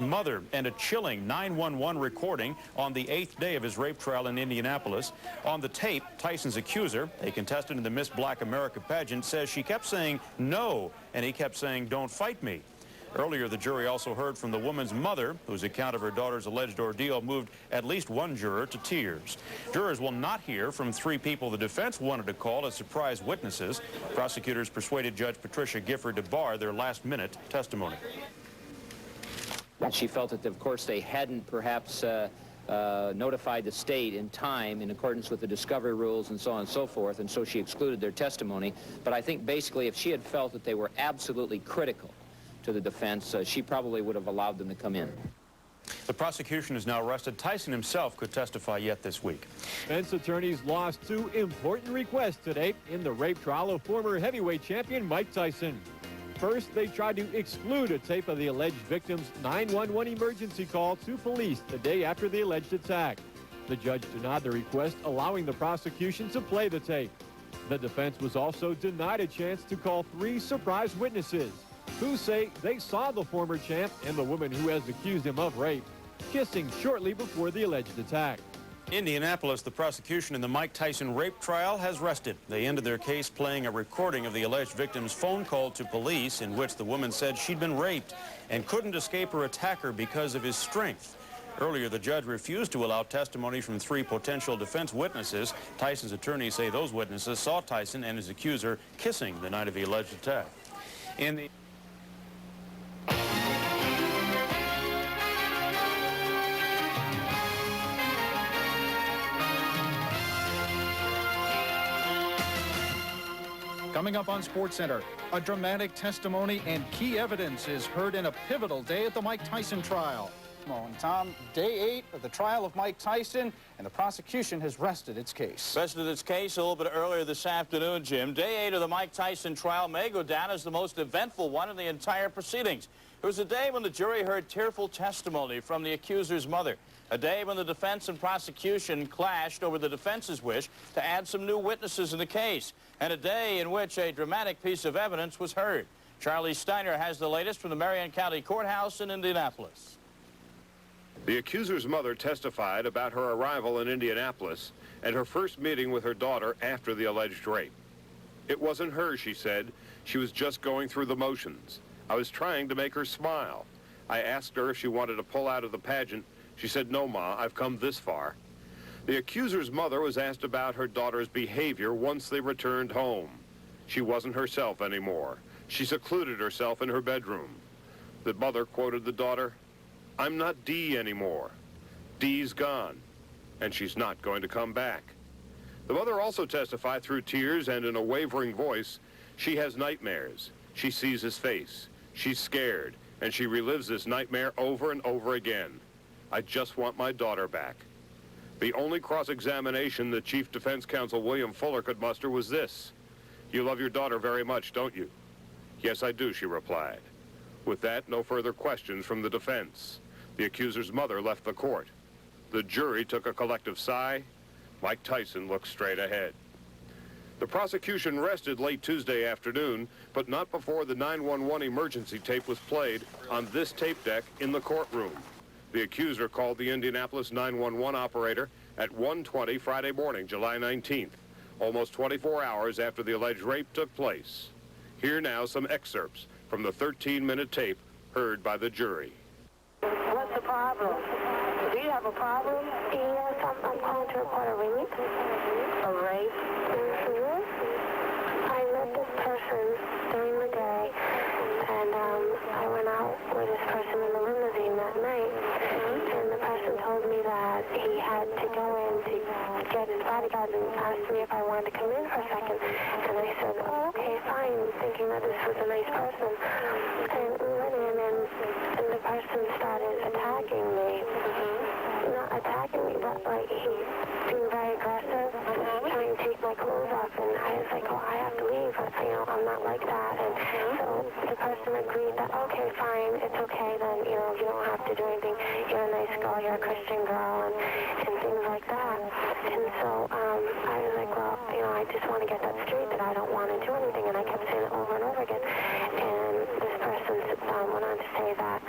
mother and a chilling 911 recording on the 8th day of his rape trial in Indianapolis. On the tape, Tyson's accuser, a contestant in the Miss Black America pageant, says she kept saying no, and he kept saying, "Don't fight me." Earlier, the jury also heard from the woman's mother, whose account of her daughter's alleged ordeal moved at least one juror to tears. Jurors will not hear from 3 people the defense wanted to call as surprise witnesses. Prosecutors persuaded Judge Patricia Gifford to bar their last-minute testimony. And she felt that, of course, they hadn't perhaps notified the state in time in accordance with the discovery rules and so on and so forth, and so she excluded their testimony. But I think basically if she had felt that they were absolutely critical to the defense, she probably would have allowed them to come in. The prosecution is now arrested. Tyson himself could testify yet this week. Defense attorneys lost 2 important requests today in the rape trial of former heavyweight champion Mike Tyson. First, they tried to exclude a tape of the alleged victim's 911 emergency call to police the day after the alleged attack. The judge denied the request, allowing the prosecution to play the tape. The defense was also denied a chance to call 3 surprise witnesses who say they saw the former champ and the woman who has accused him of rape kissing shortly before the alleged attack. Indianapolis, the prosecution in the Mike Tyson rape trial has rested. They ended their case playing a recording of the alleged victim's phone call to police in which the woman said she'd been raped and couldn't escape her attacker because of his strength. Earlier, the judge refused to allow testimony from 3 potential defense witnesses. Tyson's attorneys say those witnesses saw Tyson and his accuser kissing the night of the alleged attack. Coming up on SportsCenter, a dramatic testimony and key evidence is heard in a pivotal day at the Mike Tyson trial. Tom, day 8 of the trial of Mike Tyson, and the prosecution has rested its case. Rested its case a little bit earlier this afternoon, Jim. Day 8 of the Mike Tyson trial may go down as the most eventful one in the entire proceedings. It was a day when the jury heard tearful testimony from the accuser's mother. A day when the defense and prosecution clashed over the defense's wish to add some new witnesses in the case. And a day in which a dramatic piece of evidence was heard. Charlie Steiner has the latest from the Marion County Courthouse in Indianapolis. The accuser's mother testified about her arrival in Indianapolis and her first meeting with her daughter after the alleged rape. It wasn't her, she said. She was just going through the motions. I was trying to make her smile. I asked her if she wanted to pull out of the pageant. She said, "No, Ma, I've come this far." The accuser's mother was asked about her daughter's behavior once they returned home. She wasn't herself anymore. She secluded herself in her bedroom. The mother quoted the daughter, "I'm not Dee anymore. Dee's gone, and she's not going to come back." The mother also testified through tears and in a wavering voice, she has nightmares. She sees his face. She's scared, and she relives this nightmare over and over again. "I just want my daughter back." The only cross-examination that Chief Defense Counsel William Fuller could muster was this: "You love your daughter very much, don't you?" "Yes, I do," she replied. With that, no further questions from the defense. The accuser's mother left the court. The jury took a collective sigh. Mike Tyson looked straight ahead. The prosecution rested late Tuesday afternoon, but not before the 911 emergency tape was played on this tape deck in the courtroom. The accuser called the Indianapolis 911 operator at 1:20 Friday morning, July 19th, almost 24 hours after the alleged rape took place. Here now some excerpts from the 13-minute tape heard by the jury. What's the problem? Do you have a problem? Yes, I'm calling to report a rape. A rape? Mm-hmm. I met this person during the day, and I went out with this person in the limousine that night, and the person told me that he had to go in to get his bodyguard and asked me if I wanted to come in for a second, and I said, "Oh, okay, fine," thinking that this was a nice person, and we went in, and the person started attacking me. Not attacking me, but like he being very aggressive, trying to take my clothes off, and I was like, "Oh, I have to leave, I'm not like that." And so the person agreed that, "Okay, fine, it's okay then, you don't have to do anything, you're a nice girl, you're a Christian girl," and things like that. And so I was like, "Well, I just want to get that straight, that I don't want to do anything," and I kept saying it over and over again. And this person went on to say that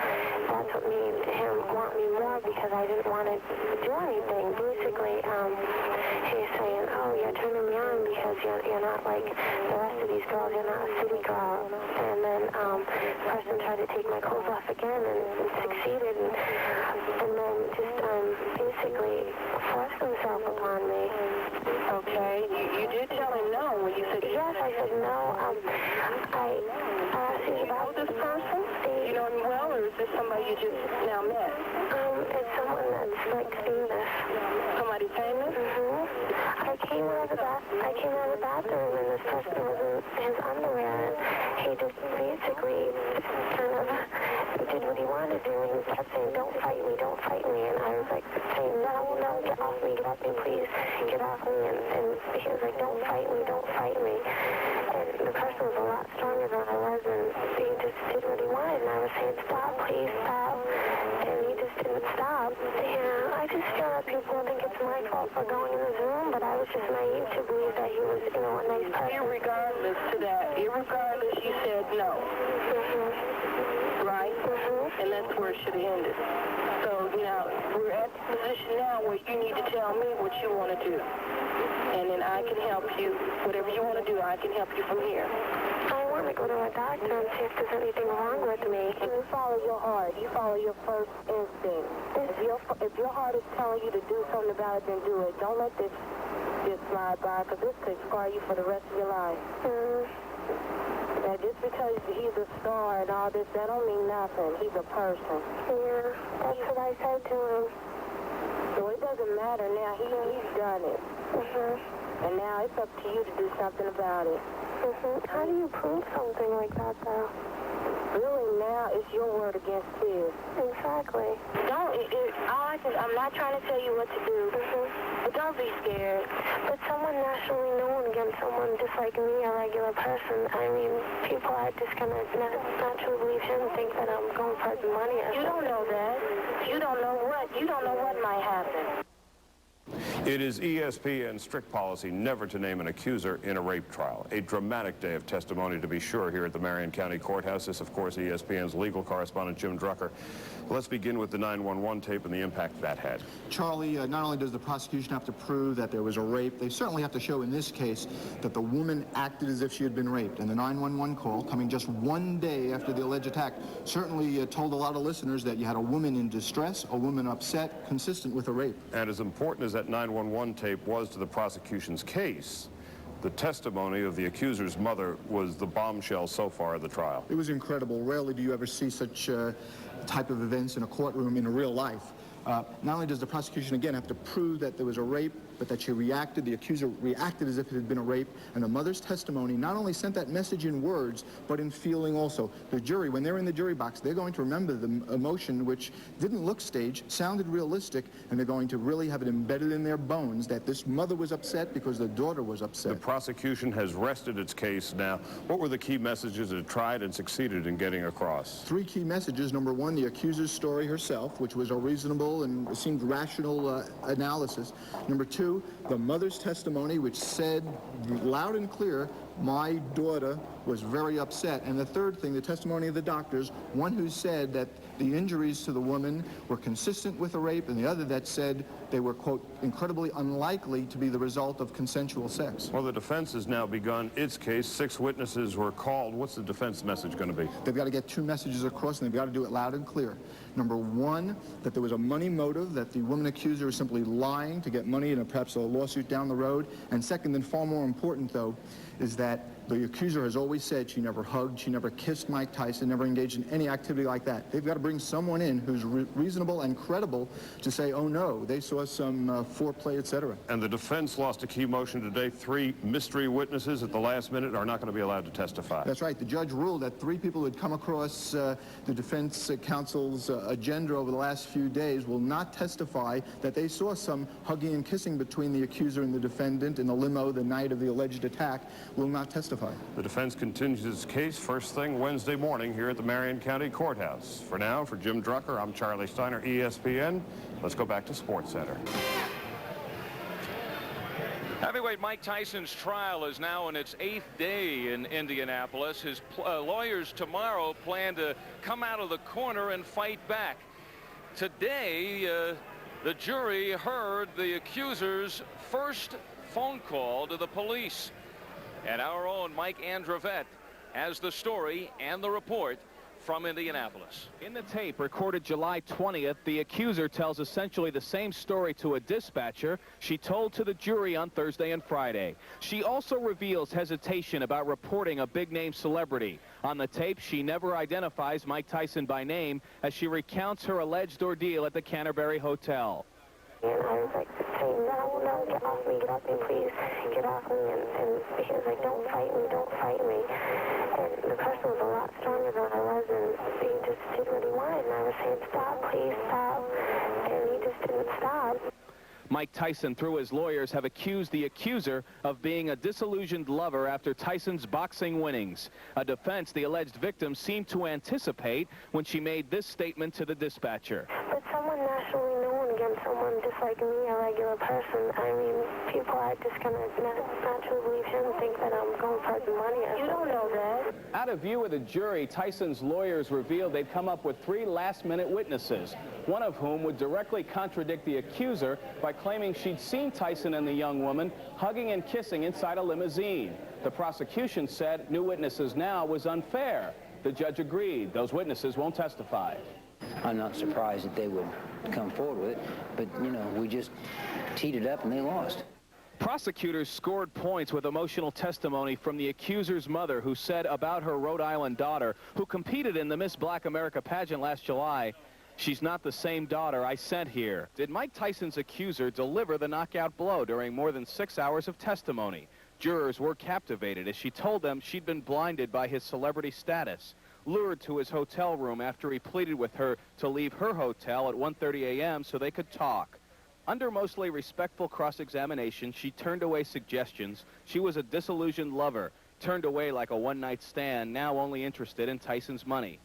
that's what made him want me more, because I didn't want to do anything. Basically, he's saying, oh, you're turning me on because you're not like the rest of these girls, you're not a city girl. And then the person tried to take my clothes off again and succeeded, and then just basically forced himself upon me. Okay, you did tell him no when you said... Yes, I said no. I asked you about this person. You know him well, or is this somebody you just now met? It's someone that's like famous. Somebody famous? I came out of the bathroom, and this person was in his underwear, and he just basically kind of did what he wanted to do, and he kept saying, don't fight me, and I was like saying, no, get off me, please, get off me, and he was like, don't fight me, and the person was a lot stronger than I was, and he just did what he wanted, and I was saying, stop, please, stop, and he just didn't stop. Yeah, I just feel that people think it's my fault for going in his room, but I was just naive to believe that he was, a nice person. Irregardless to that, you said no. Right? And that's where it should have ended. So, we're at the position now where you need to tell me what you want to do. And then I can help you. Whatever you want to do, I can help you from here. I want to go to a doctor and see if there's anything wrong with me. You follow your heart. You follow your first instinct. If your heart is telling you to do something about it, then do it. Don't let this slide by, because this could scar you for the rest of your life. Now, just because he's a star and all this, that don't mean nothing. He's a person. Yeah, that's what I said to him. So it doesn't matter now. He's done it. And now it's up to you to do something about it. How do you prove something like that, though? Really, now it's your word against his. Exactly. I'm not trying to tell you what to do, but don't be scared. But someone nationally known against someone just like me, a regular person, I mean, people are just going to naturally believe him and think that I'm going for his money or You don't know that. You don't know what might happen. It is ESPN's strict policy never to name an accuser in a rape trial. A dramatic day of testimony, to be sure, here at the Marion County Courthouse. This, of course, ESPN's legal correspondent, Jim Drucker. Let's begin with the 911 tape and the impact that had. Charlie, not only does the prosecution have to prove that there was a rape, they certainly have to show in this case that the woman acted as if she had been raped. And the 911 call, coming just one day after the alleged attack, certainly told a lot of listeners that you had a woman in distress, a woman upset, consistent with a rape. And as important as that 911 tape was to the prosecution's case, the testimony of the accuser's mother was the bombshell so far of the trial. It was incredible. Rarely do you ever see such type of events in a courtroom in real life. Not only does the prosecution, again, have to prove that there was a rape, but that she reacted, the accuser reacted as if it had been a rape, and the mother's testimony not only sent that message in words, but in feeling also. The jury, when they're in the jury box, they're going to remember the emotion, which didn't look staged, sounded realistic, and they're going to really have it embedded in their bones that this mother was upset because the daughter was upset. The prosecution has rested its case now. What were the key messages it tried and succeeded in getting across? Three key messages. Number one, the accuser's story herself, which was a reasonable and seemed rational analysis. Number two, the mother's testimony, which said loud and clear, my daughter was very upset. And the third thing, the testimony of the doctors, one who said that the injuries to the woman were consistent with a rape, and the other that said they were, quote, incredibly unlikely to be the result of consensual sex. Well, the defense has now begun its case. 6 witnesses were called. What's the defense message going to be? They've got to get 2 messages across, and they've got to do it loud and clear. Number one, that there was a money motive, that the woman accuser was simply lying to get money and perhaps a lawsuit down the road. And second, and far more important, though, is that the accuser has always said she never hugged, she never kissed Mike Tyson, never engaged in any activity like that. They've got to bring someone in who's reasonable and credible to say, oh no, they saw some foreplay, etc. And the defense lost a key motion today. 3 mystery witnesses at the last minute are not going to be allowed to testify. That's right. The judge ruled that 3 people who had come across the defense counsel's agenda over the last few days will not testify that they saw some hugging and kissing between the accuser and the defendant in the limo the night of the alleged attack, will not testify. The defense continues its case first thing Wednesday morning here at the Marion County Courthouse. For now, for Jim Drucker, I'm Charlie Steiner, ESPN. Let's go back to SportsCenter. Heavyweight Mike Tyson's trial is now in its 8th day in Indianapolis. His lawyers tomorrow plan to come out of the corner and fight back. Today, the jury heard the accuser's first phone call to the police. And our own Mike Androvette has the story and the report from Indianapolis. In the tape recorded July 20th, the accuser tells essentially the same story to a dispatcher she told to the jury on Thursday and Friday. She also reveals hesitation about reporting a big-name celebrity. On the tape, she never identifies Mike Tyson by name as she recounts her alleged ordeal at the Canterbury Hotel. And I was like saying, no, get off me, please, get off me. And he was like, don't fight me. And the person was a lot stronger than I was, and he just did what he wanted. And I was saying, stop, please, stop. And he just didn't stop. Mike Tyson, through his lawyers, have accused the accuser of being a disillusioned lover after Tyson's boxing winnings, a defense the alleged victim seemed to anticipate when she made this statement to the dispatcher. But someone nationally known against someone just like me, a regular person, I mean, people are just going to naturally believe him and think that I'm going for the money. You don't know that. Out of view of the jury, Tyson's lawyers revealed they'd come up with 3 last-minute witnesses, one of whom would directly contradict the accuser by claiming she'd seen Tyson and the young woman hugging and kissing inside a limousine. The prosecution said new witnesses now was unfair. The judge agreed. Those witnesses won't testify. I'm not surprised that they would come forward with it, but, you know, we just teed it up and they lost. Prosecutors scored points with emotional testimony from the accuser's mother, who said about her Rhode Island daughter, who competed in the Miss Black America pageant last July, "She's not the same daughter I sent here." Did Mike Tyson's accuser deliver the knockout blow during more than 6 hours of testimony? Jurors were captivated as she told them she'd been blinded by his celebrity status, lured to his hotel room after he pleaded with her to leave her hotel at 1:30 a.m. so they could talk. Under mostly respectful cross-examination, she turned away suggestions she was a disillusioned lover, turned away like a one-night stand, now only interested in Tyson's money.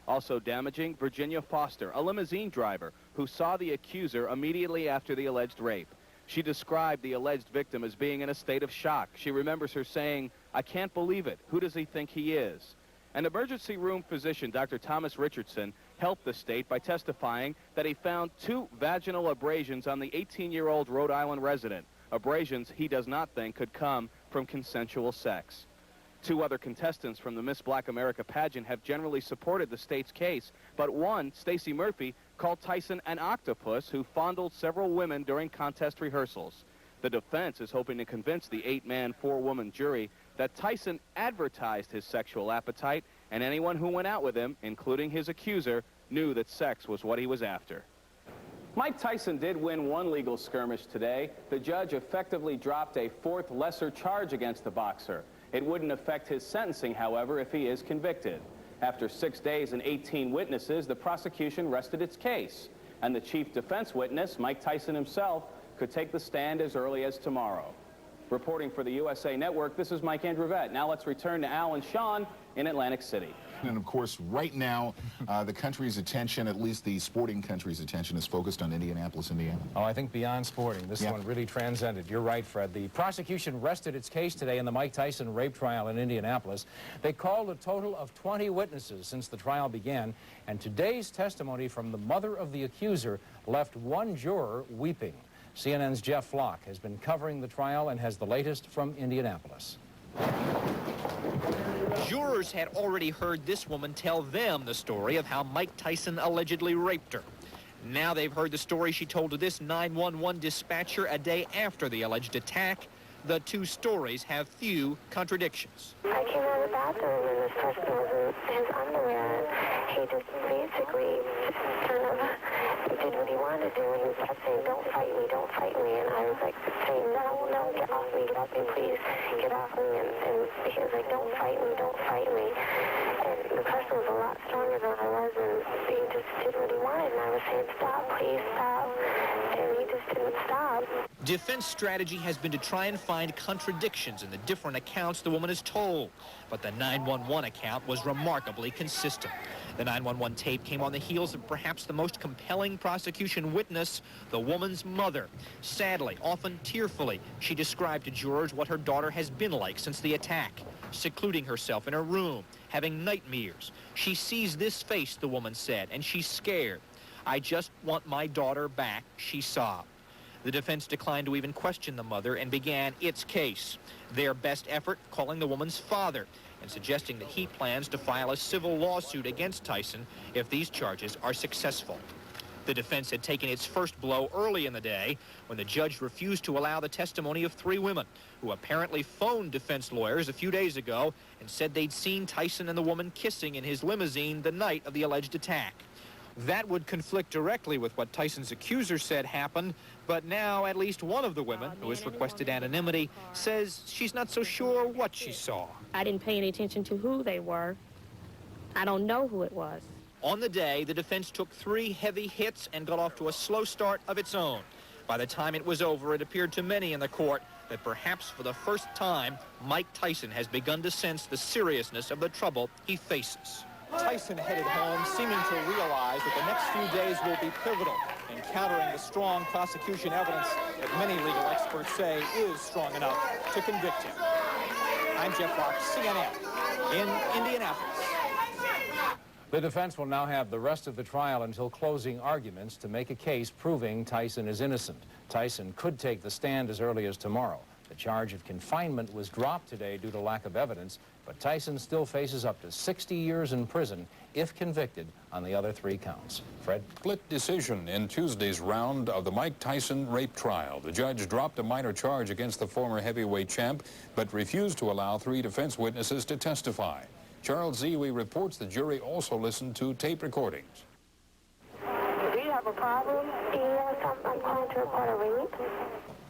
Also damaging, Virginia Foster, a limousine driver who saw the accuser immediately after the alleged rape. She described the alleged victim as being in a state of shock. She remembers her saying, "I can't believe it. Who does he think he is?" An emergency room physician, Dr. Thomas Richardson, helped the state by testifying that he found 2 vaginal abrasions on the 18-year-old Rhode Island resident, abrasions he does not think could come from consensual sex. 2 other contestants from the Miss Black America pageant have generally supported the state's case, but one, Stacey Murphy, called Tyson an octopus who fondled several women during contest rehearsals. The defense is hoping to convince the 8-man, 4-woman jury that Tyson advertised his sexual appetite, and anyone who went out with him, including his accuser, knew that sex was what he was after. Mike Tyson did win one legal skirmish today. The judge effectively dropped a 4th lesser charge against the boxer. It wouldn't affect his sentencing, however, if he is convicted. After 6 days and 18 witnesses, the prosecution rested its case, and the chief defense witness, Mike Tyson himself, could take the stand as early as tomorrow. Reporting for the USA Network, this is Mike Androvette. Now let's return to Al and Sean in Atlantic City. And of course, right now, the country's attention, at least the sporting country's attention, is focused on Indianapolis, Indiana. Oh, I think beyond sporting. This one really transcended. You're right, Fred. The prosecution rested its case today in the Mike Tyson rape trial in Indianapolis. They called a total of 20 witnesses since the trial began, and today's testimony from the mother of the accuser left one juror weeping. CNN's Jeff Flock has been covering the trial and has the latest from Indianapolis. Jurors had already heard this woman tell them the story of how Mike Tyson allegedly raped her. Now they've heard the story she told to this 911 dispatcher a day after the alleged attack. The 2 stories have few contradictions. I came out of the bathroom and this person was in his underwear, and he just basically kind of did what he wanted to do, and he kept saying, don't fight me, and I was like saying, no, get off me, please, get off me, and he was like, don't fight me, and the person was a lot stronger than I was, and he just did what he wanted, and I was saying, stop, please, stop, and he just just didn't stop. Defense strategy has been to try and find contradictions in the different accounts the woman has told. But the 911 account was remarkably consistent. The 911 tape came on the heels of perhaps the most compelling prosecution witness, the woman's mother. Sadly, often tearfully, she described to jurors what her daughter has been like since the attack, secluding herself in her room, having nightmares. She sees this face, the woman said, and she's scared. I just want my daughter back, she sobbed. The defense declined to even question the mother and began its case. Their best effort calling the woman's father and suggesting that he plans to file a civil lawsuit against Tyson if these charges are successful. The defense had taken its first blow early in the day when the judge refused to allow the testimony of 3 women who apparently phoned defense lawyers a few days ago and said they'd seen Tyson and the woman kissing in his limousine the night of the alleged attack. That would conflict directly with what Tyson's accuser said happened, but now at least one of the women, who has requested anonymity, says she's not so sure what she saw. I didn't pay any attention to who they were. I don't know who it was. On the day, the defense took 3 heavy hits and got off to a slow start of its own. By the time it was over, it appeared to many in the court that perhaps for the first time, Mike Tyson has begun to sense the seriousness of the trouble he faces. Tyson headed home, seeming to realize that the next few days will be pivotal in countering the strong prosecution evidence that many legal experts say is strong enough to convict him. I'm Jeff Fox, CNN, in Indianapolis. The defense will now have the rest of the trial until closing arguments to make a case proving Tyson is innocent. Tyson could take the stand as early as tomorrow. The charge of confinement was dropped today due to lack of evidence, but Tyson still faces up to 60 years in prison if convicted on the other 3 counts. Fred? Split decision in Tuesday's round of the Mike Tyson rape trial. The judge dropped a minor charge against the former heavyweight champ, but refused to allow 3 defense witnesses to testify. Charles Ziwi reports the jury also listened to tape recordings. Do you have a problem? Yes, I'm calling to report a rape.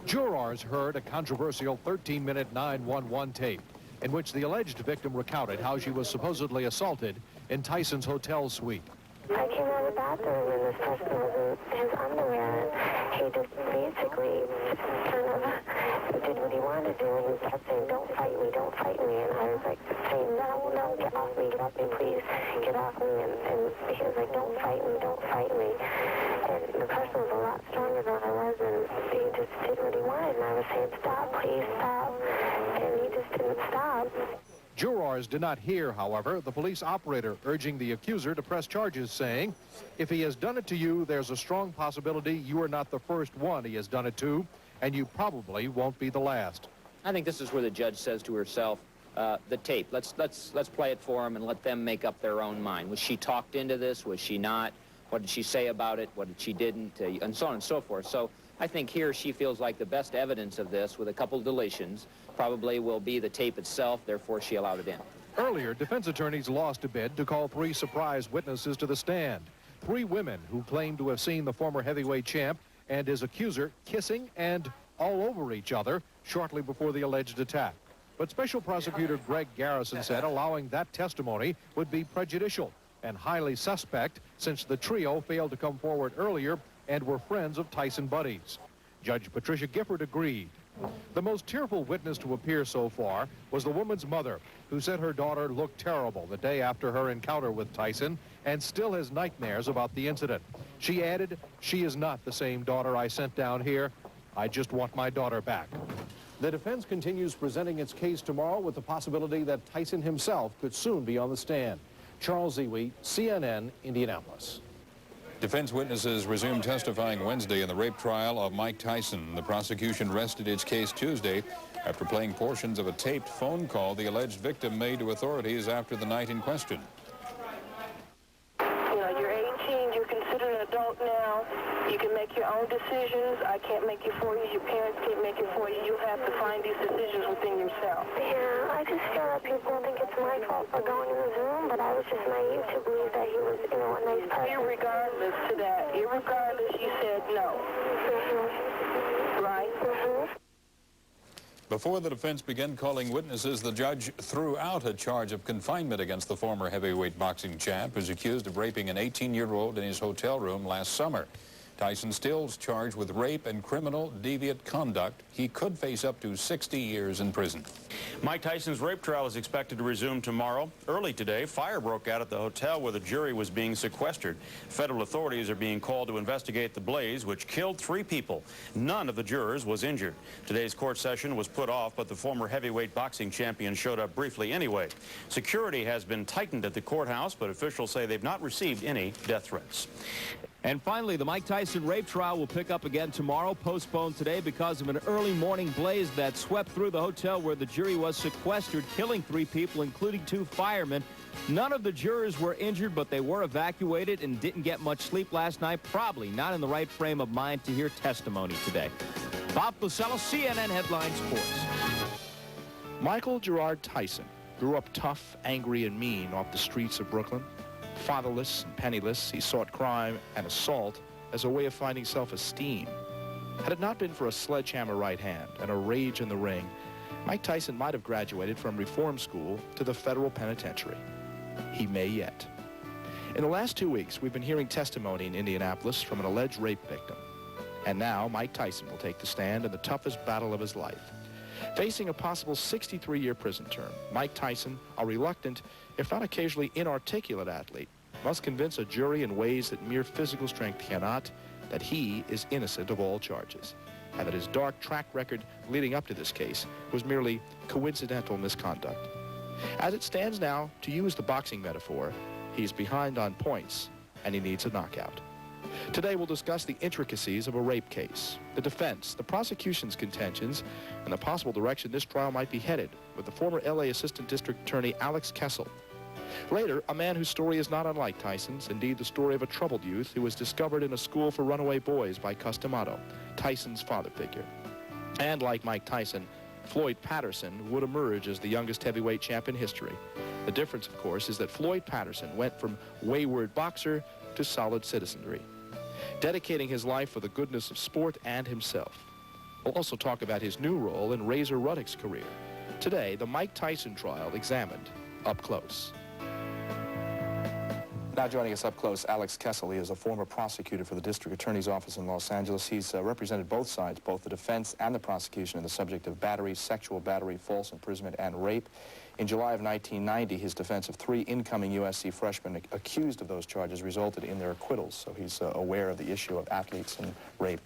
Jurors heard a controversial 13-minute 911 tape in which the alleged victim recounted how she was supposedly assaulted in Tyson's hotel suite. I came out of the bathroom and this person was in his underwear and he just basically kind of did what he wanted to do and he kept saying, don't fight me, don't fight me. And I was like saying, no, get off me, please, get off me. And he was like, don't fight me, don't fight me. And the person was a lot stronger than I was and he just did what he wanted. And I was saying, stop, please, stop. And he just didn't stop. Jurors did not hear, however, the police operator urging the accuser to press charges, saying, if he has done it to you, there's a strong possibility you are not the first one he has done it to, and you probably won't be the last. I think this is where the judge says to herself, the tape, let's play it for them and let them make up their own mind. Was she talked into this? Was she not? What did she say about it? What did she didn't? And so on and so forth. So I think here she feels like the best evidence of this, with a couple deletions, probably will be the tape itself, therefore she allowed it in. Earlier, defense attorneys lost a bid to call 3 surprise witnesses to the stand. 3 women who claimed to have seen the former heavyweight champ and his accuser kissing and all over each other shortly before the alleged attack. But Special Prosecutor Greg Garrison said allowing that testimony would be prejudicial and highly suspect since the trio failed to come forward earlier and were friends of Tyson buddies. Judge Patricia Gifford agreed. The most tearful witness to appear so far was the woman's mother, who said her daughter looked terrible the day after her encounter with Tyson and still has nightmares about the incident. She added, she is not the same daughter I sent down here. I just want my daughter back. The defense continues presenting its case tomorrow with the possibility that Tyson himself could soon be on the stand. Charles Ziwi, CNN, Indianapolis. Defense witnesses resumed testifying Wednesday in the rape trial of Mike Tyson. The prosecution rested its case Tuesday after playing portions of a taped phone call the alleged victim made to authorities after the night in question. You're 18, you're considered an adult now. You can make your own decisions. I can't make it for you. Your parents can't make it for you. You have to find these decisions within yourself. Yeah, I just feel that people think it's my fault for going in his room, but I was just naive to believe that he was, a nice person. Irregardless to that, you said no. Right? Before the defense began calling witnesses, the judge threw out a charge of confinement against the former heavyweight boxing champ, who's accused of raping an 18-year-old in his hotel room last summer. Tyson still's charged with rape and criminal deviant conduct. He could face up to 60 years in prison. Mike Tyson's rape trial is expected to resume tomorrow. Early today, fire broke out at the hotel where the jury was being sequestered. Federal authorities are being called to investigate the blaze, which killed 3 people. None of the jurors was injured. Today's court session was put off, but the former heavyweight boxing champion showed up briefly anyway. Security has been tightened at the courthouse, but officials say they've not received any death threats. And finally, the Mike Tyson rape trial will pick up again tomorrow, postponed today because of an early morning blaze that swept through the hotel where the jury was sequestered, killing 3 people, including 2 firemen. None of the jurors were injured, but they were evacuated and didn't get much sleep last night, probably not in the right frame of mind to hear testimony today. Bob Lucello, CNN Headline Sports. Michael Gerard Tyson grew up tough, angry, and mean off the streets of Brooklyn. Fatherless and penniless, he sought crime and assault as a way of finding self-esteem. Had it not been for a sledgehammer right hand and a rage in the ring, Mike Tyson might have graduated from reform school to the federal penitentiary. He may yet. In the last 2 weeks, we've been hearing testimony in Indianapolis from an alleged rape victim. And now Mike Tyson will take the stand in the toughest battle of his life. Facing a possible 63-year prison term, Mike Tyson, a reluctant, if not occasionally inarticulate athlete, must convince a jury in ways that mere physical strength cannot, that he is innocent of all charges, and that his dark track record leading up to this case was merely coincidental misconduct. As it stands now, to use the boxing metaphor, he's behind on points, and he needs a knockout. Today we'll discuss the intricacies of a rape case, the defense, the prosecution's contentions, and the possible direction this trial might be headed with the former LA Assistant District Attorney Alex Kessel. Later, a man whose story is not unlike Tyson's, indeed the story of a troubled youth who was discovered in a school for runaway boys by Customato, Tyson's father figure. And like Mike Tyson, Floyd Patterson would emerge as the youngest heavyweight champ in history. The difference, of course, is that Floyd Patterson went from wayward boxer to solid citizenry, dedicating his life for the goodness of sport and himself. We'll also talk about his new role in Razor Ruddock's career. Today, the Mike Tyson trial examined up close. Now joining us up close, Alex Kessel. He is a former prosecutor for the District Attorney's Office in Los Angeles. He's represented both sides, both the defense and the prosecution, in the subject of battery, sexual battery, false imprisonment, and rape. In July of 1990, his defense of 3 incoming USC freshmen accused of those charges resulted in their acquittals, so he's aware of the issue of athletes and rape.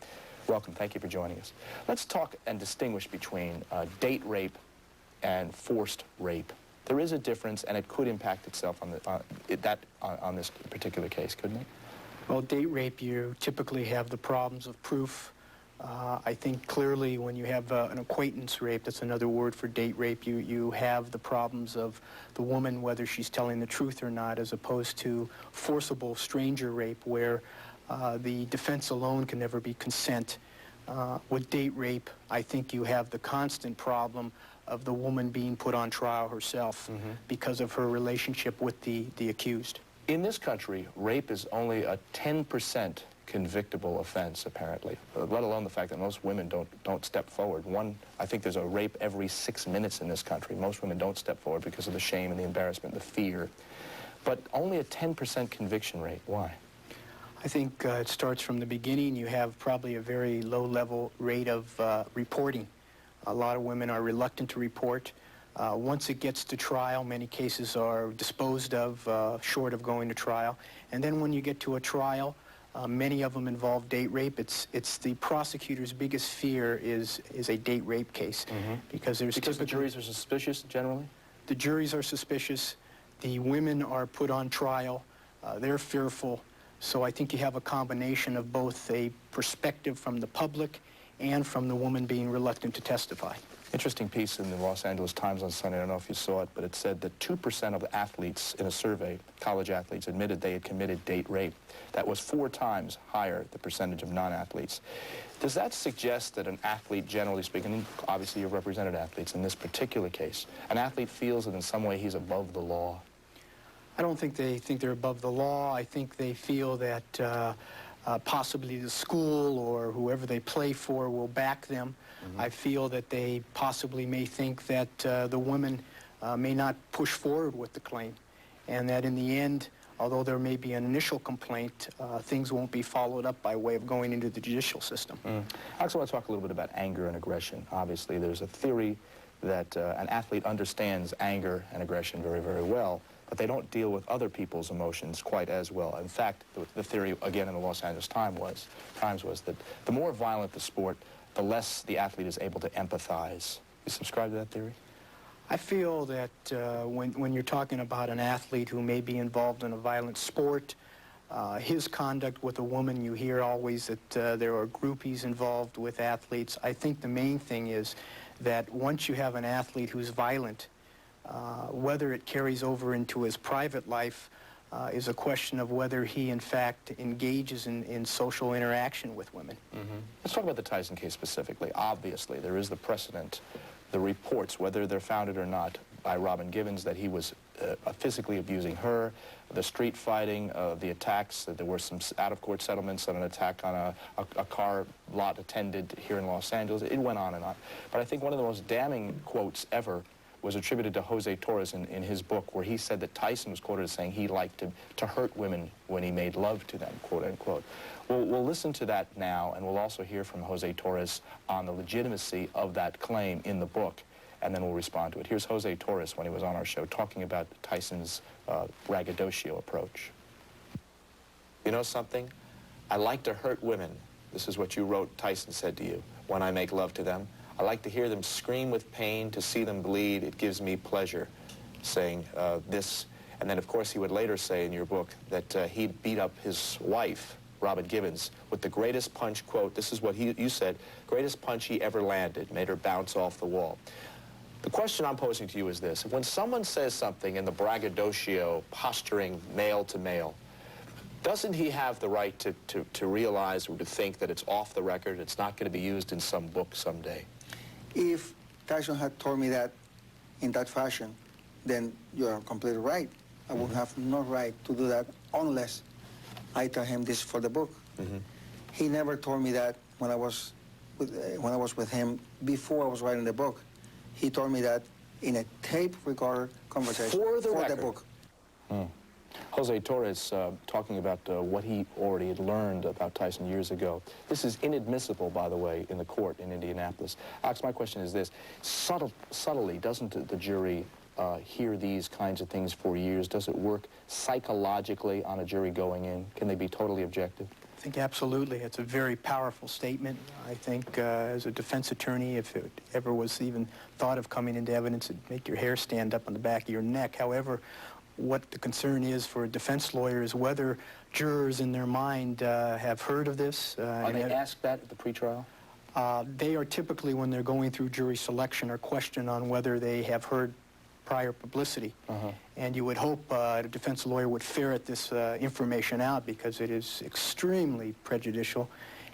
Welcome. Thank you for joining us. Let's talk and distinguish between date rape and forced rape. There is a difference, and it could impact itself on this particular case, couldn't it? Well, date rape, you typically have the problems of proof. I think clearly when you have an acquaintance rape, that's another word for date rape, you have the problems of the woman, whether she's telling the truth or not, as opposed to forcible stranger rape, where the defense alone can never be consent. With date rape, I think you have the constant problem of the woman being put on trial herself because of her relationship with the accused. In this country, rape is only a 10% convictable offense, apparently, let alone the fact that most women don't step forward. I think there's a rape every 6 minutes in this country. Most women don't step forward because of the shame and the embarrassment, the fear. But only a 10% conviction rate. Why? I think it starts from the beginning. You have probably a very low-level rate of reporting. A lot of women are reluctant to report. Once it gets to trial, many cases are disposed of short of going to trial. And then when you get to a trial, many of them involve date rape. It's the prosecutor's biggest fear is a date rape case. Because the juries are suspicious generally? The juries are suspicious. The women are put on trial. They're fearful. So I think you have a combination of both a perspective from the public and from the woman being reluctant to testify. Interesting piece in the Los Angeles Times on Sunday, I don't know if you saw it, but it said that 2% of the athletes in a survey, college athletes, admitted they had committed date rape. That was 4 times higher, the percentage of non-athletes. Does that suggest that an athlete, generally speaking, obviously you've represented athletes in this particular case, an athlete feels that in some way he's above the law? I don't think they think they're above the law. I think they feel that possibly the school or whoever they play for will back them. I feel that they possibly may think that the women may not push forward with the claim, and that in the end, although there may be an initial complaint, things won't be followed up by way of going into the judicial system. I also want to talk a little bit about anger and aggression. Obviously, there's a theory that an athlete understands anger and aggression very, very well, but they don't deal with other people's emotions quite as well. In fact, the theory, again, in the Los Angeles Times was that the more violent the sport, the less the athlete is able to empathize. You subscribe to that theory? I feel that when you're talking about an athlete who may be involved in a violent sport, his conduct with a woman, you hear always that there are groupies involved with athletes. I think the main thing is that once you have an athlete who's violent, whether it carries over into his private life is a question of whether he, in fact, engages in social interaction with women. Let's talk about the Tyson case specifically. Obviously, there is the precedent, the reports, whether they're founded or not, by Robin Givens that he was physically abusing her, the street fighting, the attacks, that there were some out-of-court settlements on an attack on a car lot attendant here in Los Angeles. It went on and on. But I think one of the most damning quotes ever was attributed to Jose Torres in his book, where he said that Tyson was quoted as saying he liked to hurt women when he made love to them, quote unquote. We'll listen to that now, and we'll also hear from Jose Torres on the legitimacy of that claim in the book, and then we'll respond to it. Here's Jose Torres when he was on our show talking about Tyson's braggadocio approach. You know something? I like to hurt women. This is what you wrote Tyson said to you, when I make love to them. I like to hear them scream with pain, to see them bleed. It gives me pleasure, saying this. And then, of course, he would later say in your book that he'd beat up his wife, Robin Givens, with the greatest punch, quote, this is what you said, greatest punch he ever landed, made her bounce off the wall. The question I'm posing to you is this. When someone says something in the braggadocio, posturing male to male, doesn't he have the right to realize or to think that it's off the record, it's not going to be used in some book someday? If Tyson had told me that in that fashion, then you are completely right. I would have no right to do that unless I tell him this for the book. He never told me that when I was with him before I was writing the book. He told me that in a tape recorder conversation for the record. book. Jose Torres talking about what he already had learned about Tyson years ago. This is inadmissible, by the way, in the court in Indianapolis. Alex, my question is this. Subtly, doesn't the jury hear these kinds of things for years? Does it work psychologically on a jury going in? Can they be totally objective? I think absolutely. It's a very powerful statement. I think as a defense attorney, if it ever was even thought of coming into evidence, it'd make your hair stand up on the back of your neck. However, what the concern is for a defense lawyer is whether jurors in their mind have heard of this. Are they asked that at the pretrial? They are typically, when they're going through jury selection, are questioned on whether they have heard prior publicity. And you would hope a defense lawyer would ferret this information out, because it is extremely prejudicial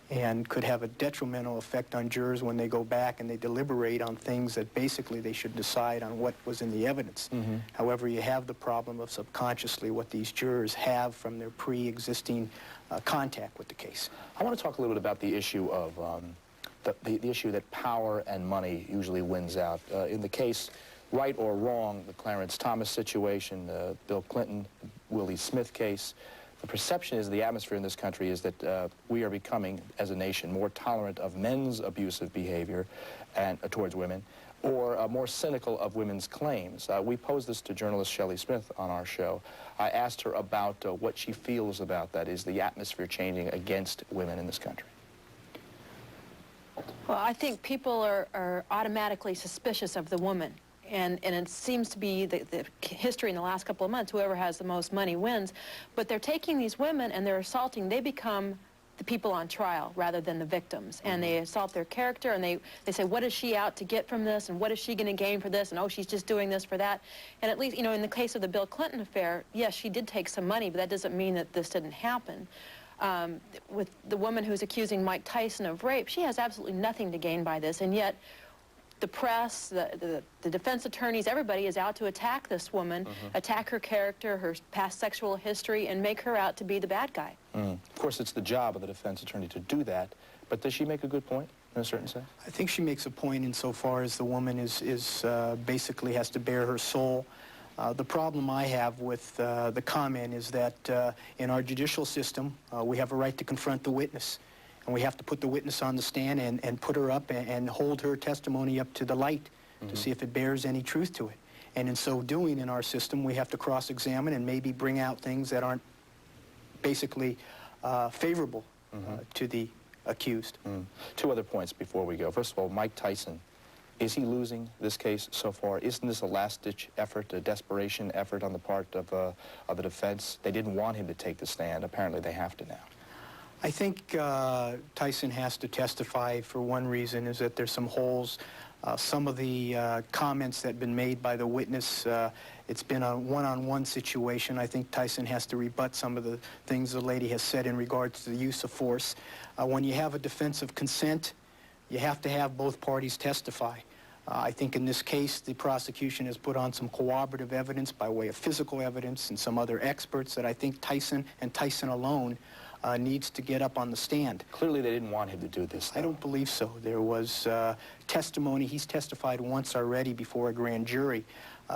and could have a detrimental effect on jurors when they go back and they deliberate on things that basically they should decide on what was in the evidence. However, you have the problem of subconsciously what these jurors have from their pre-existing contact with the case. I want to talk a little bit about the issue of the issue that power and money usually wins out. In the case, right or wrong, the Clarence Thomas situation, the Bill Clinton, Willie Smith case, the perception is, the atmosphere in this country is that we are becoming, as a nation, more tolerant of men's abusive behavior and towards women, or more cynical of women's claims. We posed this to journalist Shelley Smith on our show. I asked her about what she feels about that. Is the atmosphere changing against women in this country? Well, I think people are automatically suspicious of the woman. And it seems to be the history in the last couple of months, whoever has the most money wins. But they're taking these women and they're assaulting. They become the people on trial rather than the victims. And they assault their character, and they say, what is she out to get from this? And what is she going to gain for this? And, oh, she's just doing this for that. And at least, you know, in the case of the Bill Clinton affair, yes, she did take some money, but that doesn't mean that this didn't happen. With the woman who's accusing Mike Tyson of rape, she has absolutely nothing to gain by this. And yet, the press, the defense attorneys, everybody is out to attack this woman, attack her character, her past sexual history, and make her out to be the bad guy. Of course, it's the job of the defense attorney to do that, but does she make a good point in a certain sense? I think she makes a point insofar as the woman is basically has to bare her soul. The problem I have with the comment is that in our judicial system, we have a right to confront the witness. And we have to put the witness on the stand and put her up and hold her testimony up to the light to see if it bears any truth to it. And in so doing in our system, we have to cross-examine and maybe bring out things that aren't basically favorable to the accused. Two other points before we go. First of all, Mike Tyson, is he losing this case so far? Isn't this a last-ditch effort, a desperation effort on the part of the defense? They didn't want him to take the stand. Apparently they have to now. I think Tyson has to testify for one reason, is that there's some holes. Some of the comments that have been made by the witness, it's been a one-on-one situation. I think Tyson has to rebut some of the things the lady has said in regards to the use of force. When you have a defense of consent, you have to have both parties testify. I think in this case, the prosecution has put on some corroborative evidence by way of physical evidence and some other experts that I think Tyson and Tyson alone needs to get up on the stand. Clearly they didn't want him to do this, though. I don't believe so. There was testimony. He's testified once already before a grand jury.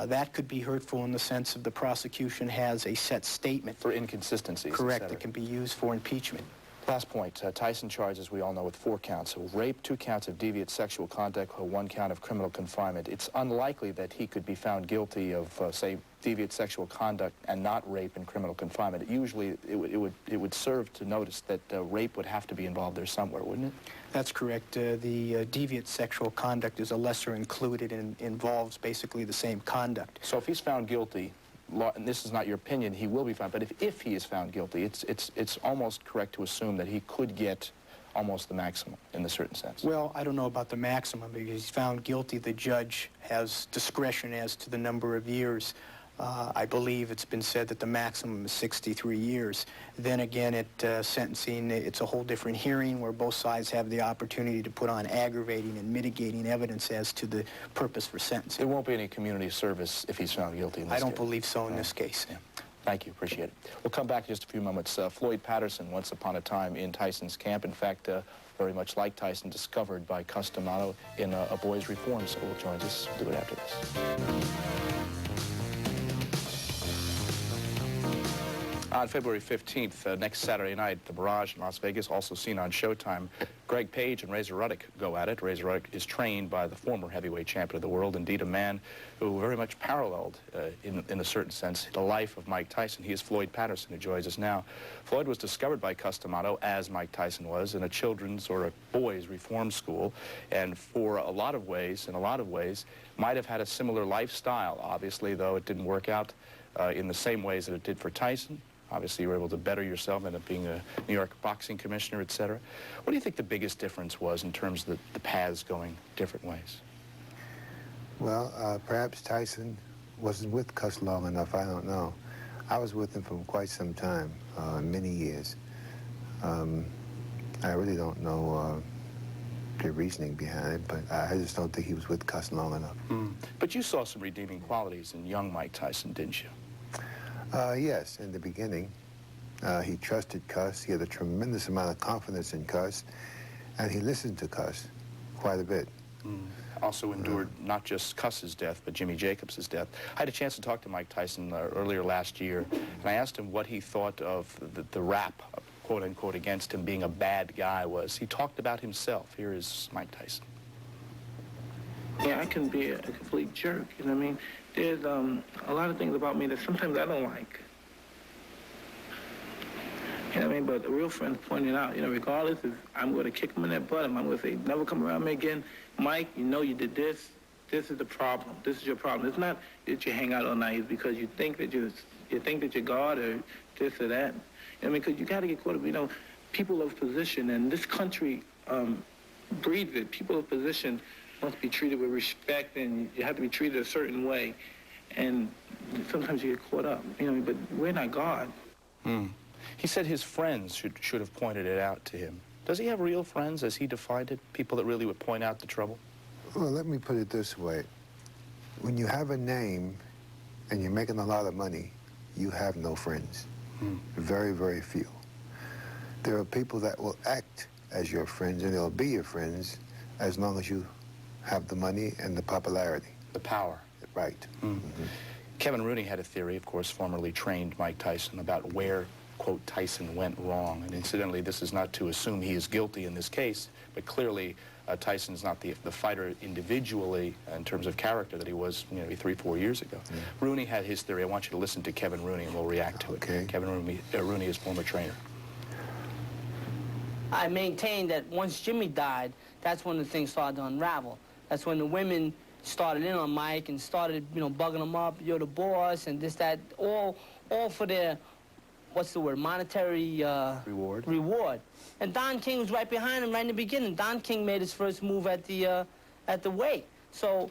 That could be hurtful in the sense of the prosecution has a set statement. For inconsistencies. Correct. It can be used for impeachment. Last point, Tyson charged, as we all know, with 4 counts of rape, 2 counts of deviant sexual conduct, 1 count of criminal confinement. It's unlikely that he could be found guilty of, say, deviant sexual conduct and not rape and criminal confinement. Usually, it would serve to notice that rape would have to be involved there somewhere, wouldn't it? That's correct. The deviant sexual conduct is a lesser included and involves basically the same conduct. So if he's found guilty, and this is not your opinion, he will be found, but if he is found guilty, it's almost correct to assume that he could get almost the maximum in a certain sense. Well, I don't know about the maximum, because he's found guilty. The judge has discretion as to the number of years. I believe it's been said that the maximum is 63 years. Then again, at sentencing, it's a whole different hearing where both sides have the opportunity to put on aggravating and mitigating evidence as to the purpose for sentencing. There won't be any community service if he's found guilty in this case. I don't believe so in this case. Yeah. Thank you. Appreciate it. We'll come back in just a few moments. Floyd Patterson, once upon a time in Tyson's camp, in fact, very much like Tyson, discovered by Customato in a boys' reform school, joins us. We'll do it after this. On February 15th, next Saturday night, The Barrage in Las Vegas, also seen on Showtime, Greg Page and Razor Ruddock go at it. Razor Ruddock is trained by the former heavyweight champion of the world, indeed a man who very much paralleled, in a certain sense, the life of Mike Tyson. He is Floyd Patterson, who joins us now. Floyd was discovered by Customato, as Mike Tyson was, in a children's or a boys' reform school, and for a lot of ways, might have had a similar lifestyle, obviously, though it didn't work out in the same ways that it did for Tyson. Obviously, you were able to better yourself, ended up being a New York boxing commissioner, etc. What do you think the biggest difference was in terms of the paths going different ways? Well, perhaps Tyson wasn't with Cuss long enough. I don't know. I was with him for quite some time, many years. I really don't know the reasoning behind it, but I just don't think he was with Cuss long enough. But you saw some redeeming qualities in young Mike Tyson, didn't you? Yes, in the beginning. He trusted Cuss. He had a tremendous amount of confidence in Cuss, and he listened to Cuss quite a bit. Also endured not just Cuss's death, but Jimmy Jacobs' death. I had a chance to talk to Mike Tyson earlier last year, and I asked him what he thought of the rap, quote-unquote, against him being a bad guy was. He talked about himself. Here is Mike Tyson. Yeah, I can be a complete jerk, you know what I mean? There's a lot of things about me that sometimes I don't like. You know what I mean? But the real friends pointed out, you know, regardless if I'm going to kick him in that butt, I'm going to say, never come around me again. Mike, you know you did this. This is the problem. This is your problem. It's not that you hang out all night. It's because you think that you're God or this or that. You know what I mean? Because you got to get caught up. You know, people of position, and this country breeds it. People of position must be treated with respect, and you have to be treated a certain way. And sometimes you get caught up, you know, but we're not God. He said his friends should have pointed it out to him. Does he have real friends, as he defined it, people that really would point out the trouble? Well, let me put it this way. When you have a name and you're making a lot of money, you have no friends. Very, very few. There are people that will act as your friends, and they'll be your friends as long as you have the money and the popularity. The power. Right. Kevin Rooney had a theory, of course, formerly trained Mike Tyson, about where, quote, Tyson went wrong. And incidentally, this is not to assume he is guilty in this case, but clearly Tyson's not the fighter individually in terms of character that he was maybe 3-4 years ago. Yeah. Rooney had his theory. I want you to listen to Kevin Rooney and we'll react to it. Kevin Rooney is former trainer. I maintain that once Jimmy died, that's when the things started to unravel. That's when the women started in on Mike and started, bugging him up. You're the boss and this, that, all for their, what's the word, monetary reward. And Don King was right behind him right in the beginning. Don King made his first move at the weight. So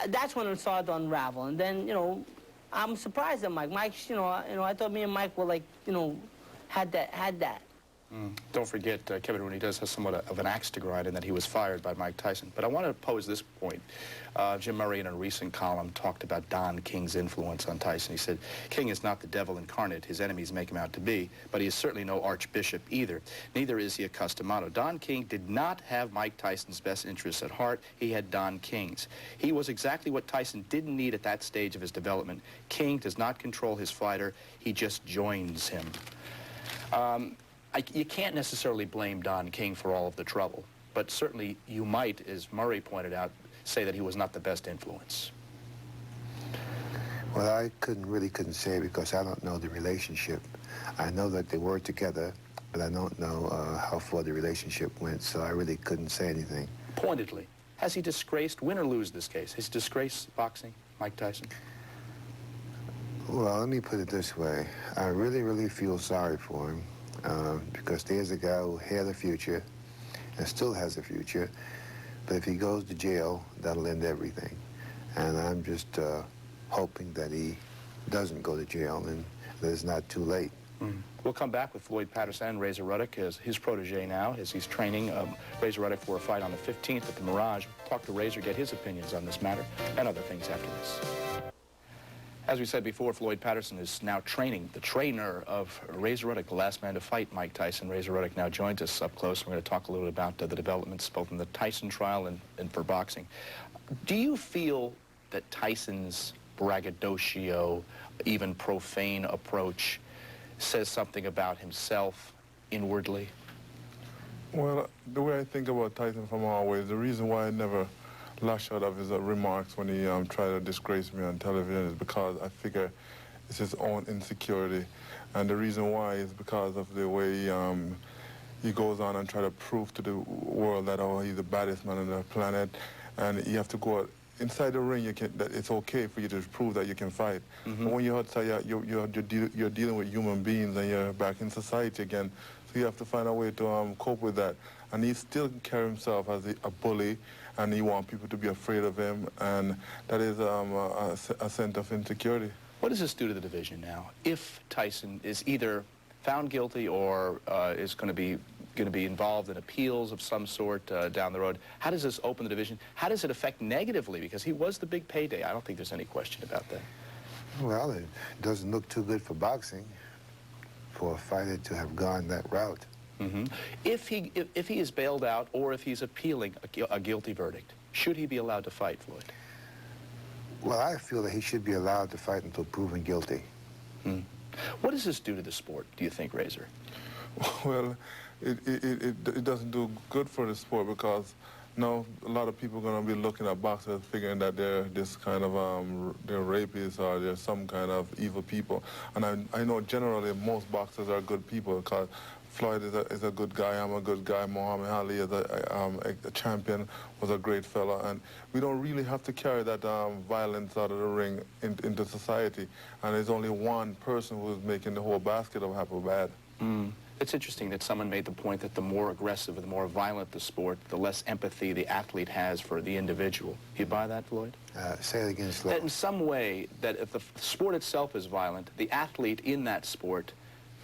that's when it started to unravel. And then, I'm surprised at Mike. Mike, I thought me and Mike were like, had that. Don't forget, Kevin Rooney does have somewhat of an axe to grind in that he was fired by Mike Tyson. But I want to pose this point. Jim Murray, in a recent column, talked about Don King's influence on Tyson. He said, King is not the devil incarnate his enemies make him out to be, but he is certainly no archbishop either. Neither is he a customato. Don King did not have Mike Tyson's best interests at heart. He had Don King's. He was exactly what Tyson didn't need at that stage of his development. King does not control his fighter. He just joins him. You can't necessarily blame Don King for all of the trouble, but certainly you might, as Murray pointed out, say that he was not the best influence. Well, I couldn't say because I don't know the relationship. I know that they were together, but I don't know how far the relationship went, so I really couldn't say anything. Pointedly, has he disgraced, win or lose this case, has he disgraced boxing, Mike Tyson? Well, let me put it this way. I really feel sorry for him. Because there's a guy who had a future and still has a future, but if he goes to jail, that'll end everything. And I'm just hoping that he doesn't go to jail and that it's not too late. We'll come back with Floyd Patterson and Razor Ruddock as his protege now, as he's training Razor Ruddock for a fight on the 15th at the Mirage. Talk to Razor, get his opinions on this matter and other things after this. As we said before, Floyd Patterson is now training, the trainer of Razor Ruddock, the last man to fight Mike Tyson. Razor Ruddock now joins us up close. We're going to talk a little bit about the developments both in the Tyson trial and for boxing. Do you feel that Tyson's braggadocio, even profane approach says something about himself inwardly? Well, the way I think about Tyson from always, the reason why I never lash out of his remarks when he tried to disgrace me on television is because I figure it's his own insecurity. And the reason why is because of the way he goes on and try to prove to the world that, oh, he's the baddest man on the planet. And you have to go inside the ring, that it's okay for you to prove that you can fight. But when you're outside, you're dealing with human beings and you're back in society again. So you have to find a way to cope with that. And he still carries himself as a bully, and he wants people to be afraid of him, and that is a sense of insecurity. What does this do to the division now? If Tyson is either found guilty or is going to be involved in appeals of some sort down the road, how does this open the division? How does it affect negatively? Because he was the big payday. I don't think there's any question about that. Well, it doesn't look too good for boxing, for a fighter to have gone that route. If he is bailed out or if he's appealing a guilty verdict, should he be allowed to fight, Floyd? Well, I feel that he should be allowed to fight until proven guilty. What does this do to the sport, do you think, Razor? Well, it doesn't do good for the sport because now a lot of people are going to be looking at boxers figuring that they're this kind of, they're rapists or they're some kind of evil people. And I know generally most boxers are good people because Floyd is a good guy, I'm a good guy, Muhammad Ali is a champion, was a great fella, and we don't really have to carry that violence out of the ring into society, and there's only one person who's making the whole basket of happy bad. It's interesting that someone made the point that the more aggressive and the more violent the sport, the less empathy the athlete has for the individual. Do you buy that, Floyd? Say it again slowly. That in some way, that if the sport itself is violent, the athlete in that sport,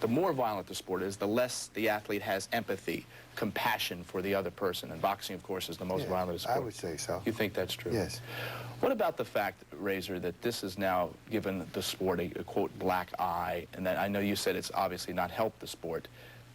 the more violent the sport is, the less the athlete has empathy, compassion for the other person. And boxing, of course, is the most violent sport. I would say so. You think that's true? Yes. What about the fact, Razor, that this has now given the sport a quote, black eye, and that I know you said it's obviously not helped the sport,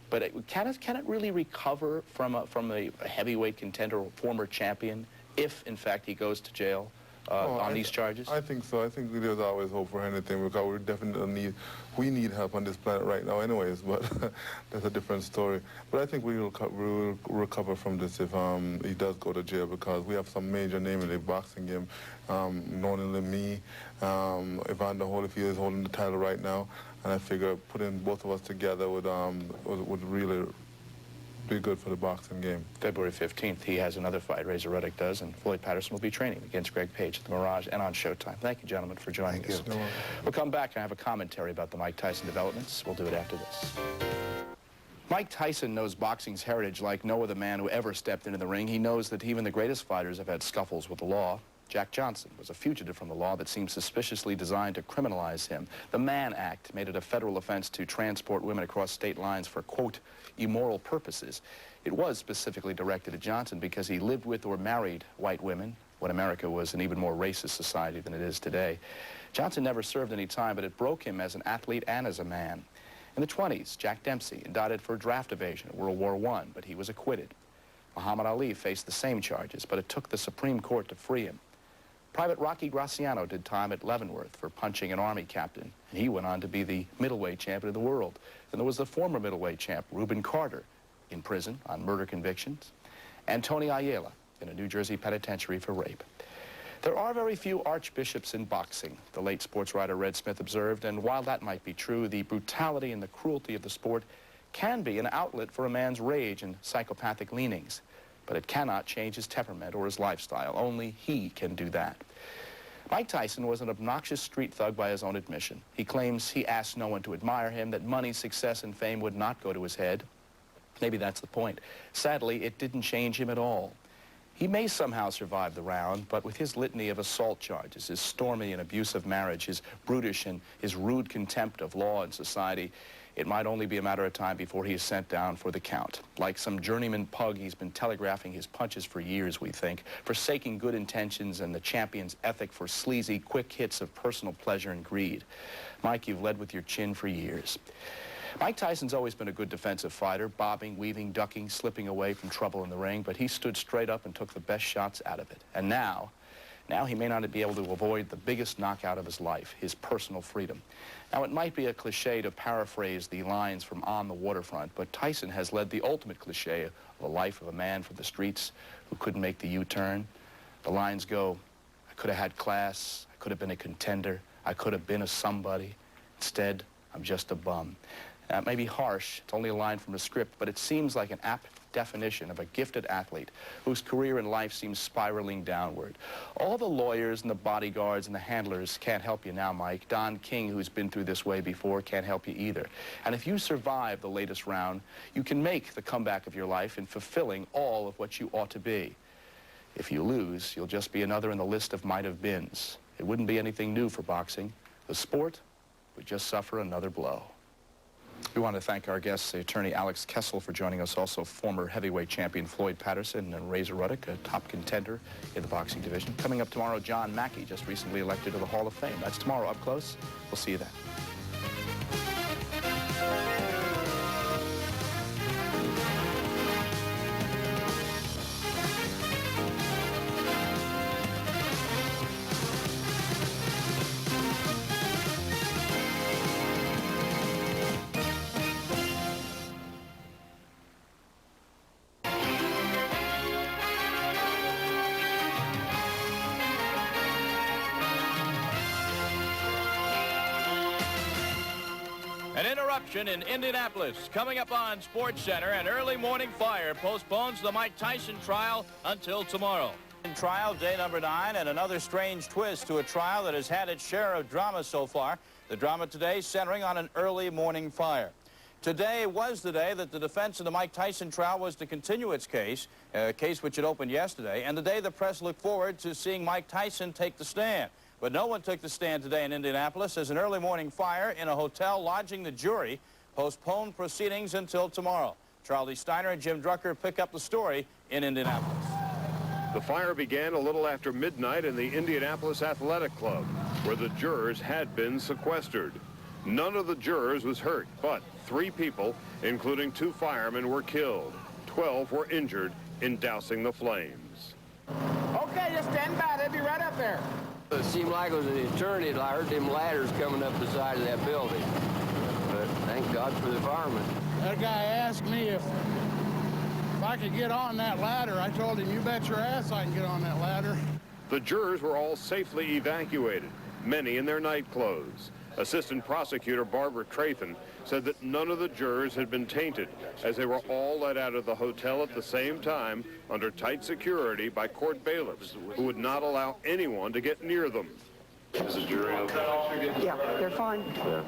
but can it really recover from a heavyweight contender or former champion if, in fact, he goes to jail on these charges? I think so. I think there's always hope for anything because we definitely need help on this planet right now anyways, but that's a different story. But I think we will recover from this if he does go to jail because we have some major name in the boxing game, not only me, Evander Holyfield is holding the title right now, and I figure putting both of us together would really be good for the boxing game. February 15th, he has another fight, Razor Ruddock does, and Floyd Patterson will be training against Greg Page at the Mirage and on Showtime. Thank you, gentlemen, for joining us. We'll come back and have a commentary about the Mike Tyson developments. We'll do it after this. Mike Tyson knows boxing's heritage like no other man who ever stepped into the ring. He knows that even the greatest fighters have had scuffles with the law. Jack Johnson was a fugitive from the law that seemed suspiciously designed to criminalize him. The Mann Act made it a federal offense to transport women across state lines for, quote, immoral purposes. It was specifically directed at Johnson because he lived with or married white women when America was an even more racist society than it is today. Johnson never served any time, but it broke him as an athlete and as a man. In the 20s, Jack Dempsey indicted for draft evasion in World War I, but he was acquitted. Muhammad Ali faced the same charges, but it took the Supreme Court to free him. Private Rocky Graciano did time at Leavenworth for punching an Army captain, and he went on to be the middleweight champion of the world. And there was the former middleweight champ, Reuben Carter, in prison on murder convictions, and Tony Ayala in a New Jersey penitentiary for rape. There are very few archbishops in boxing, the late sports writer Red Smith observed, and while that might be true, the brutality and the cruelty of the sport can be an outlet for a man's rage and psychopathic leanings. But it cannot change his temperament or his lifestyle. Only he can do that. Mike Tyson was an obnoxious street thug by his own admission. He claims he asked no one to admire him, that money, success, and fame would not go to his head. Maybe that's the point. Sadly, it didn't change him at all. He may somehow survive the round, but with his litany of assault charges, his stormy and abusive marriage, his brutish and his rude contempt of law and society, it might only be a matter of time before he is sent down for the count. Like some journeyman pug, he's been telegraphing his punches for years, we think, forsaking good intentions and the champion's ethic for sleazy, quick hits of personal pleasure and greed. Mike, you've led with your chin for years. Mike Tyson's always been a good defensive fighter, bobbing, weaving, ducking, slipping away from trouble in the ring, but he stood straight up and took the best shots out of it. And now he may not be able to avoid the biggest knockout of his life, his personal freedom. Now, it might be a cliche to paraphrase the lines from On the Waterfront, but Tyson has led the ultimate cliche of the life of a man from the streets who couldn't make the U-turn. The lines go, I could have had class, I could have been a contender, I could have been a somebody. Instead, I'm just a bum. Now, it may be harsh, it's only a line from the script, but it seems like an apt definition of a gifted athlete whose career in life seems spiraling downward. All the lawyers and the bodyguards and the handlers can't help you now, Mike. Don King, who's been through this way before, can't help you either. And if you survive the latest round, you can make the comeback of your life in fulfilling all of what you ought to be. If you lose, you'll just be another in the list of might-have-beens. It wouldn't be anything new for boxing. The sport would just suffer another blow. We want to thank our guests, the attorney Alex Kessel, for joining us, also former heavyweight champion Floyd Patterson and Razor Ruddock, a top contender in the boxing division. Coming up tomorrow, John Mackey, just recently elected to the Hall of Fame. That's tomorrow up close. We'll see you then. An interruption in Indianapolis. Coming up on SportsCenter, an early morning fire postpones the Mike Tyson trial until tomorrow. In trial, day number 9, and another strange twist to a trial that has had its share of drama so far. The drama today centering on an early morning fire. Today was the day that the defense in the Mike Tyson trial was to continue its case, a case which had opened yesterday, and the day the press looked forward to seeing Mike Tyson take the stand. But no one took the stand today in Indianapolis as an early morning fire in a hotel lodging the jury postponed proceedings until tomorrow. Charlie Steiner and Jim Drucker pick up the story in Indianapolis. The fire began a little after midnight in the Indianapolis Athletic Club, where the jurors had been sequestered. None of the jurors was hurt, but 3 people, including 2 firemen, were killed. 12 were injured in dousing the flames. Okay. Okay, just stand by. They'll be right up there. It seemed like it was an eternity. I heard them ladders coming up the side of that building. But thank God for the firemen. That guy asked me if I could get on that lather. I told him, you bet your ass I can get on that ladder. The jurors were all safely evacuated, many in their night clothes. Assistant Prosecutor Barbara Trathan said that none of the jurors had been tainted, as they were all let out of the hotel at the same time under tight security by court bailiffs who would not allow anyone to get near them. Is the jury okay? Yeah, they're fine. Yeah,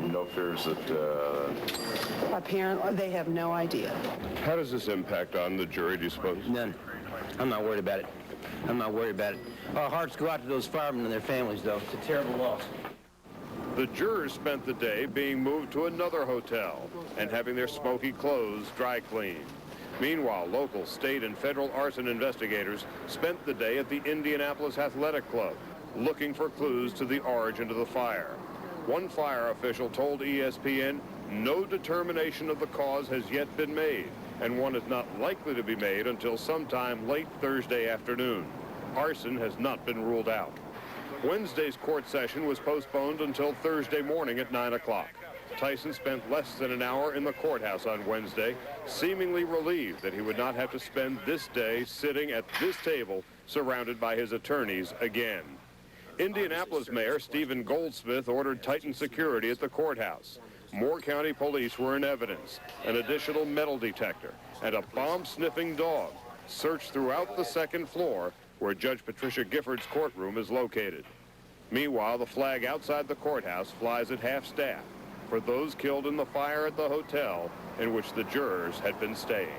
no fears that... Apparently, they have no idea. How does this impact on the jury, do you suppose? None. I'm not worried about it. I'm not worried about it. Our hearts go out to those firemen and their families, though. It's a terrible loss. The jurors spent the day being moved to another hotel and having their smoky clothes dry cleaned. Meanwhile, local, state, and federal arson investigators spent the day at the Indianapolis Athletic Club, looking for clues to the origin of the fire. One fire official told ESPN no determination of the cause has yet been made, and one is not likely to be made until sometime late Thursday afternoon. Arson has not been ruled out. Wednesday's court session was postponed until Thursday morning at 9 o'clock. Tyson spent less than an hour in the courthouse on Wednesday, seemingly relieved that he would not have to spend this day sitting at this table surrounded by his attorneys again. Indianapolis Mayor Stephen Goldsmith ordered tightened security at the courthouse. More county police were in evidence, an additional metal detector, and a bomb-sniffing dog searched throughout the second floor where Judge Patricia Gifford's courtroom is located. Meanwhile, the flag outside the courthouse flies at half-staff for those killed in the fire at the hotel in which the jurors had been staying.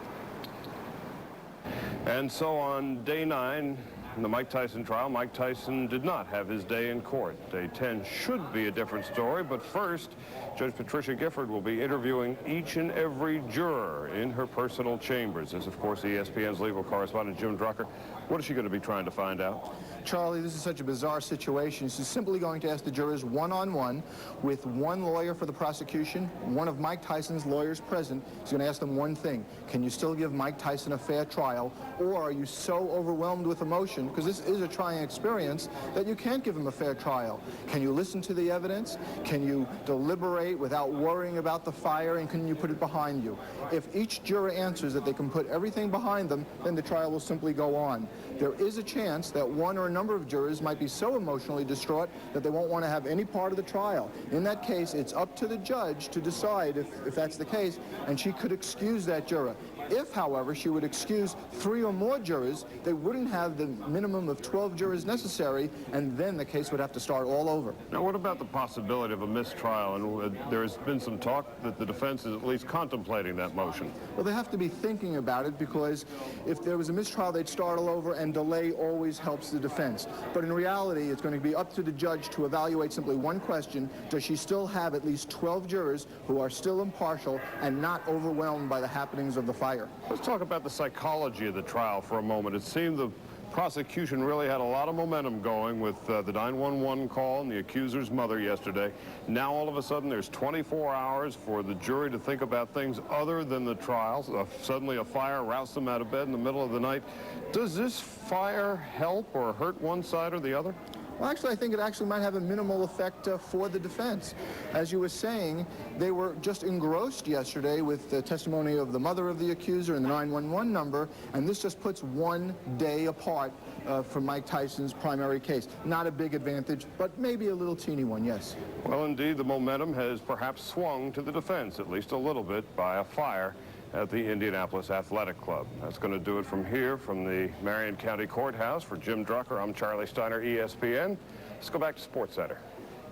And so on day 9 in the Mike Tyson trial, Mike Tyson did not have his day in court. Day 10 should be a different story, but first, Judge Patricia Gifford will be interviewing each and every juror in her personal chambers. As, of course, ESPN's legal correspondent Jim Drucker. What is she going to be trying to find out? Charlie, this is such a bizarre situation. She's simply going to ask the jurors one-on-one with one lawyer for the prosecution, one of Mike Tyson's lawyers present. She's going to ask them one thing. Can you still give Mike Tyson a fair trial, or are you so overwhelmed with emotion, because this is a trying experience, that you can't give him a fair trial? Can you listen to the evidence? Can you deliberate without worrying about the fire, and can you put it behind you? If each juror answers that they can put everything behind them, then the trial will simply go on. There is a chance that one or a number of jurors might be so emotionally distraught that they won't want to have any part of the trial. In that case, it's up to the judge to decide if that's the case, and she could excuse that juror. If, however, she would excuse 3 or more jurors, they wouldn't have the minimum of 12 jurors necessary, and then the case would have to start all over. Now, what about the possibility of a mistrial? And there has been some talk that the defense is at least contemplating that motion. Well, they have to be thinking about it, because if there was a mistrial, they'd start all over, and delay always helps the defense. But in reality, it's going to be up to the judge to evaluate simply one question: does she still have at least 12 jurors who are still impartial and not overwhelmed by the happenings of the fire? Let's talk about the psychology of the trial for a moment. It seemed the prosecution really had a lot of momentum going with the 911 call and the accuser's mother yesterday. Now, all of a sudden, there's 24 hours for the jury to think about things other than the trial. Suddenly, a fire roused them out of bed in the middle of the night. Does this fire help or hurt one side or the other? Well, actually, I think it actually might have a minimal effect for the defense. As you were saying, they were just engrossed yesterday with the testimony of the mother of the accuser and the 911 number, and this just puts one day apart from Mike Tyson's primary case. Not a big advantage, but maybe a little teeny one, yes. Well, indeed, the momentum has perhaps swung to the defense, at least a little bit, by a fire at the Indianapolis Athletic Club. That's going to do it from here, from the Marion County Courthouse. For Jim Drucker, I'm Charlie Steiner, ESPN. Let's go back to Sports Center.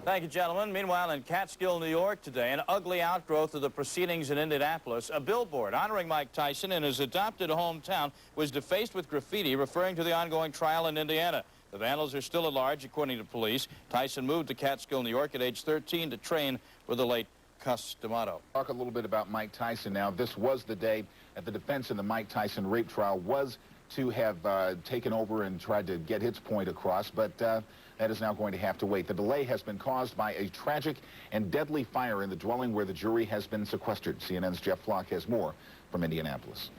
Thank you, gentlemen. Meanwhile, in Catskill, New York today, an ugly outgrowth of the proceedings in Indianapolis, a billboard honoring Mike Tyson in his adopted hometown was defaced with graffiti referring to the ongoing trial in Indiana. The vandals are still at large, according to police. Tyson moved to Catskill, New York at age 13 to train with the late Cus D'Amato. Talk a little bit about Mike Tyson now. This was the day that the defense in the Mike Tyson rape trial was to have taken over and tried to get its point across, but that is now going to have to wait. The delay has been caused by a tragic and deadly fire in the dwelling where the jury has been sequestered. CNN's Jeff Flock has more from Indianapolis.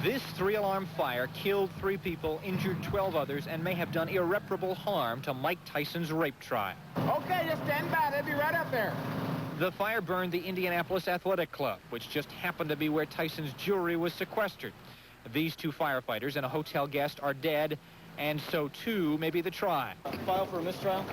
This three-alarm fire killed 3 people, injured 12 others, and may have done irreparable harm to Mike Tyson's rape trial. Okay, just stand by. They'll be right up there. The fire burned the Indianapolis Athletic Club, which just happened to be where Tyson's jewelry was sequestered. These 2 firefighters and a hotel guest are dead, and so too may be the trial. File for a mistrial?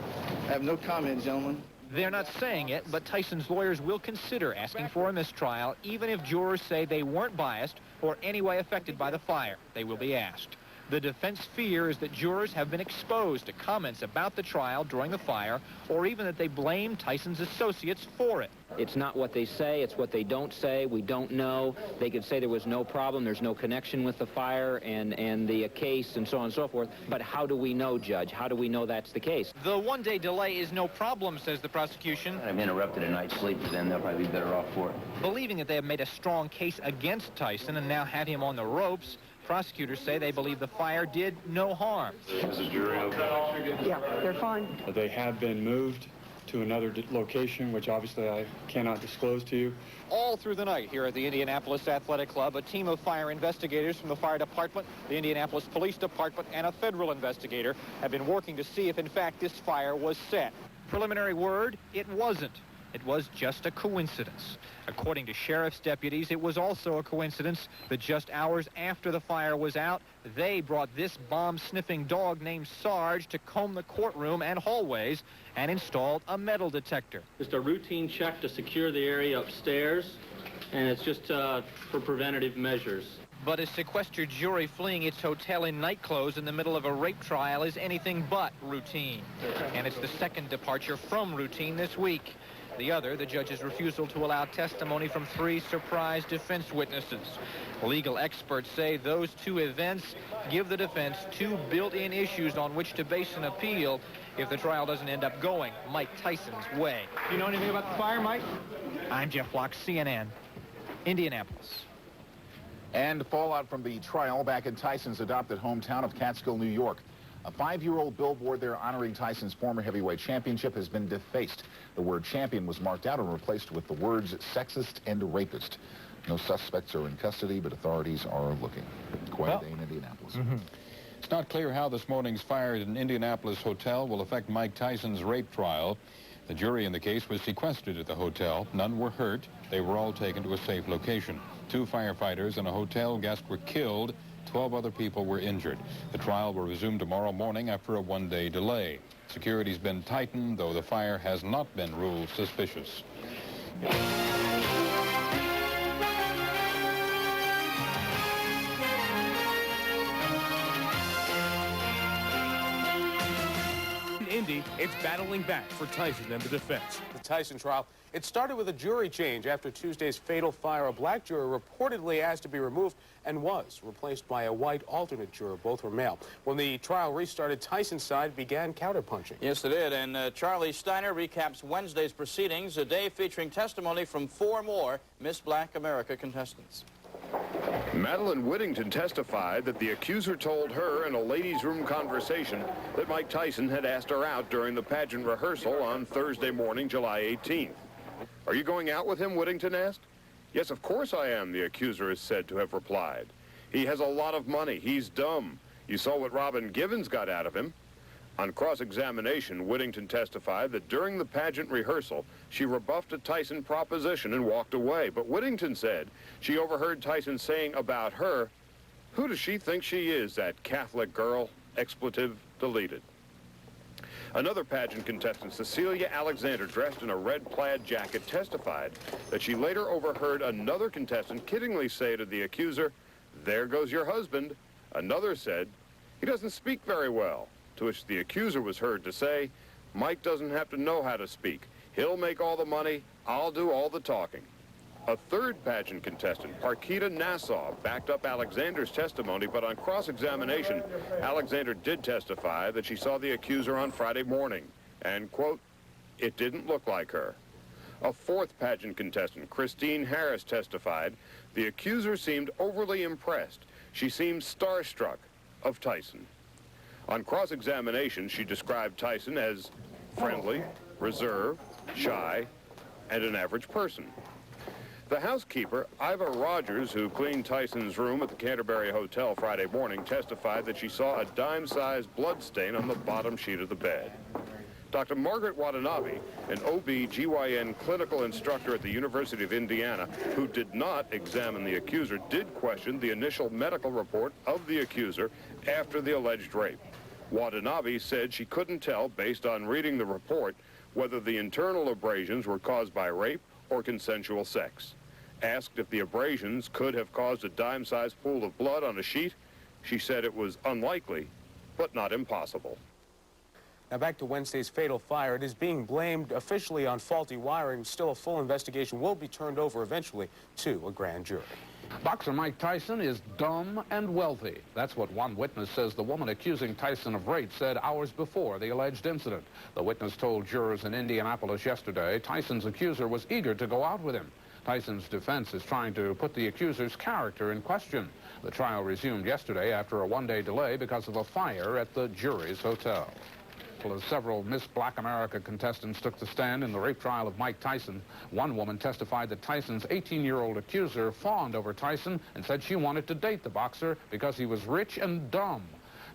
I have no comment, gentlemen. They're not saying it, but Tyson's lawyers will consider asking for a mistrial, even if jurors say they weren't biased or any way affected by the fire. They will be asked. The defense fears that jurors have been exposed to comments about the trial during the fire, or even that they blame Tyson's associates for it. It's not what they say, it's what they don't say. We don't know. They could say there was no problem, there's no connection with the fire and the case and so on and so forth. But how do we know, Judge? How do we know that's the case? The one-day delay is no problem, says the prosecution. I've interrupted a night's sleep, then they'll probably be better off for it. Believing that they have made a strong case against Tyson and now have him on the ropes, prosecutors say they believe the fire did no harm. Mrs. Jury, okay? Yeah, they're fine. They have been moved to another location, which obviously I cannot disclose to you. All through the night here at the Indianapolis Athletic Club, a team of fire investigators from the fire department, the Indianapolis Police Department, and a federal investigator have been working to see if, in fact, this fire was set. Preliminary word, it wasn't. It was just a coincidence. According to sheriff's deputies, it was also a coincidence that just hours after the fire was out, they brought this bomb-sniffing dog named Sarge to comb the courtroom and hallways and installed a metal detector. Just a routine check to secure the area upstairs, and it's just for preventative measures. But a sequestered jury fleeing its hotel in night clothes in the middle of a rape trial is anything but routine. And it's the second departure from routine this week. The other, the judge's refusal to allow testimony from 3 surprise defense witnesses. Legal experts say those 2 events give the defense 2 built-in issues on which to base an appeal if the trial doesn't end up going Mike Tyson's way. Do you know anything about the fire, Mike? I'm Jeff Locke, CNN, Indianapolis. And fallout from the trial back in Tyson's adopted hometown of Catskill, New York. A 5-year-old billboard there honoring Tyson's former heavyweight championship has been defaced. The word champion was marked out and replaced with the words sexist and rapist. No suspects are in custody, but authorities are looking. Quite a day in Indianapolis. It's not clear how this morning's fire at an Indianapolis hotel will affect Mike Tyson's rape trial. The jury in the case was sequestered at the hotel. None were hurt. They were all taken to a safe location. 2 firefighters and a hotel guest were killed. 12 other people were injured. The trial will resume tomorrow morning after a 1-day delay. Security's been tightened, though the fire has not been ruled suspicious. Indy, it's battling back for Tyson and the defense. The Tyson trial, it started with a jury change after Tuesday's fatal fire. A black juror reportedly asked to be removed and was replaced by a white alternate juror. Both were male. When the trial restarted, Tyson's side began counterpunching. Yes, it did. And Charlie Steiner recaps Wednesday's proceedings, a day featuring testimony from 4 more Miss Black America contestants. Madeline Whittington testified that the accuser told her in a ladies' room conversation that Mike Tyson had asked her out during the pageant rehearsal on Thursday morning, July 18th. Are you going out with him, Whittington asked. Yes, of course I am, the accuser is said to have replied. He has a lot of money. He's dumb. You saw what Robin Givens got out of him. On cross-examination, Whittington testified that during the pageant rehearsal, she rebuffed a Tyson proposition and walked away. But Whittington said she overheard Tyson saying about her, "Who does she think she is, that Catholic girl?" Expletive deleted. Another pageant contestant, Cecilia Alexander, dressed in a red plaid jacket, testified that she later overheard another contestant kiddingly say to the accuser, "There goes your husband." Another said, "He doesn't speak very well," to which the accuser was heard to say, "Mike doesn't have to know how to speak. He'll make all the money. I'll do all the talking." A third pageant contestant, Parkita Nassau, backed up Alexander's testimony, but on cross-examination, Alexander did testify that she saw the accuser on Friday morning, and, quote, "It didn't look like her." A fourth pageant contestant, Christine Harris, testified the accuser seemed overly impressed. She seemed starstruck of Tyson. On cross-examination, she described Tyson as friendly, reserved, shy, and an average person. The housekeeper, Iva Rogers, who cleaned Tyson's room at the Canterbury Hotel Friday morning, testified that she saw a dime-sized blood stain on the bottom sheet of the bed. Dr. Margaret Watanabe, an OB-GYN clinical instructor at the University of Indiana, who did not examine the accuser, did question the initial medical report of the accuser after the alleged rape. Watanabe said she couldn't tell, based on reading the report, whether the internal abrasions were caused by rape or consensual sex. Asked if the abrasions could have caused a dime-sized pool of blood on a sheet, she said it was unlikely, but not impossible. Now back to Wednesday's fatal fire. It is being blamed officially on faulty wiring. Still, a full investigation will be turned over eventually to a grand jury. Boxer Mike Tyson is dumb and wealthy. That's what one witness says the woman accusing Tyson of rape said hours before the alleged incident. The witness told jurors in Indianapolis yesterday Tyson's accuser was eager to go out with him. Tyson's defense is trying to put the accuser's character in question. The trial resumed yesterday after a one-day delay because of a fire at the jury's hotel. As several Miss Black America contestants took the stand in the rape trial of Mike Tyson, one woman testified that Tyson's 18-year-old accuser fawned over Tyson and said she wanted to date the boxer because he was rich and dumb.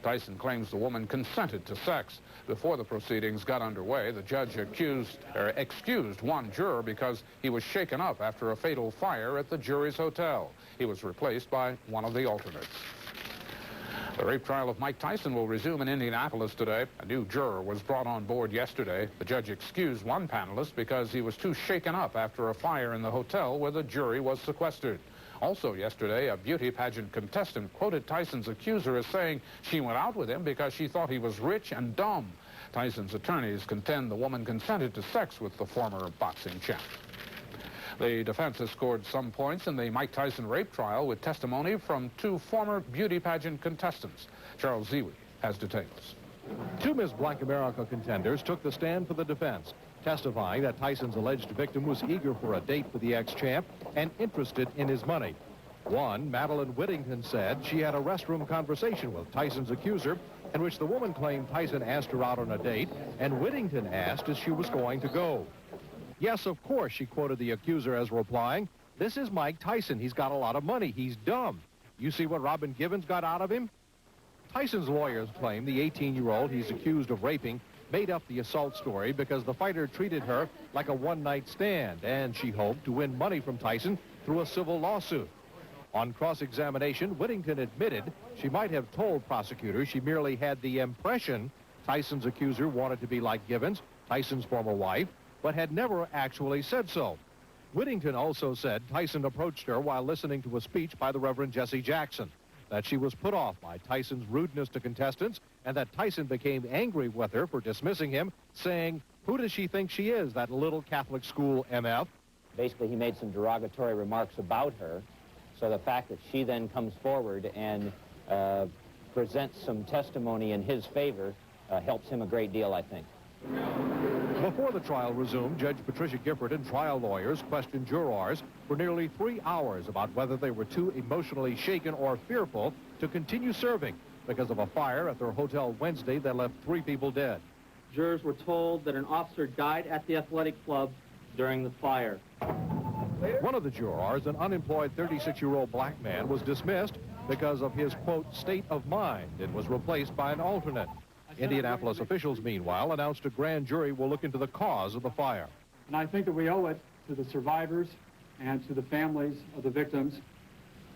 Tyson claims the woman consented to sex. Before the proceedings got underway, the judge excused one juror because he was shaken up after a fatal fire at the jury's hotel. He was replaced by one of the alternates. The rape trial of Mike Tyson will resume in Indianapolis today. A new juror was brought on board yesterday. The judge excused one panelist because he was too shaken up after a fire in the hotel where the jury was sequestered. Also yesterday, a beauty pageant contestant quoted Tyson's accuser as saying she went out with him because she thought he was rich and dumb. Tyson's attorneys contend the woman consented to sex with the former boxing champ. The defense has scored some points in the Mike Tyson rape trial with testimony from two former beauty pageant contestants. Charles Ziwi has details. Two Miss Black America contenders took the stand for the defense, testifying that Tyson's alleged victim was eager for a date with the ex-champ and interested in his money. One, Madeline Whittington, said she had a restroom conversation with Tyson's accuser in which the woman claimed Tyson asked her out on a date, and Whittington asked if she was going to go. Yes, of course, she quoted the accuser as replying, "This is Mike Tyson. He's got a lot of money. He's dumb. You see what Robin Givens got out of him?" Tyson's lawyers claim the 18-year-old he's accused of raping made up the assault story because the fighter treated her like a one-night stand, and she hoped to win money from Tyson through a civil lawsuit. On cross-examination, Whittington admitted she might have told prosecutors she merely had the impression Tyson's accuser wanted to be like Givens, Tyson's former wife, but had never actually said so. Whittington also said Tyson approached her while listening to a speech by the Reverend Jesse Jackson, that she was put off by Tyson's rudeness to contestants, and that Tyson became angry with her for dismissing him, saying, "Who does she think she is, that little Catholic school MF?" Basically, he made some derogatory remarks about her, so the fact that she then comes forward and presents some testimony in his favor helps him a great deal, I think. Before the trial resumed, Judge Patricia Gifford and trial lawyers questioned jurors for nearly 3 hours about whether they were too emotionally shaken or fearful to continue serving because of a fire at their hotel Wednesday that left 3 people dead. Jurors were told that an officer died at the athletic club during the fire. One of the jurors, an unemployed 36-year-old black man, was dismissed because of his, quote, state of mind and was replaced by an alternate. Indianapolis officials, meanwhile, announced a grand jury will look into the cause of the fire. And I think that we owe it to the survivors and to the families of the victims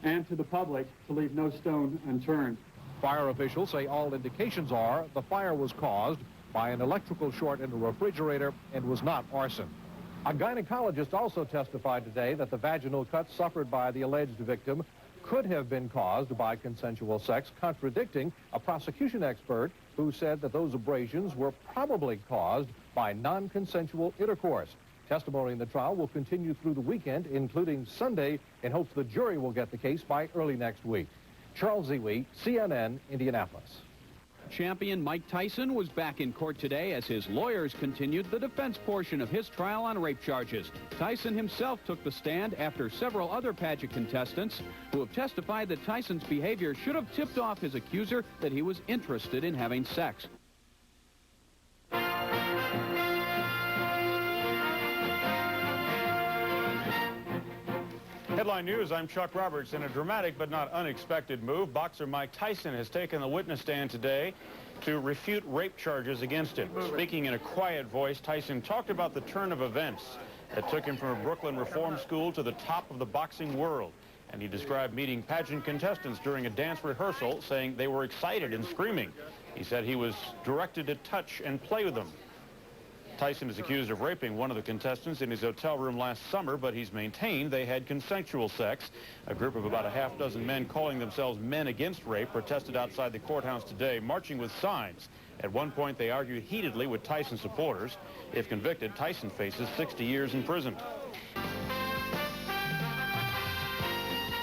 and to the public to leave no stone unturned. Fire officials say all indications are the fire was caused by an electrical short in a refrigerator and was not arson. A gynecologist also testified today that the vaginal cuts suffered by the alleged victim could have been caused by consensual sex, contradicting a prosecution expert who said that those abrasions were probably caused by non-consensual intercourse. Testimony in the trial will continue through the weekend, including Sunday, in hopes the jury will get the case by early next week. Charles Ziwi, CNN, Indianapolis. Champion Mike Tyson was back in court today as his lawyers continued the defense portion of his trial on rape charges. Tyson himself took the stand after several other pageant contestants who have testified that Tyson's behavior should have tipped off his accuser that he was interested in having sex. Headline News, I'm Chuck Roberts. In a dramatic but not unexpected move, boxer Mike Tyson has taken the witness stand today to refute rape charges against him. Speaking in a quiet voice, Tyson talked about the turn of events that took him from a Brooklyn reform school to the top of the boxing world. And he described meeting pageant contestants during a dance rehearsal, saying they were excited and screaming. He said he was directed to touch and play with them. Tyson is accused of raping one of the contestants in his hotel room last summer, but he's maintained they had consensual sex. A group of about a half dozen men calling themselves Men Against Rape protested outside the courthouse today, marching with signs. At one point, they argued heatedly with Tyson supporters. If convicted, Tyson faces 60 years in prison.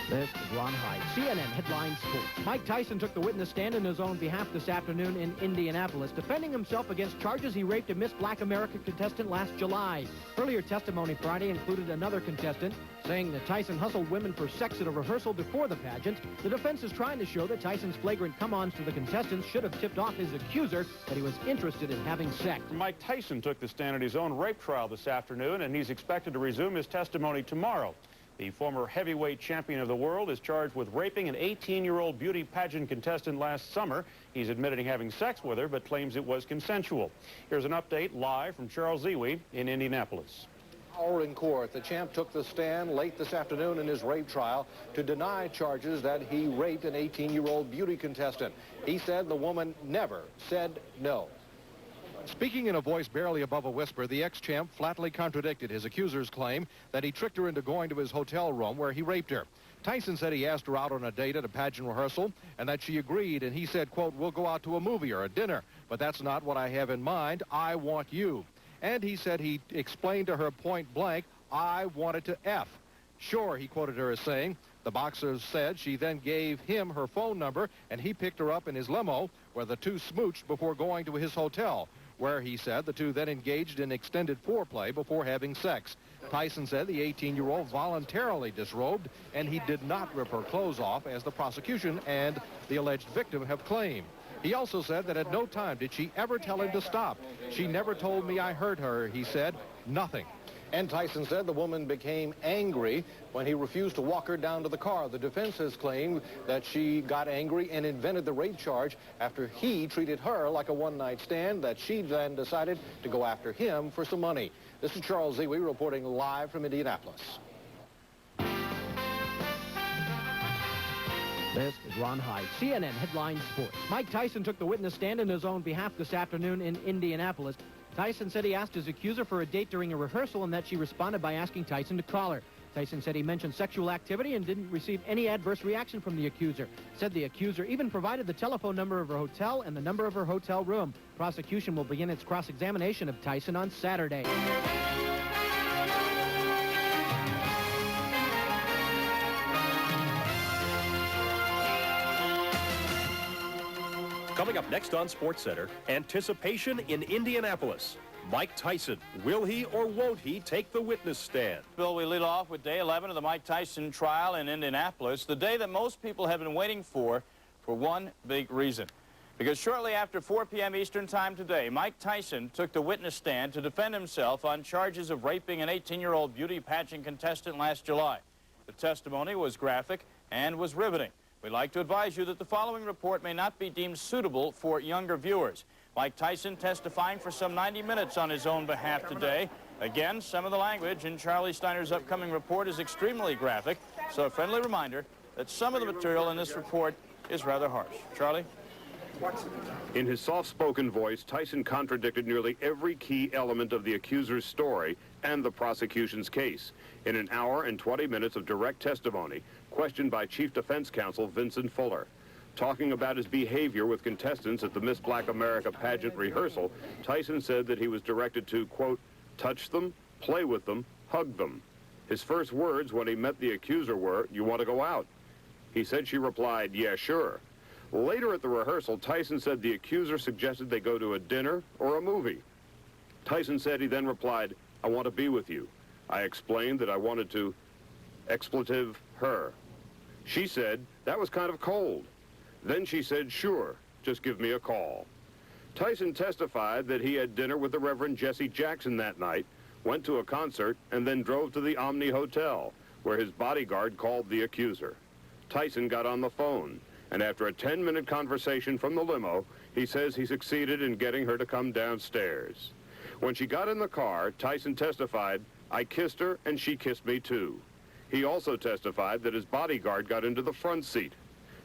This is Ron Hyde, CNN Headline Sports. Mike Tyson took the witness stand in his own behalf this afternoon in Indianapolis, defending himself against charges he raped a Miss Black America contestant last July. Earlier testimony Friday included another contestant saying that Tyson hustled women for sex at a rehearsal before the pageant. The defense is trying to show that Tyson's flagrant come-ons to the contestants should have tipped off his accuser that he was interested in having sex. Mike Tyson took the stand at his own rape trial this afternoon, and he's expected to resume his testimony tomorrow. The former heavyweight champion of the world is charged with raping an 18-year-old beauty pageant contestant last summer. He's admitting having sex with her, but claims it was consensual. Here's an update live from Charles Ziwi in Indianapolis. In court, the champ took the stand late this afternoon in his rape trial to deny charges that he raped an 18-year-old beauty contestant. He said the woman never said no. Speaking in a voice barely above a whisper, the ex-champ flatly contradicted his accuser's claim that he tricked her into going to his hotel room where he raped her. Tyson said he asked her out on a date at a pageant rehearsal and that she agreed, and he said, quote, "We'll go out to a movie or a dinner, but that's not what I have in mind. I want you." And he said he explained to her point blank, "I wanted to F." Sure, he quoted her as saying. The boxer said she then gave him her phone number and he picked her up in his limo where the two smooched before going to his hotel, where he said the two then engaged in extended foreplay before having sex. Tyson said the 18-year-old voluntarily disrobed and he did not rip her clothes off, as the prosecution and the alleged victim have claimed. He also said that at no time did she ever tell him to stop. She never told me I hurt her, he said. Nothing. And Tyson said the woman became angry when he refused to walk her down to the car. The defense has claimed that she got angry and invented the rape charge after he treated her like a one-night stand, that she then decided to go after him for some money. This is Charles Ziwi reporting live from Indianapolis. This is Ron Hyde, CNN Headline Sports. Mike Tyson took the witness stand in his own behalf this afternoon in Indianapolis. Tyson said he asked his accuser for a date during a rehearsal and that she responded by asking Tyson to call her. Tyson said he mentioned sexual activity and didn't receive any adverse reaction from the accuser. Said the accuser even provided the telephone number of her hotel and the number of her hotel room. Prosecution will begin its cross-examination of Tyson on Saturday. Coming up next on SportsCenter, anticipation in Indianapolis. Mike Tyson, will he or won't he take the witness stand? Bill, we lead off with day 11 of the Mike Tyson trial in Indianapolis, the day that most people have been waiting for one big reason. Because shortly after 4 p.m. Eastern Time today, Mike Tyson took the witness stand to defend himself on charges of raping an 18-year-old beauty pageant contestant last July. The testimony was graphic and was riveting. We'd like to advise you that the following report may not be deemed suitable for younger viewers. Mike Tyson testifying for some 90 minutes on his own behalf today. Again, some of the language in Charlie Steiner's upcoming report is extremely graphic, so a friendly reminder that some of the material in this report is rather harsh. Charlie? In his soft-spoken voice, Tyson contradicted nearly every key element of the accuser's story and the prosecution's case in an hour and 20 minutes of direct testimony, questioned by Chief Defense Counsel Vincent Fuller. Talking about his behavior with contestants at the Miss Black America pageant rehearsal, Tyson said that he was directed to, quote, touch them, play with them, hug them. His first words when he met the accuser were, "You want to go out?" He said she replied, "Yeah, sure." Later at the rehearsal, Tyson said the accuser suggested they go to a dinner or a movie. Tyson said he then replied, "I want to be with you." I explained that I wanted to expletive her. She said, "That was kind of cold." Then she said, "Sure, just give me a call." Tyson testified that he had dinner with the Reverend Jesse Jackson that night, went to a concert, and then drove to the Omni Hotel, where his bodyguard called the accuser. Tyson got on the phone, and after a 10-minute conversation from the limo, he says he succeeded in getting her to come downstairs. When she got in the car, Tyson testified, "I kissed her and she kissed me too." He also testified that his bodyguard got into the front seat.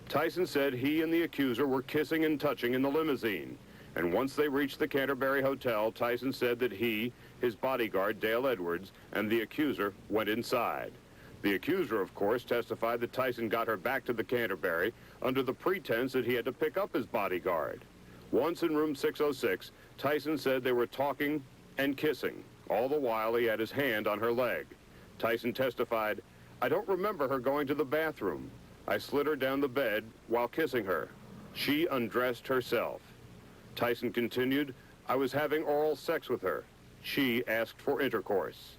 Tyson said he and the accuser were kissing and touching in the limousine. And once they reached the Canterbury Hotel, Tyson said that he, his bodyguard, Dale Edwards, and the accuser went inside. The accuser, of course, testified that Tyson got her back to the Canterbury under the pretense that he had to pick up his bodyguard. Once in room 606, Tyson said they were talking and kissing. All the while, he had his hand on her leg. Tyson testified, "I don't remember her going to the bathroom. I slid her down the bed while kissing her. She undressed herself." Tyson continued, "I was having oral sex with her. She asked for intercourse."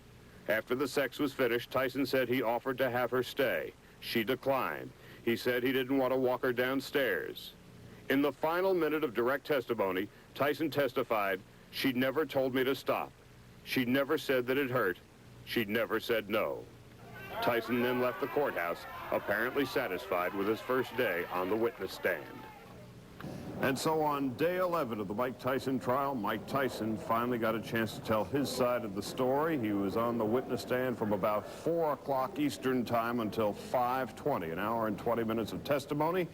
After the sex was finished, Tyson said he offered to have her stay. She declined. He said he didn't want to walk her downstairs. In the final minute of direct testimony, Tyson testified, "She never told me to stop. She never said that it hurt. She never said no." Tyson then left the courthouse, apparently satisfied with his first day on the witness stand. And so on day 11 of the Mike Tyson trial, Mike Tyson finally got a chance to tell his side of the story. He was on the witness stand from about 4 o'clock Eastern time until 5:20, an hour and 20 minutes of testimony.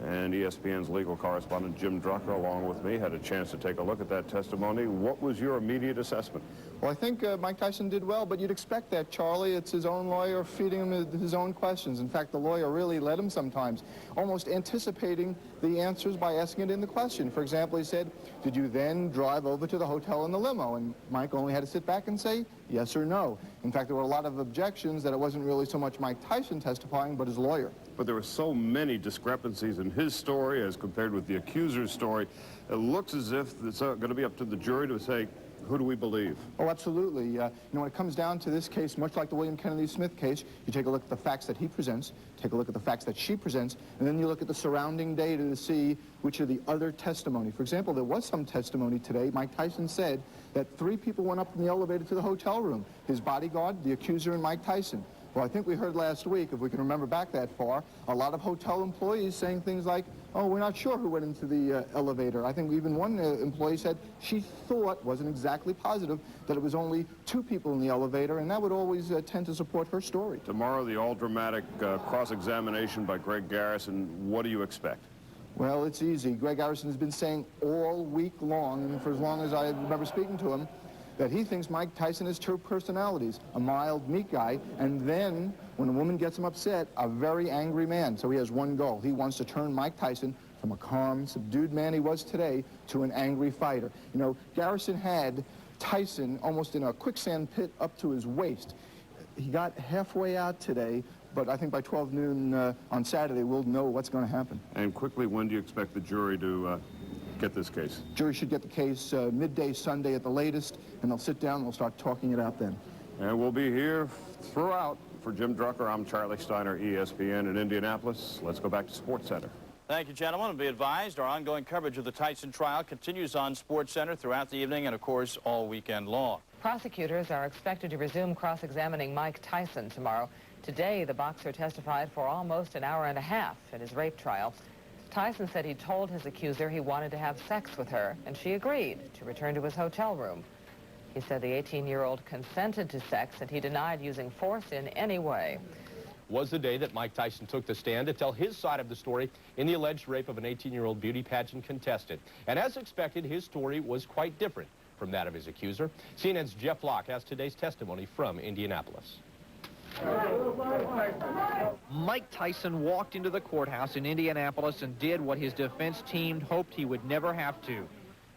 And ESPN's legal correspondent Jim Drucker, along with me, had a chance to take a look at that testimony. What was your immediate assessment? Well, I think Mike Tyson did well, but you'd expect that, Charlie. It's his own lawyer feeding him his own questions. In fact, the lawyer really led him sometimes, almost anticipating the answers by asking it in the question. For example, he said, "Did you then drive over to the hotel in the limo?" And Mike only had to sit back and say yes or no. In fact, there were a lot of objections that it wasn't really so much Mike Tyson testifying, but his lawyer. But there were so many discrepancies in his story as compared with the accuser's story. It looks as if it's going to be up to the jury to say, who do we believe? Oh, absolutely. You know, when it comes down to this case, much like the William Kennedy Smith case, you take a look at the facts that he presents, take a look at the facts that she presents, and then you look at the surrounding data to see which are the other testimony. For example, there was some testimony today. Mike Tyson said that 3 people went up in the elevator to the hotel room: his bodyguard, the accuser, and Mike Tyson. Well, I think we heard last week, if we can remember back that far, a lot of hotel employees saying things like, "Oh, we're not sure who went into the elevator." I think even one employee said she thought, wasn't exactly positive, that it was only 2 people in the elevator, and that would always tend to support her story. Tomorrow, the all-dramatic cross-examination by Greg Garrison. What do you expect? Well, it's easy. Greg Garrison has been saying all week long, and for as long as I remember speaking to him, that he thinks Mike Tyson has 2 personalities, a mild, meek guy, and then, when a woman gets him upset, a very angry man. So he has one goal. He wants to turn Mike Tyson from a calm, subdued man he was today to an angry fighter. You know, Garrison had Tyson almost in a quicksand pit up to his waist. He got halfway out today, but I think by 12 noon on Saturday, we'll know what's going to happen. And quickly, when do you expect the jury to get this case? Jury should get the case midday Sunday at the latest, and they'll sit down and they'll start talking it out then. And we'll be here throughout. For Jim Drucker, I'm Charlie Steiner, ESPN in Indianapolis. Let's go back to Sports Center. Thank you, gentlemen. Be advised, our ongoing coverage of the Tyson trial continues on Sports Center throughout the evening and, of course, all weekend long. Prosecutors are expected to resume cross-examining Mike Tyson tomorrow. Today, the boxer testified for almost an hour and a half in his rape trial. Tyson said he told his accuser he wanted to have sex with her, and she agreed to return to his hotel room. He said the 18-year-old consented to sex, and he denied using force in any way. Was the day that Mike Tyson took the stand to tell his side of the story in the alleged rape of an 18-year-old beauty pageant contestant. And as expected, his story was quite different from that of his accuser. CNN's Jeff Locke has today's testimony from Indianapolis. Mike Tyson walked into the courthouse in Indianapolis and did what his defense team hoped he would never have to: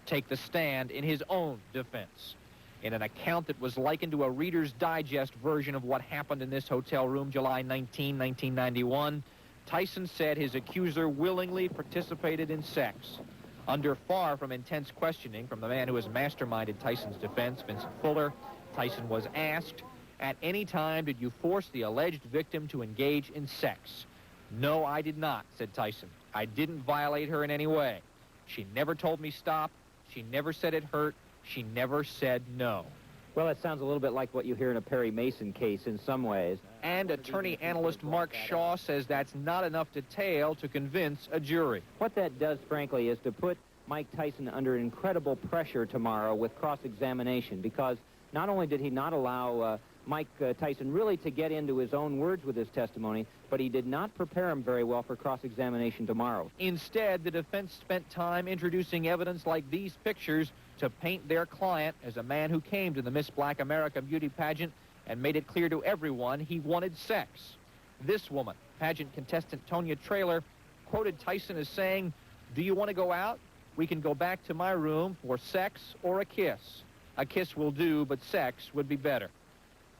take the stand in his own defense. In an account that was likened to a Reader's Digest version of what happened in this hotel room July 19, 1991, Tyson said his accuser willingly participated in sex. Under far from intense questioning from the man who has masterminded Tyson's defense, Vincent Fuller, Tyson was asked, "At any time did you force the alleged victim to engage in sex?" "No, I did not," said Tyson. "I didn't violate her in any way. She never told me stop. She never said it hurt. She never said no." Well, it sounds a little bit like what you hear in a Perry Mason case in some ways. And attorney analyst Mark Shaw says that's not enough detail to convince a jury. What that does, frankly, is to put Mike Tyson under incredible pressure tomorrow with cross-examination, because not only did he not allow Mike Tyson really to get into his own words with his testimony, but he did not prepare him very well for cross-examination tomorrow. Instead, the defense spent time introducing evidence like these pictures to paint their client as a man who came to the Miss Black America beauty pageant and made it clear to everyone he wanted sex. This woman, pageant contestant Tanya Traylor, quoted Tyson as saying, "Do you want to go out? We can go back to my room for sex or a kiss. A kiss will do, but sex would be better."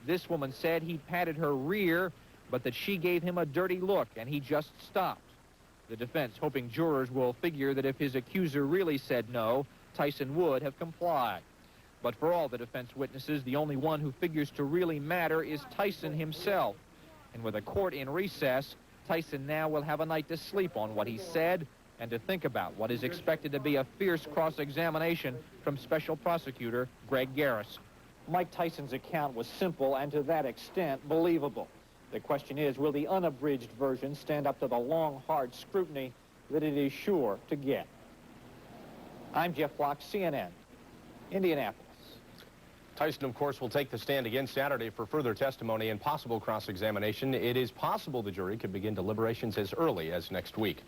This woman said he patted her rear, but that she gave him a dirty look, and he just stopped. The defense hoping jurors will figure that if his accuser really said no, Tyson would have complied. But for all the defense witnesses, the only one who figures to really matter is Tyson himself. And with a court in recess, Tyson now will have a night to sleep on what he said and to think about what is expected to be a fierce cross-examination from Special Prosecutor Greg Garrison. Mike Tyson's account was simple and to that extent believable. The question is, will the unabridged version stand up to the long, hard scrutiny that it is sure to get? I'm Jeff Flock, CNN, Indianapolis. Tyson, of course, will take the stand again Saturday for further testimony and possible cross-examination. It is possible the jury could begin deliberations as early as next week.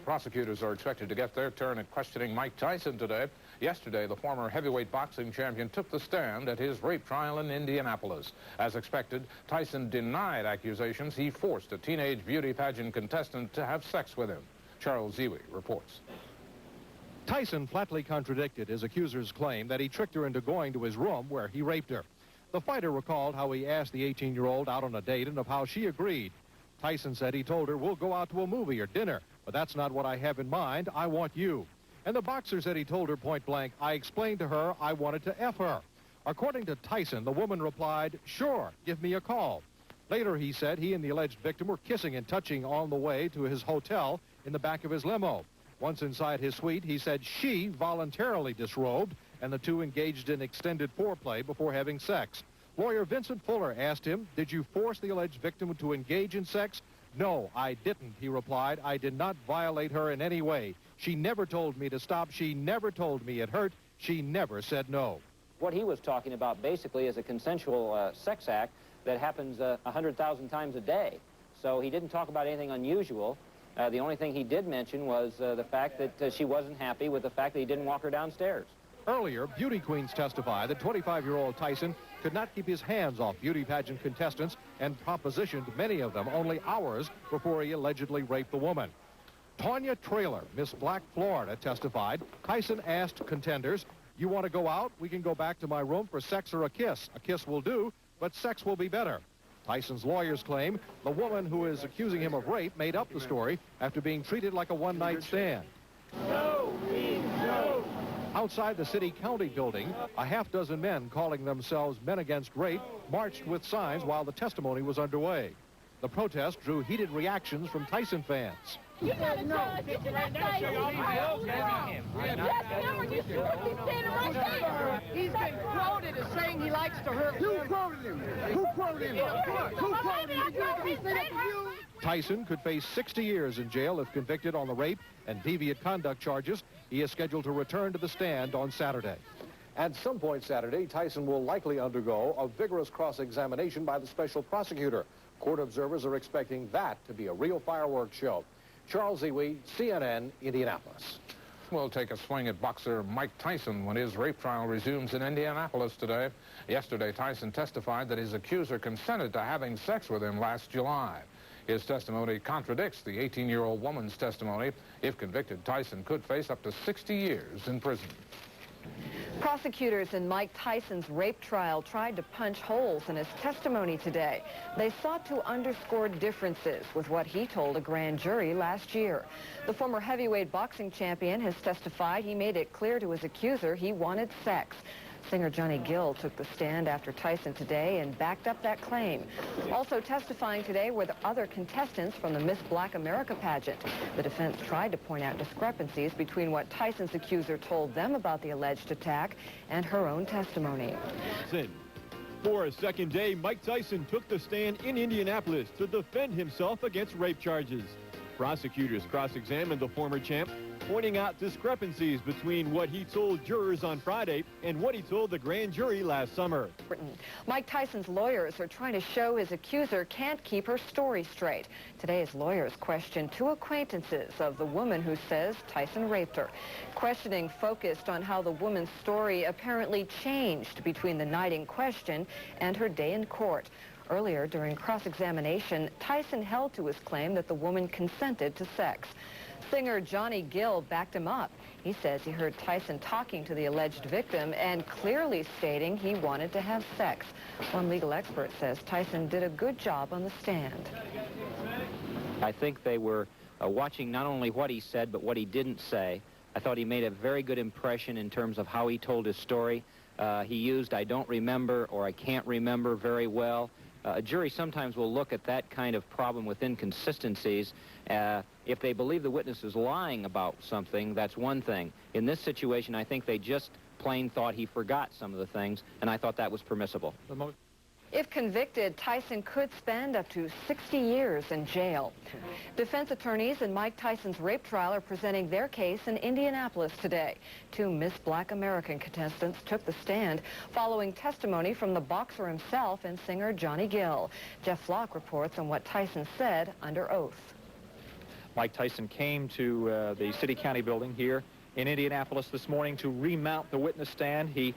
Prosecutors are expected to get their turn at questioning Mike Tyson today. Yesterday, the former heavyweight boxing champion took the stand at his rape trial in Indianapolis. As expected, Tyson denied accusations he forced a teenage beauty pageant contestant to have sex with him. Charles Ziwi reports. Tyson flatly contradicted his accuser's claim that he tricked her into going to his room where he raped her. The fighter recalled how he asked the 18-year-old out on a date and of how she agreed. Tyson said he told her, "We'll go out to a movie or dinner, but that's not what I have in mind. I want you." And the boxer said he told her point blank, "I explained to her I wanted to F her." According to Tyson, the woman replied, "Sure, give me a call." Later, he said he and the alleged victim were kissing and touching on the way to his hotel in the back of his limo. Once inside his suite, he said she voluntarily disrobed, and the two engaged in extended foreplay before having sex. Lawyer Vincent Fuller asked him, "Did you force the alleged victim to engage in sex?" "No, I didn't," he replied. "I did not violate her in any way. She never told me to stop. She never told me it hurt. She never said no." What he was talking about basically is a consensual sex act that happens 100,000 times a day. So he didn't talk about anything unusual. The only thing he did mention was the fact that she wasn't happy with the fact that he didn't walk her downstairs. Earlier, beauty queens testified that 25-year-old Tyson could not keep his hands off beauty pageant contestants and propositioned many of them only hours before he allegedly raped the woman. Tanya Traylor, Miss Black Florida, testified. Tyson asked contenders, "You want to go out? We can go back to my room for sex or a kiss. A kiss will do, but sex will be better." Tyson's lawyers claim the woman who is accusing him of rape made up the story after being treated like a one-night stand. No, no. Outside the city-county building, a half-dozen men calling themselves Men Against Rape marched with signs while the testimony was underway. The protest drew heated reactions from Tyson fans. You gotta know. Get your right now. He's been quoted as saying he likes to hurt. Who quoted him? Who quoted him? Who quoted him? Did he say that to you? Tyson could face 60 years in jail if convicted on the rape and deviant conduct charges. He is scheduled to return to the stand on Saturday. At some point Saturday, Tyson will likely undergo a vigorous cross-examination by the special prosecutor. Court observers are expecting that to be a real fireworks show. Charles Ziwi, CNN, Indianapolis. We'll take a swing at boxer Mike Tyson when his rape trial resumes in Indianapolis today. Yesterday, Tyson testified that his accuser consented to having sex with him last July. His testimony contradicts the 18-year-old woman's testimony. If convicted, Tyson could face up to 60 years in prison. Prosecutors in Mike Tyson's rape trial tried to punch holes in his testimony today. They sought to underscore differences with what he told a grand jury last year. The former heavyweight boxing champion has testified he made it clear to his accuser he wanted sex. Singer Johnny Gill took the stand after Tyson today and backed up that claim. Also testifying today were the other contestants from the Miss Black America pageant. The defense tried to point out discrepancies between what Tyson's accuser told them about the alleged attack and her own testimony. For a second day, Mike Tyson took the stand in Indianapolis to defend himself against rape charges. Prosecutors cross-examined the former champ, pointing out discrepancies between what he told jurors on Friday and what he told the grand jury last summer. Mike Tyson's lawyers are trying to show his accuser can't keep her story straight. Today's lawyers questioned two acquaintances of the woman who says Tyson raped her. Questioning focused on how the woman's story apparently changed between the night in question and her day in court. Earlier, during cross-examination, Tyson held to his claim that the woman consented to sex. Singer Johnny Gill backed him up. He says he heard Tyson talking to the alleged victim and clearly stating he wanted to have sex. One legal expert says Tyson did a good job on the stand. I think they were watching not only what he said, but what he didn't say. I thought he made a very good impression in terms of how he told his story. He used "I don't remember" or "I can't remember" very well. A jury sometimes will look at that kind of problem with inconsistencies. If they believe the witness is lying about something, that's one thing. In this situation, I think they just plain thought he forgot some of the things, and I thought that was permissible. If convicted, Tyson could spend up to 60 years in jail. Defense attorneys in Mike Tyson's rape trial are presenting their case in Indianapolis today. Two Miss Black American contestants took the stand following testimony from the boxer himself and singer Johnny Gill. Jeff Flock reports on what Tyson said under oath. Mike Tyson came to the City County building here in Indianapolis this morning to remount the witness stand. He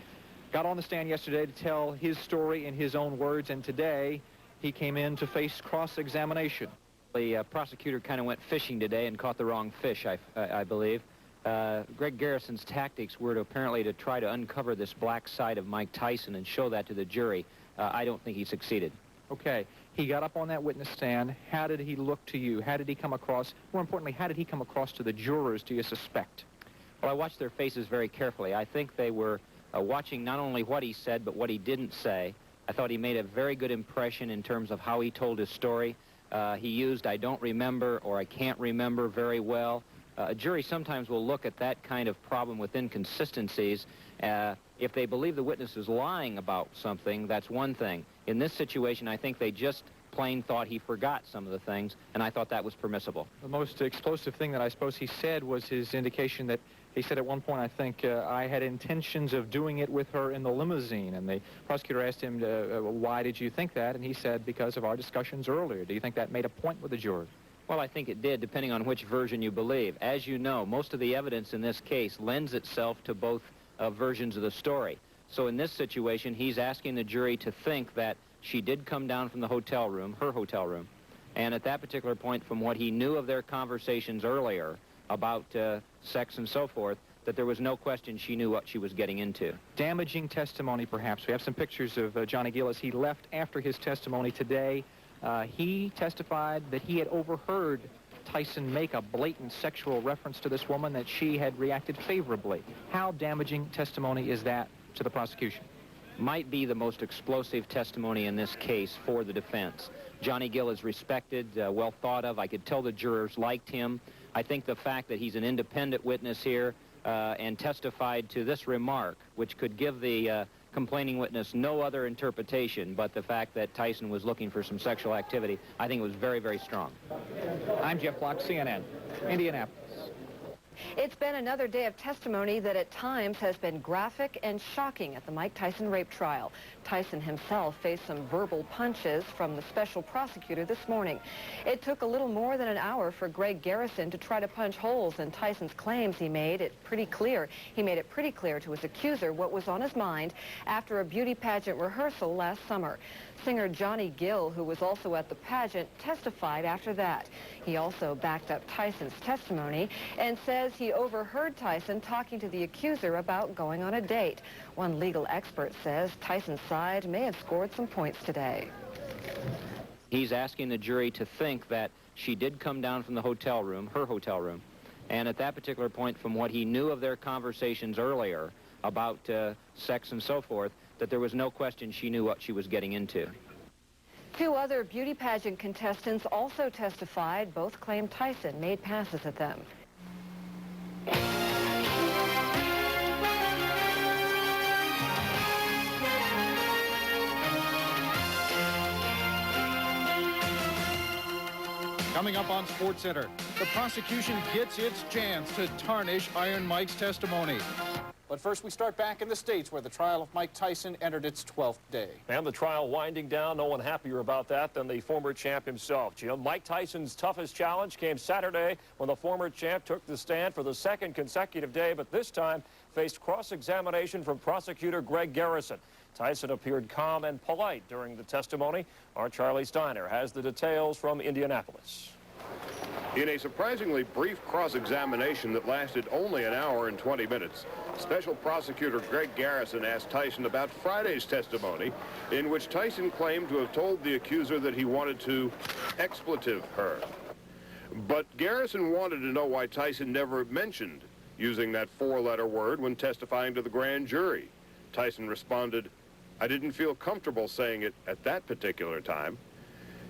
got on the stand yesterday to tell his story in his own words, and today he came in to face cross-examination. The prosecutor kind of went fishing today and caught the wrong fish, I believe. Greg Garrison's tactics were apparently to try to uncover this black side of Mike Tyson and show that to the jury. I don't think he succeeded. Okay, he got up on that witness stand. How did he look to you? How did he come across? More importantly, how did he come across to the jurors, do you suspect? Well, I watched their faces very carefully. I think they were watching not only what he said, but what he didn't say. I thought he made a very good impression in terms of how he told his story. He used "I don't remember" or "I can't remember" very well. A jury sometimes will look at that kind of problem with inconsistencies. If they believe the witness is lying about something, that's one thing. In this situation, I think they just plain thought he forgot some of the things, and I thought that was permissible. The most explosive thing that I suppose he said was his indication that he said at one point, I think, I had intentions of doing it with her in the limousine. And the prosecutor asked him, why did you think that? And he said, because of our discussions earlier. Do you think that made a point with the jurors? Well, I think it did, depending on which version you believe. As you know, most of the evidence in this case lends itself to both versions of the story. So in this situation, he's asking the jury to think that she did come down from the hotel room, her hotel room, and at that particular point, from what he knew of their conversations earlier about sex and so forth, that there was no question she knew what she was getting into. Damaging testimony, perhaps. We have some pictures of Johnny Gill as he left after his testimony today. He testified that he had overheard Tyson make a blatant sexual reference to this woman, that she had reacted favorably. How damaging testimony is that to the prosecution? Might be the most explosive testimony in this case for the defense. Johnny Gill is respected, well thought of. I could tell the jurors liked him. I think the fact that he's an independent witness here and testified to this remark, which could give the complaining witness no other interpretation but the fact that Tyson was looking for some sexual activity, I think it was very, very strong. I'm Jeff Block, CNN, Indianapolis. It's been another day of testimony that at times has been graphic and shocking at the Mike Tyson rape trial. Tyson himself faced some verbal punches from the special prosecutor this morning. It took a little more than an hour for Greg Garrison to try to punch holes in Tyson's claims. He made it pretty clear to his accuser what was on his mind after a beauty pageant rehearsal last summer. Singer Johnny Gill, who was also at the pageant, testified after that. He also backed up Tyson's testimony and says he overheard Tyson talking to the accuser about going on a date. One legal expert says Tyson's side may have scored some points today. He's asking the jury to think that she did come down from the hotel room, her hotel room, and at that particular point, from what he knew of their conversations earlier about sex and so forth, that there was no question she knew what she was getting into. 2 other beauty pageant contestants also testified. Both claimed Tyson made passes at them. Coming up on SportsCenter, the prosecution gets its chance to tarnish Iron Mike's testimony. But first, we start back in the States, where the trial of Mike Tyson entered its 12th day. And the trial winding down. No one happier about that than the former champ himself. Jim, Mike Tyson's toughest challenge came Saturday when the former champ took the stand for the 2nd consecutive day, but this time faced cross-examination from prosecutor Greg Garrison. Tyson appeared calm and polite during the testimony. Our Charlie Steiner has the details from Indianapolis. In a surprisingly brief cross-examination that lasted only an hour and 20 minutes, Special Prosecutor Greg Garrison asked Tyson about Friday's testimony, in which Tyson claimed to have told the accuser that he wanted to expletive her. But Garrison wanted to know why Tyson never mentioned using that 4-letter word when testifying to the grand jury. Tyson responded, "I didn't feel comfortable saying it at that particular time."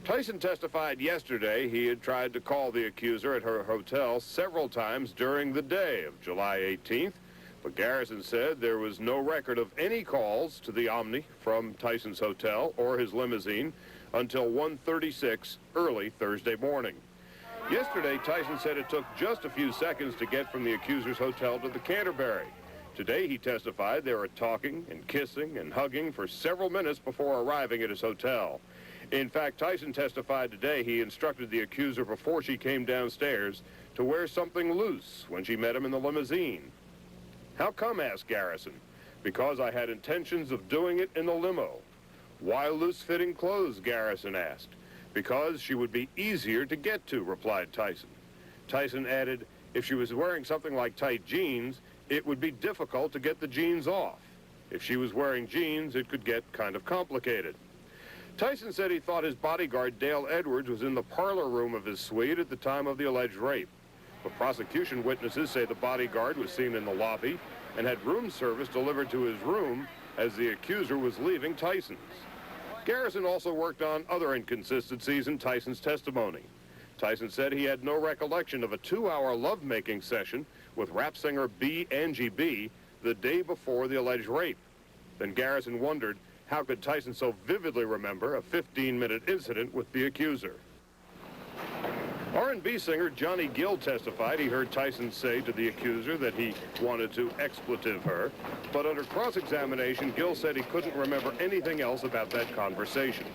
Tyson testified yesterday he had tried to call the accuser at her hotel several times during the day of July 18th, but Garrison said there was no record of any calls to the Omni from Tyson's hotel or his limousine until 1:36 early Thursday morning. Yesterday, Tyson said it took just a few seconds to get from the accuser's hotel to the Canterbury. Today, he testified they were talking and kissing and hugging for several minutes before arriving at his hotel. In fact, Tyson testified today he instructed the accuser before she came downstairs to wear something loose when she met him in the limousine. "How come?" asked Garrison. "Because I had intentions of doing it in the limo." "Why loose-fitting clothes?" Garrison asked. "Because she would be easier to get to," replied Tyson. Tyson added, "If she was wearing something like tight jeans, it would be difficult to get the jeans off. If she was wearing jeans, it could get kind of complicated." Tyson said he thought his bodyguard, Dale Edwards, was in the parlor room of his suite at the time of the alleged rape. But prosecution witnesses say the bodyguard was seen in the lobby and had room service delivered to his room as the accuser was leaving Tyson's. Garrison also worked on other inconsistencies in Tyson's testimony. Tyson said he had no recollection of a 2-hour lovemaking session with rap singer Angie B the day before the alleged rape. Then Garrison wondered, how could Tyson so vividly remember a 15-minute incident with the accuser? R&B singer Johnny Gill testified he heard Tyson say to the accuser that he wanted to expletive her, but under cross-examination, Gill said he couldn't remember anything else about that conversation.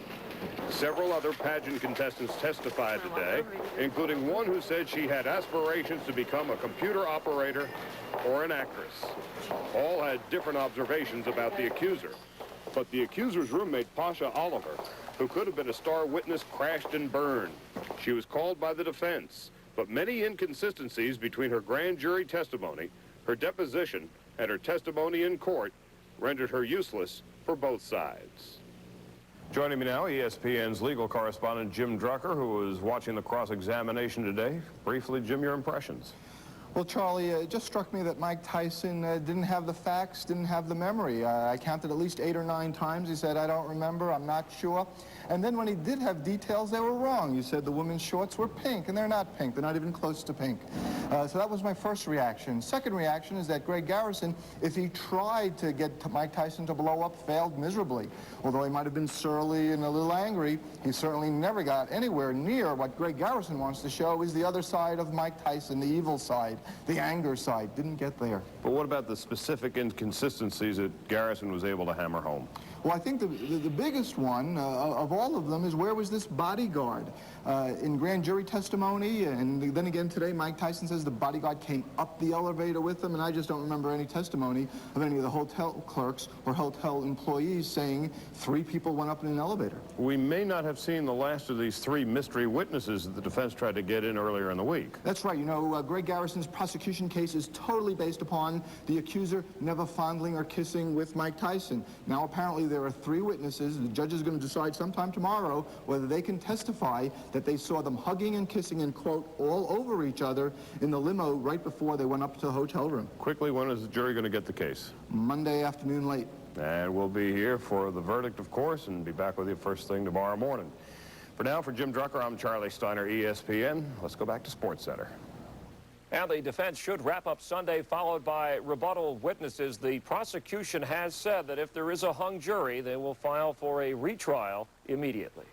Several other pageant contestants testified today, including one who said she had aspirations to become a computer operator or an actress. All had different observations about the accuser. But the accuser's roommate, Pasha Oliver, who could have been a star witness, crashed and burned. She was called by the defense, but many inconsistencies between her grand jury testimony, her deposition, and her testimony in court rendered her useless for both sides. Joining me now, ESPN's legal correspondent Jim Drucker, who was watching the cross-examination today. Briefly, Jim, your impressions. Well, Charlie, it just struck me that Mike Tyson didn't have the facts, didn't have the memory. I counted at least 8 or 9 times. He said, "I don't remember, I'm not sure." And then when he did have details, they were wrong. You said the women's shorts were pink, and they're not pink. They're not even close to pink. So that was my first reaction. Second reaction is that Greg Garrison, if he tried to get Mike Tyson to blow up, failed miserably. Although he might have been surly and a little angry, he certainly never got anywhere near what Greg Garrison wants to show is the other side of Mike Tyson, the evil side. The anger side. Didn't get there. But what about the specific inconsistencies that Garrison was able to hammer home? Well, I think the biggest one of all of them is where was this bodyguard? In grand jury testimony, and then again today, Mike Tyson says the bodyguard came up the elevator with him, and I just don't remember any testimony of any of the hotel clerks or hotel employees saying 3 people went up in an elevator. We may not have seen the last of these 3 mystery witnesses that the defense tried to get in earlier in the week. That's right. You know, Greg Garrison's prosecution case is totally based upon the accuser never fondling or kissing with Mike Tyson. Now, apparently, there are 3 witnesses. The judge is going to decide sometime tomorrow whether they can testify that they saw them hugging and kissing and, quote, all over each other in the limo right before they went up to the hotel room. Quickly, when is the jury going to get the case? Monday afternoon late. And we'll be here for the verdict, of course, and be back with you first thing tomorrow morning. For now, for Jim Drucker, I'm Charlie Steiner, ESPN. Let's go back to Sports Center. And the defense should wrap up Sunday, followed by rebuttal witnesses. The prosecution has said that if there is a hung jury, they will file for a retrial immediately.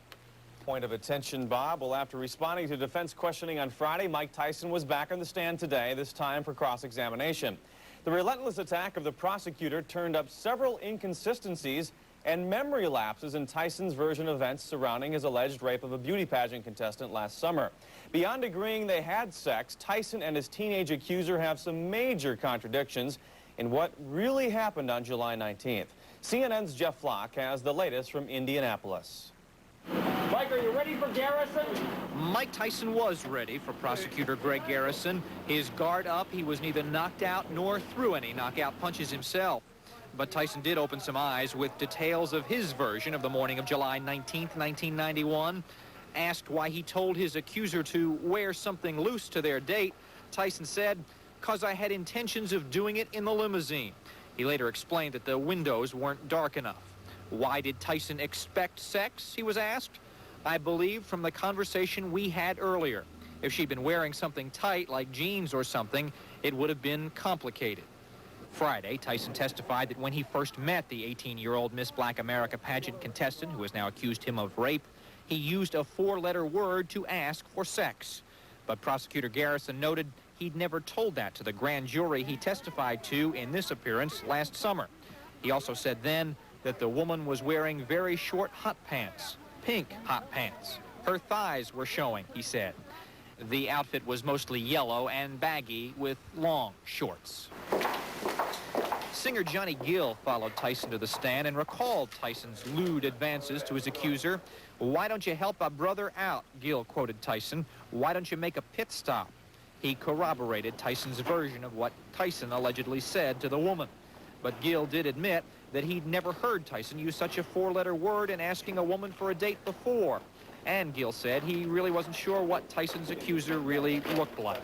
Point of attention, Bob. Well, after responding to defense questioning on Friday, Mike Tyson was back on the stand today, this time for cross-examination. The relentless attack of the prosecutor turned up several inconsistencies and memory lapses in Tyson's version of events surrounding his alleged rape of a beauty pageant contestant last summer. Beyond agreeing they had sex, Tyson and his teenage accuser have some major contradictions in what really happened on July 19th. CNN's Jeff Flock has the latest from Indianapolis. Mike, are you ready for Garrison? Mike Tyson was ready for prosecutor Greg Garrison. His guard up, he was neither knocked out nor threw any knockout punches himself. But Tyson did open some eyes with details of his version of the morning of July 19th, 1991. Asked why he told his accuser to wear something loose to their date, Tyson said, "'Cause I had intentions of doing it in the limousine." He later explained that the windows weren't dark enough. Why did Tyson expect sex, he was asked. "I believe from the conversation we had earlier. If she'd been wearing something tight like jeans or something, it would have been complicated." Friday, Tyson testified that when he first met the 18-year-old Miss Black America pageant contestant who has now accused him of rape, he used a 4-letter word to ask for sex. But prosecutor Garrison noted he'd never told that to the grand jury he testified to in this appearance last summer. He also said then that the woman was wearing very short hot pants, pink hot pants. Her thighs were showing, he said. The outfit was mostly yellow and baggy with long shorts. Singer Johnny Gill followed Tyson to the stand and recalled Tyson's lewd advances to his accuser. "Why don't you help a brother out?" Gill quoted Tyson. "Why don't you make a pit stop?" He corroborated Tyson's version of what Tyson allegedly said to the woman. But Gill did admit that he'd never heard Tyson use such a 4-letter word in asking a woman for a date before. And Gill said he really wasn't sure what Tyson's accuser really looked like.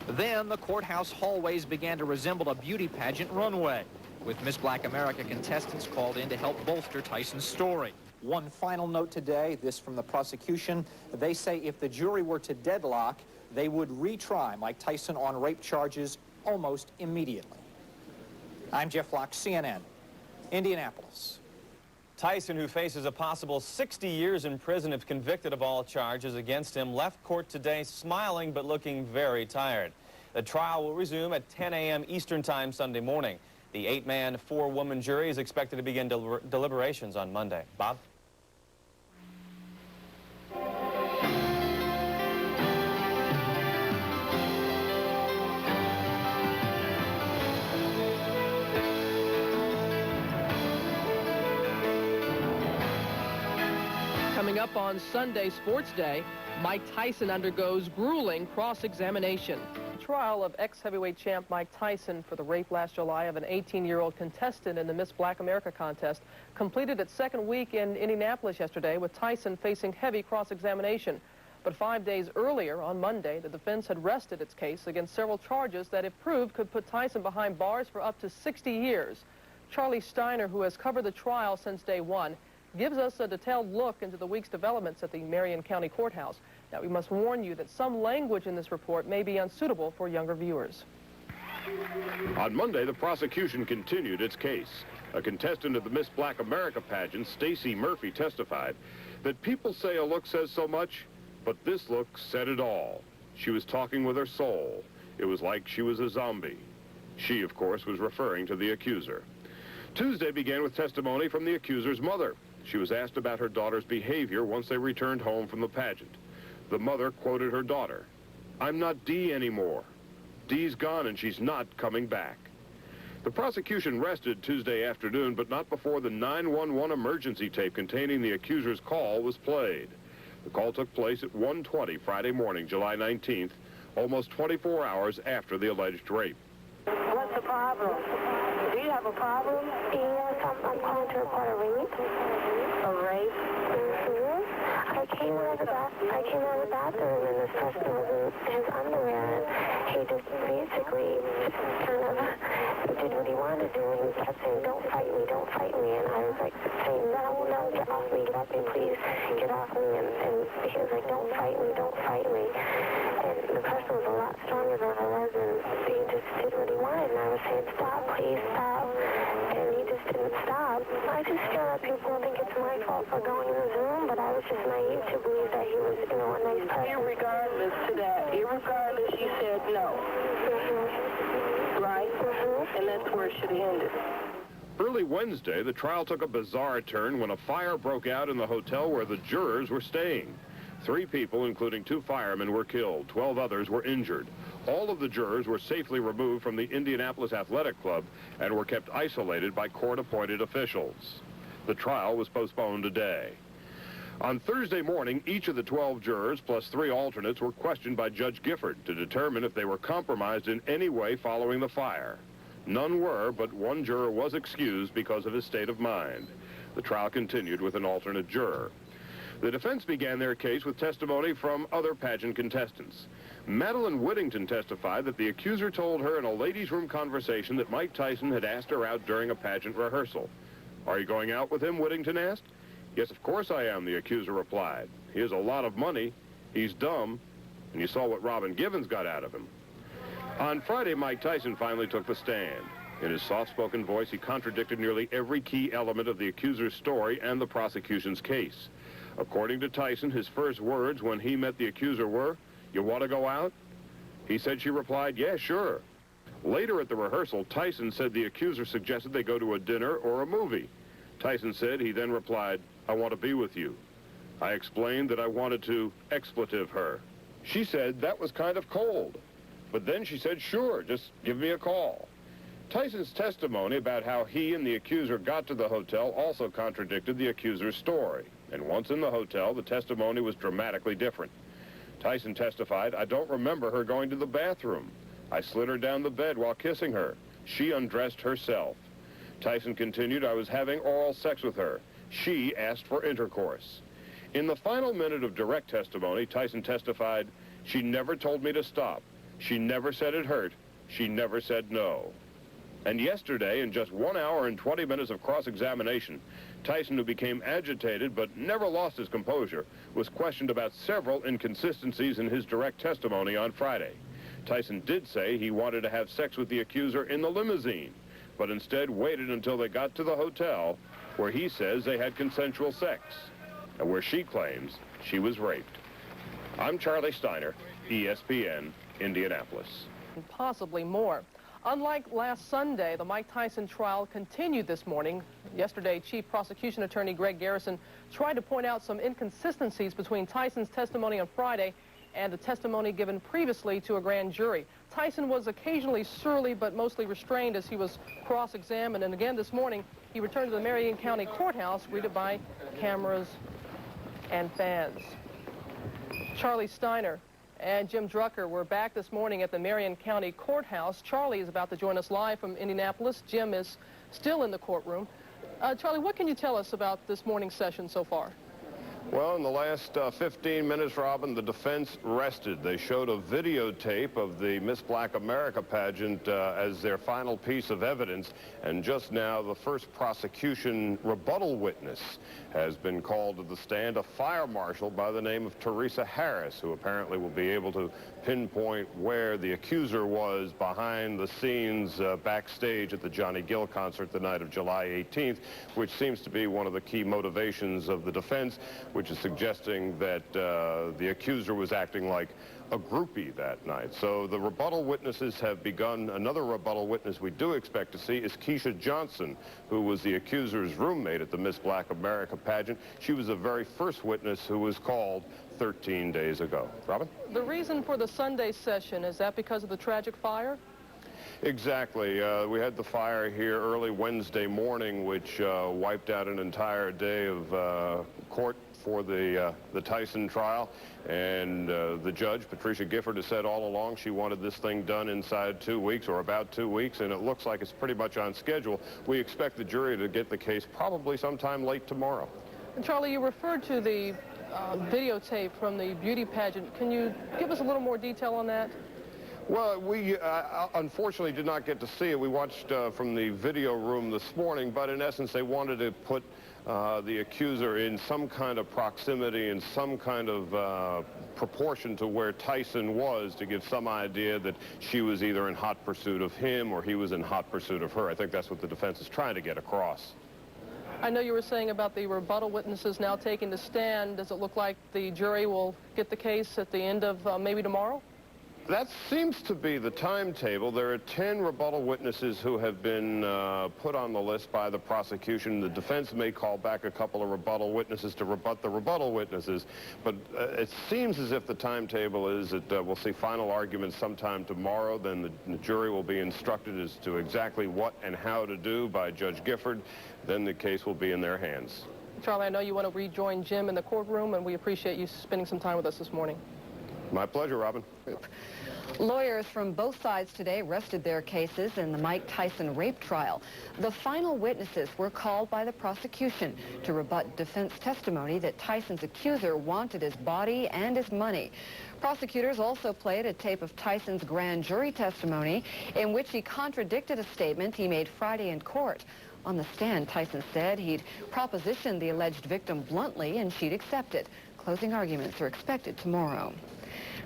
Then the courthouse hallways began to resemble a beauty pageant runway, with Miss Black America contestants called in to help bolster Tyson's story. One final note today, this from the prosecution. They say if the jury were to deadlock, they would retry Mike Tyson on rape charges almost immediately. I'm Jeff Flock, CNN, Indianapolis. Tyson, who faces a possible 60 years in prison if convicted of all charges against him, left court today smiling but looking very tired. The trial will resume at 10 a.m. Eastern Time Sunday morning. The 8-man, 4-woman jury is expected to begin deliberations on Monday. Bob? Coming up on Sunday Sports Day, Mike Tyson undergoes grueling cross-examination. The trial of ex-heavyweight champ Mike Tyson for the rape last July of an 18-year-old contestant in the Miss Black America contest completed its second week in Indianapolis yesterday, with Tyson facing heavy cross-examination. But 5 days earlier, on Monday, the defense had rested its case against several charges that, if proved, could put Tyson behind bars for up to 60 years. Charlie Steiner, who has covered the trial since day one, gives us a detailed look into the week's developments at the Marion County Courthouse. Now, we must warn you that some language in this report may be unsuitable for younger viewers. On Monday, the prosecution continued its case. A contestant of the Miss Black America pageant, Stacy Murphy, testified that people say a look says so much, but this look said it all. She was talking with her soul. It was like she was a zombie. She, of course, was referring to the accuser. Tuesday began with testimony from the accuser's mother. She was asked about her daughter's behavior once they returned home from the pageant. The mother quoted her daughter, "I'm not Dee anymore. Dee's gone and she's not coming back." The prosecution rested Tuesday afternoon, but not before the 911 emergency tape containing the accuser's call was played. The call took place at 1:20 Friday morning, July 19th, almost 24 hours after the alleged rape. What's the problem? you have a problem? Yes, I'm calling to report a rape. A rape? I came out of the bathroom and this person was in his underwear and he just basically kind of did what he wanted to do and he kept saying, don't fight me, and I was like saying, no, get off me, please get off me, and he was like, don't fight me, and the person was a lot stronger than I was and he just did what he wanted and I was saying, stop, please, stop, and he just didn't stop. I just feel that people think it's my fault for going in the Zoom, but I was just naive to believe that he was, a nice person. Irregardless to that, you said no. Right? And that's where it should have ended. Early Wednesday, the trial took a bizarre turn when a fire broke out in the hotel where the jurors were staying. 3 people, including 2 firemen, were killed. 12 others were injured. All of the jurors were safely removed from the Indianapolis Athletic Club and were kept isolated by court-appointed officials. The trial was postponed a day. On Thursday morning, each of the 12 jurors, plus 3 alternates, were questioned by Judge Gifford to determine if they were compromised in any way following the fire. None were, but 1 juror was excused because of his state of mind. The trial continued with an alternate juror. The defense began their case with testimony from other pageant contestants. Madeline Whittington testified that the accuser told her in a ladies' room conversation that Mike Tyson had asked her out during a pageant rehearsal. "Are you going out with him?" Whittington asked. "Yes, of course I am," the accuser replied. "He has a lot of money, he's dumb, and you saw what Robin Givens got out of him." On Friday, Mike Tyson finally took the stand. In his soft-spoken voice, he contradicted nearly every key element of the accuser's story and the prosecution's case. According to Tyson, his first words when he met the accuser were, "You want to go out?" He said she replied, "Yeah, sure." Later at the rehearsal, Tyson said the accuser suggested they go to a dinner or a movie. Tyson said he then replied, "I want to be with you." I explained that I wanted to expletive her. She said that was kind of cold. But then she said, "Sure, just give me a call." Tyson's testimony about how he and the accuser got to the hotel also contradicted the accuser's story. And once in the hotel, the testimony was dramatically different. Tyson testified, "I don't remember her going to the bathroom. I slid her down the bed while kissing her. She undressed herself." Tyson continued, "I was having oral sex with her. She asked for intercourse." In the final minute of direct testimony, Tyson testified, "She never told me to stop. She never said it hurt. She never said no." And yesterday, in just 1 hour and 20 minutes of cross-examination, Tyson, who became agitated but never lost his composure, was questioned about several inconsistencies in his direct testimony on Friday. Tyson did say he wanted to have sex with the accuser in the limousine, but instead waited until they got to the hotel, where he says they had consensual sex, and where she claims she was raped. I'm Charlie Steiner, ESPN, Indianapolis. And possibly more. Unlike last Sunday, the Mike Tyson trial continued this morning. Yesterday, Chief Prosecution Attorney Greg Garrison tried to point out some inconsistencies between Tyson's testimony on Friday and the testimony given previously to a grand jury. Tyson was occasionally surly but mostly restrained as he was cross-examined, and again this morning he returned to the Marion County Courthouse greeted by cameras and fans. Charlie Steiner and Jim Drucker were back this morning at the Marion County Courthouse. Charlie is about to join us live from Indianapolis. Jim is still in the courtroom. Charlie, what can you tell us about this morning's session so far? Well, in the last 15 minutes, Robin, the defense rested. They showed a videotape of the Miss Black America pageant as their final piece of evidence. And just now, the first prosecution rebuttal witness has been called to the stand, a fire marshal by the name of Teresa Harris, who apparently will be able to pinpoint where the accuser was behind the scenes backstage at the Johnny Gill concert the night of July 18th, which seems to be one of the key motivations of the defense, which is suggesting that the accuser was acting like a groupie that night. So the rebuttal witnesses have begun. Another rebuttal witness we do expect to see is Keisha Johnson, who was the accuser's roommate at the Miss Black America pageant. She was the very first witness who was called 13 days ago. Robin? The reason for the Sunday session, is that because of the tragic fire? Exactly. We had the fire here early Wednesday morning, which wiped out an entire day of court for the Tyson trial, and the judge, Patricia Gifford, has said all along she wanted this thing done inside 2 weeks or about 2 weeks, and it looks like it's pretty much on schedule. We expect the jury to get the case probably sometime late tomorrow. And Charlie, you referred to the videotape from the beauty pageant. Can you give us a little more detail on that? Well, we unfortunately did not get to see it. We watched from the video room this morning, but in essence they wanted to put the accuser in some kind of proximity and some kind of proportion to where Tyson was, to give some idea that she was either in hot pursuit of him or he was in hot pursuit of her. I think that's what the defense is trying to get across. I know you were saying about the rebuttal witnesses now taking the stand. Does it look like the jury will get the case at the end of maybe tomorrow? That seems to be the timetable. There are 10 rebuttal witnesses who have been put on the list by the prosecution. The defense may call back a couple of rebuttal witnesses to rebut the rebuttal witnesses. But it seems as if the timetable is that we'll see final arguments sometime tomorrow. Then the jury will be instructed as to exactly what and how to do by Judge Gifford. Then the case will be in their hands. Charlie, I know you want to rejoin Jim in the courtroom, and we appreciate you spending some time with us this morning. My pleasure, Robin. Lawyers from both sides today rested their cases in the Mike Tyson rape trial. The final witnesses were called by the prosecution to rebut defense testimony that Tyson's accuser wanted his body and his money. Prosecutors also played a tape of Tyson's grand jury testimony in which he contradicted a statement he made Friday in court. On the stand, Tyson said he'd propositioned the alleged victim bluntly and she'd accept it. Closing arguments are expected tomorrow.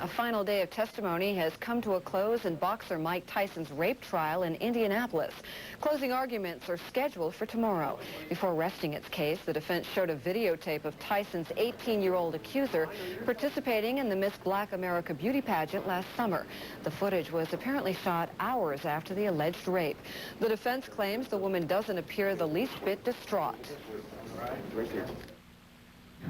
A final day of testimony has come to a close in boxer Mike Tyson's rape trial in Indianapolis. Closing arguments are scheduled for tomorrow. Before resting its case, the defense showed a videotape of Tyson's 18-year-old accuser participating in the Miss Black America Beauty Pageant last summer. The footage was apparently shot hours after the alleged rape. The defense claims the woman doesn't appear the least bit distraught.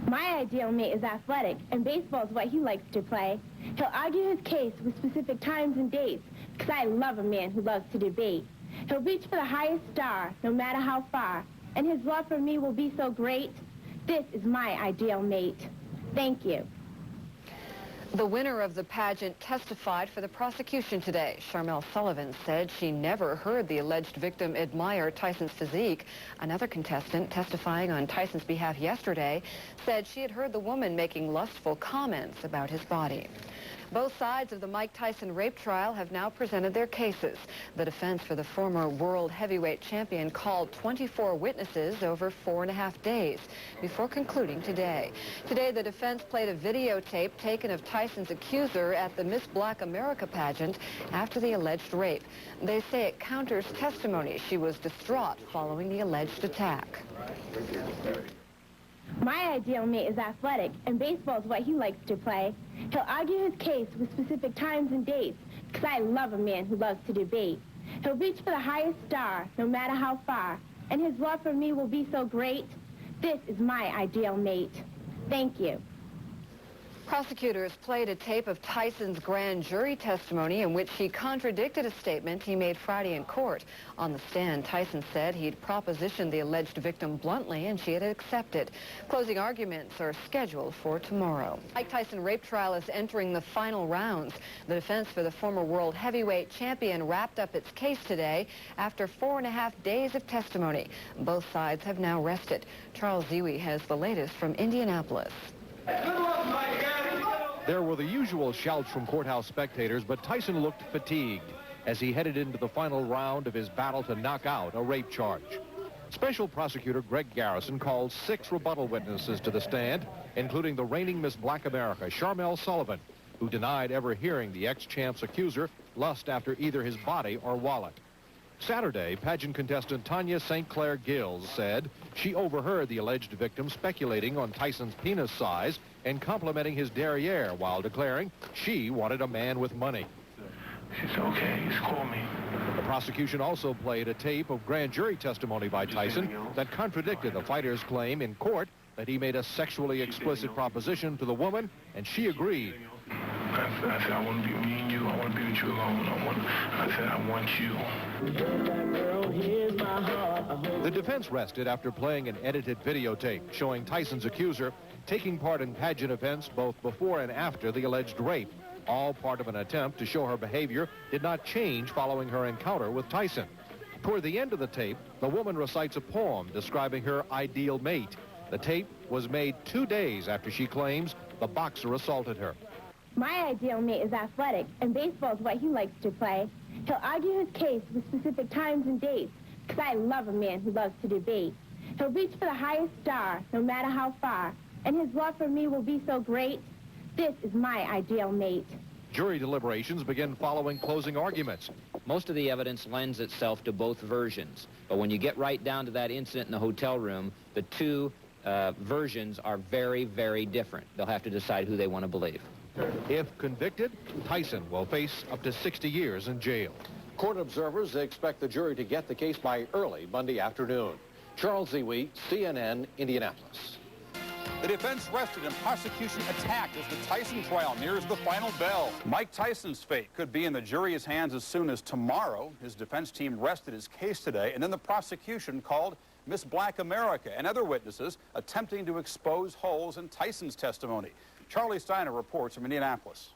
My ideal mate is athletic, and baseball is what he likes to play. He'll argue his case with specific times and dates, because I love a man who loves to debate. He'll reach for the highest star, no matter how far, and his love for me will be so great. This is my ideal mate. Thank you. The winner of the pageant testified for the prosecution today. Charmel Sullivan said she never heard the alleged victim admire Tyson's physique. Another contestant testifying on Tyson's behalf yesterday said she had heard the woman making lustful comments about his body. Both sides of the Mike Tyson rape trial have now presented their cases. The defense for the former world heavyweight champion called 24 witnesses over 4.5 days before concluding today. Today, the defense played a videotape taken of Tyson's accuser at the Miss Black America pageant after the alleged rape. They say it counters testimony she was distraught following the alleged attack. My ideal mate is athletic, and baseball is what he likes to play. He'll argue his case with specific times and dates, because I love a man who loves to debate. He'll reach for the highest star, no matter how far, and his love for me will be so great. This is my ideal mate. Thank you. Prosecutors played a tape of Tyson's grand jury testimony in which he contradicted a statement he made Friday in court. On the stand, Tyson said he'd propositioned the alleged victim bluntly and she had accepted. Closing arguments are scheduled for tomorrow. Mike Tyson rape trial is entering the final rounds. The defense for the former world heavyweight champion wrapped up its case today after 4.5 days of testimony. Both sides have now rested. Charles Ziwi has the latest from Indianapolis. There were the usual shouts from courthouse spectators, but Tyson looked fatigued as he headed into the final round of his battle to knock out a rape charge. Special Prosecutor Greg Garrison called 6 rebuttal witnesses to the stand, including the reigning Miss Black America, Charmel Sullivan, who denied ever hearing the ex-champ's accuser lust after either his body or wallet. Saturday, pageant contestant Tanya St. Clair Gills said she overheard the alleged victim speculating on Tyson's penis size and complimenting his derriere while declaring she wanted a man with money. She said, okay, just call me. The prosecution also played a tape of grand jury testimony by Tyson that contradicted the fighter's claim in court that he made a sexually explicit proposition to the woman, and she agreed. I said, I want to be me and you. I want to be with you alone. I said, I want you. The defense rested after playing an edited videotape showing Tyson's accuser taking part in pageant events both before and after the alleged rape, all part of an attempt to show her behavior did not change following her encounter with Tyson. Toward the end of the tape, the woman recites a poem describing her ideal mate. The tape was made 2 days after she claims the boxer assaulted her. My ideal mate is athletic, and baseball is what he likes to play. He'll argue his case with specific times and dates, because I love a man who loves to debate. He'll reach for the highest star, no matter how far, and his love for me will be so great. This is my ideal mate. Jury deliberations begin following closing arguments. Most of the evidence lends itself to both versions, but when you get right down to that incident in the hotel room, the two versions are very, very different. They'll have to decide who they want to believe. If convicted, Tyson will face up to 60 years in jail. Court observers expect the jury to get the case by early Monday afternoon. Charles Zewee, CNN, Indianapolis. The defense rested and prosecution attacked as the Tyson trial nears the final bell. Mike Tyson's fate could be in the jury's hands as soon as tomorrow. His defense team rested his case today, and then the prosecution called Miss Black America and other witnesses attempting to expose holes in Tyson's testimony. Charlie Steiner reports from Indianapolis.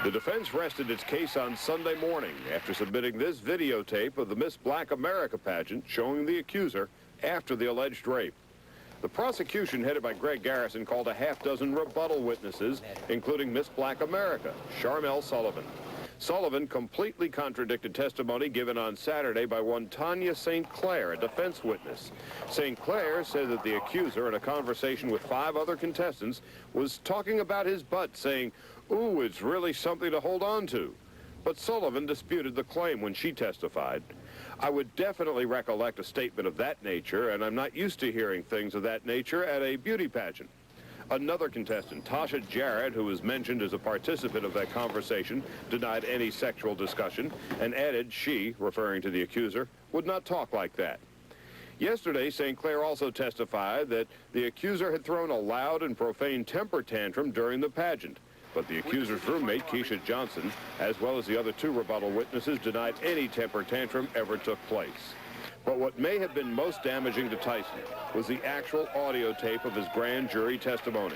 The defense rested its case on Sunday morning after submitting this videotape of the Miss Black America pageant showing the accuser after the alleged rape. The prosecution, headed by Greg Garrison, called a half-dozen rebuttal witnesses, including Miss Black America, Charmel Sullivan. Sullivan completely contradicted testimony given on Saturday by one Tanya St. Clair, a defense witness. St. Clair said that the accuser, in a conversation with 5 other contestants, was talking about his butt, saying, "Ooh, it's really something to hold on to." But Sullivan disputed the claim when she testified. "I would definitely recollect a statement of that nature, and I'm not used to hearing things of that nature at a beauty pageant." Another contestant, Tasha Jarrett, who was mentioned as a participant of that conversation, denied any sexual discussion and added she, referring to the accuser, would not talk like that. Yesterday, St. Clair also testified that the accuser had thrown a loud and profane temper tantrum during the pageant. But the accuser's roommate, Keisha Johnson, as well as the other 2 rebuttal witnesses, denied any temper tantrum ever took place. But what may have been most damaging to Tyson was the actual audio tape of his grand jury testimony.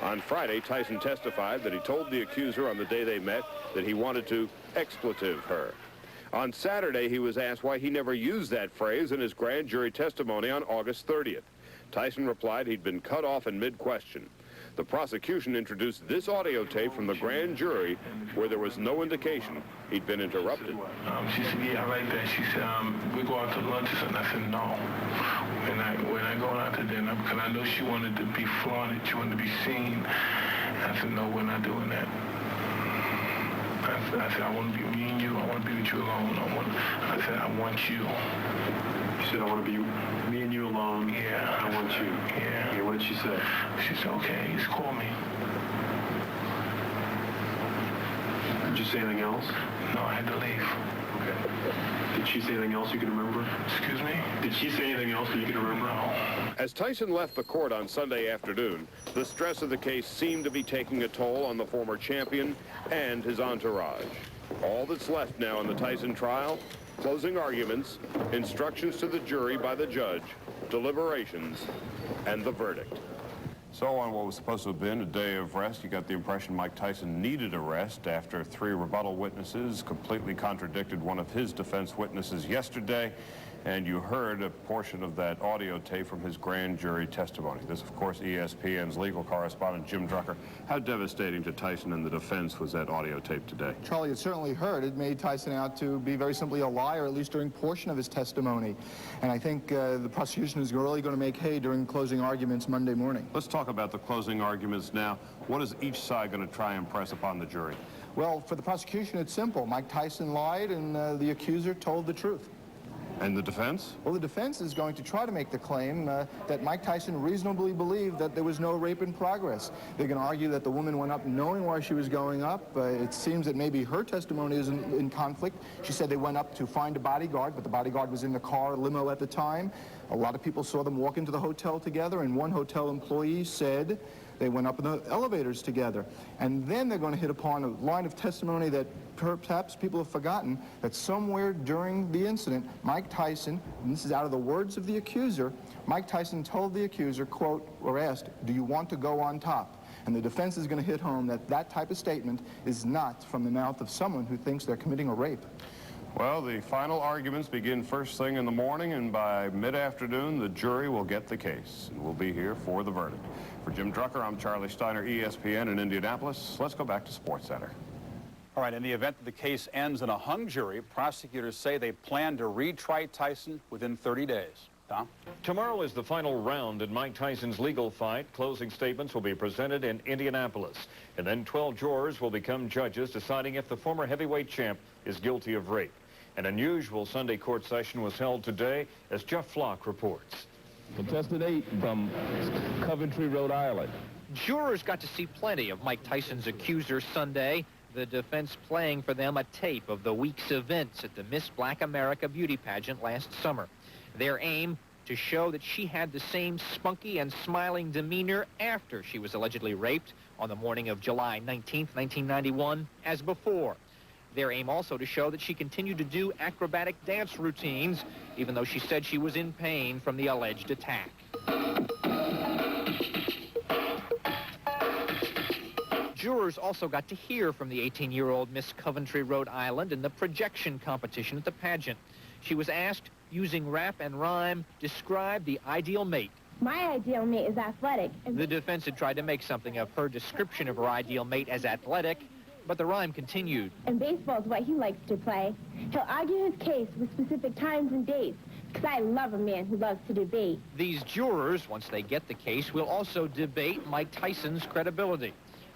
On Friday, Tyson testified that he told the accuser on the day they met that he wanted to expletive her. On Saturday, he was asked why he never used that phrase in his grand jury testimony on August 30th. Tyson replied he'd been cut off in mid-question. The prosecution introduced this audio tape from the grand jury where there was no indication he'd been interrupted. She said, "Yeah, I like that." She said, "We go out to lunch or something." I said, "No. We're not going out to dinner," because I know she wanted to be flaunted. She wanted to be seen. I said, "No, we're not doing that." I said, "I want to be me and you. I want to be with you alone. I said, "I want you." You said, "I want to be me and you alone." Yeah. "I want you." Yeah. Yeah, what did she say? She said, "Okay, just call me." Did you say anything else? No, I had to leave. Okay. Did she say anything else you can remember? Excuse me? Did she say anything else that you can remember? No. As Tyson left the court on Sunday afternoon, the stress of the case seemed to be taking a toll on the former champion and his entourage. All that's left now in the Tyson trial: closing arguments, instructions to the jury by the judge, deliberations, and the verdict. So on what was supposed to have been a day of rest, you got the impression Mike Tyson needed a rest after 3 rebuttal witnesses completely contradicted one of his defense witnesses yesterday, and you heard a portion of that audio tape from his grand jury testimony. This, of course, ESPN's legal correspondent, Jim Drucker. How devastating to Tyson and the defense was that audio tape today? Charlie, it certainly hurt. It made Tyson out to be very simply a liar, at least during portion of his testimony. And I think the prosecution is really going to make hay during closing arguments Monday morning. Let's talk about the closing arguments now. What is each side going to try and press upon the jury? Well, for the prosecution, it's simple. Mike Tyson lied, and the accuser told the truth. And the defense? Well, the defense is going to try to make the claim that Mike Tyson reasonably believed that there was no rape in progress. They're going to argue that the woman went up knowing why she was going up. It seems that maybe her testimony is in conflict. She said they went up to find a bodyguard, but the bodyguard was in the car limo at the time. A lot of people saw them walk into the hotel together, and one hotel employee said they went up in the elevators together. And then they're going to hit upon a line of testimony that perhaps people have forgotten, that somewhere during the incident, Mike Tyson, and this is out of the words of the accuser, Mike Tyson told the accuser, quote, or asked, "Do you want to go on top?" And the defense is going to hit home that that type of statement is not from the mouth of someone who thinks they're committing a rape. Well, the final arguments begin first thing in the morning, and by mid-afternoon, the jury will get the case. And we'll be here for the verdict. For Jim Drucker, I'm Charlie Steiner, ESPN in Indianapolis. Let's go back to SportsCenter. All right, in the event that the case ends in a hung jury, prosecutors say they plan to retry Tyson within 30 days. Tom? Tomorrow is the final round in Mike Tyson's legal fight. Closing statements will be presented in Indianapolis. And then 12 jurors will become judges, deciding if the former heavyweight champ is guilty of rape. An unusual Sunday court session was held today, as Jeff Flock reports. Contestant 8 from Coventry, Rhode Island. Jurors got to see plenty of Mike Tyson's accuser Sunday. The defense playing for them a tape of the week's events at the Miss Black America Beauty Pageant last summer. Their aim, to show that she had the same spunky and smiling demeanor after she was allegedly raped on the morning of July 19th, 1991, as before. Their aim also to show that she continued to do acrobatic dance routines, even though she said she was in pain from the alleged attack. Jurors also got to hear from the 18-year-old Miss Coventry, Rhode Island in the projection competition at the pageant. She was asked, using rap and rhyme, describe the ideal mate. My ideal mate is athletic. The defense had tried to make something of her description of her ideal mate as athletic, but the rhyme continued. And baseball is what he likes to play. He'll argue his case with specific times and dates, because I love a man who loves to debate. These jurors, once they get the case, will also debate Mike Tyson's credibility.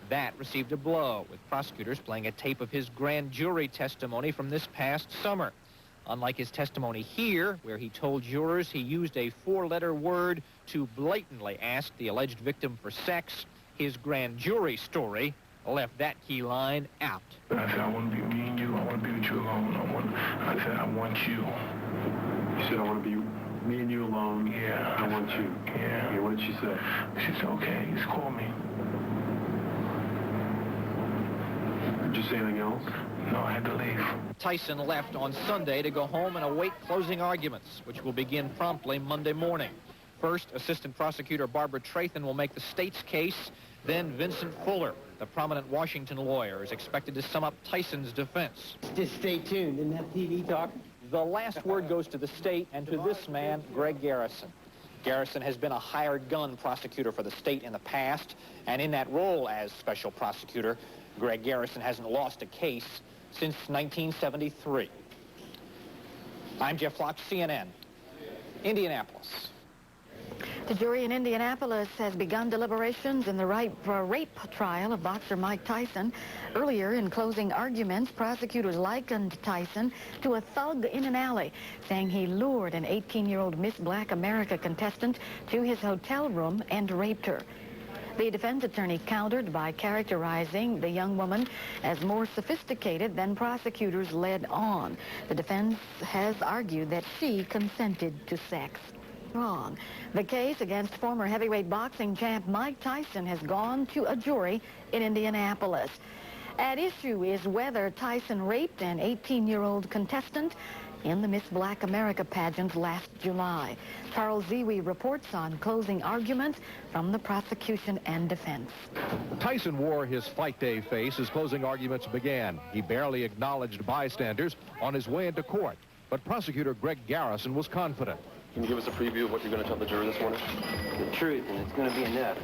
That received a blow, with prosecutors playing a tape of his grand jury testimony from this past summer. Unlike his testimony here, where he told jurors he used a four-letter word to blatantly ask the alleged victim for sex, his grand jury story left that key line out. I said, I want to be me and you. I want to be with you alone. I said, I want you. You said, I want to be me and you alone. Yeah. I want you. Yeah. What did she say? She said, okay, just call me. Did you say anything else? No, I had to leave. Tyson left on Sunday to go home and await closing arguments, which will begin promptly Monday morning. First, Assistant Prosecutor Barbara Trathan will make the state's case. Then Vincent Fuller, the prominent Washington lawyer, is expected to sum up Tyson's defense. Just stay tuned. Isn't that TV talk? The last word goes to the state and to this man, Greg Garrison. Garrison has been a hired gun prosecutor for the state in the past, and in that role as special prosecutor, Greg Garrison hasn't lost a case since 1973. I'm Jeff Flock, CNN, Indianapolis. The jury in Indianapolis has begun deliberations in the rape trial of boxer Mike Tyson. Earlier, in closing arguments, prosecutors likened Tyson to a thug in an alley, saying he lured an 18-year-old Miss Black America contestant to his hotel room and raped her. The defense attorney countered by characterizing the young woman as more sophisticated than prosecutors led on. The defense has argued that she consented to sex. Wrong. The case against former heavyweight boxing champ Mike Tyson has gone to a jury in Indianapolis. At issue is whether Tyson raped an 18-year-old contestant in the Miss Black America pageant last July. Charles Ziwi reports on closing arguments from the prosecution and defense. Tyson wore his fight day face as closing arguments began. He barely acknowledged bystanders on his way into court, but prosecutor Greg Garrison was confident. Can you give us a preview of what you're going to tell the jury this morning? The truth, and it's going to be enough.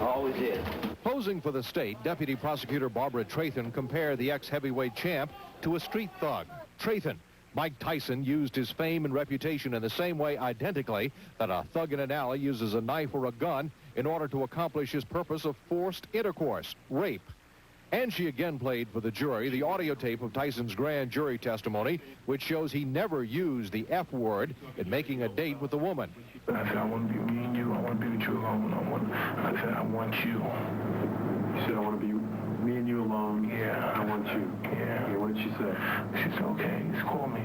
Always is. Posing for the state, Deputy Prosecutor Barbara Trathan compared the ex-heavyweight champ to a street thug. Trathan, Mike Tyson used his fame and reputation in the same way identically that a thug in an alley uses a knife or a gun in order to accomplish his purpose of forced intercourse, rape. And she again played for the jury the audio tape of Tyson's grand jury testimony, which shows he never used the F word in making a date with the woman. I said, I want to be me and you. I want to be with you alone. I said, I want you. You said, I want to be me and you alone. Yeah. I want you. Yeah. What did she say? She said, okay, just call me.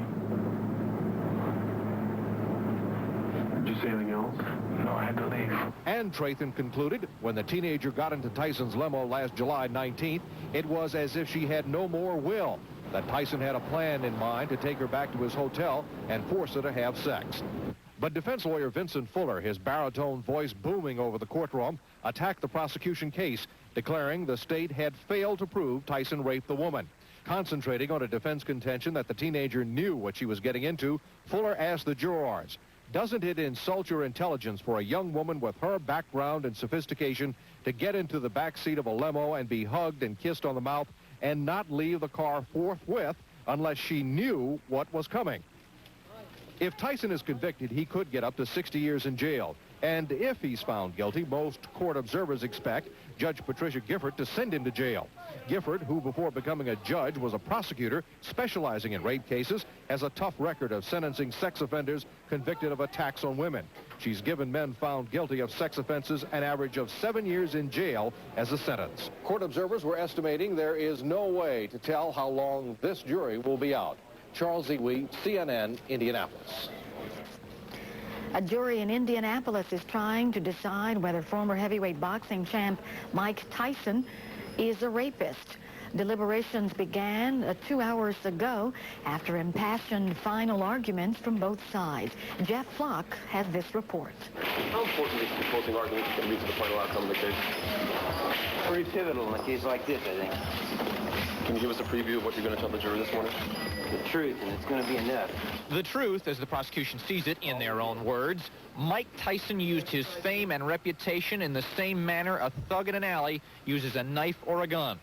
Did you you say anything else? No, I had to leave. And Trathan concluded when the teenager got into Tyson's limo last July 19th, it was as if she had no more will, that Tyson had a plan in mind to take her back to his hotel and force her to have sex. But defense lawyer Vincent Fuller, his baritone voice booming over the courtroom, attacked the prosecution case, declaring the state had failed to prove Tyson raped the woman. Concentrating on a defense contention that the teenager knew what she was getting into, Fuller asked the jurors, doesn't it insult your intelligence for a young woman with her background and sophistication to get into the back seat of a limo and be hugged and kissed on the mouth and not leave the car forthwith unless she knew what was coming? If Tyson is convicted, he could get up to 60 years in jail. And if he's found guilty, most court observers expect Judge Patricia Gifford to send him to jail. Gifford, who before becoming a judge was a prosecutor specializing in rape cases, has a tough record of sentencing sex offenders convicted of attacks on women. She's given men found guilty of sex offenses an average of 7 years in jail as a sentence. Court observers were estimating there is no way to tell how long this jury will be out. Charles Ewe, CNN, Indianapolis. A jury in Indianapolis is trying to decide whether former heavyweight boxing champ Mike Tyson is a rapist. Deliberations began 2 hours ago after impassioned final arguments from both sides. Jeff Flock has this report. How important is the closing argument to reach the final outcome of the case? Pretty pivotal in a case like this, I think. Can you give us a preview of what you're going to tell the jury this morning? The truth, and it's going to be enough. The truth, as the prosecution sees it in their own words, Mike Tyson used his fame and reputation in the same manner a thug in an alley uses a knife or a gun.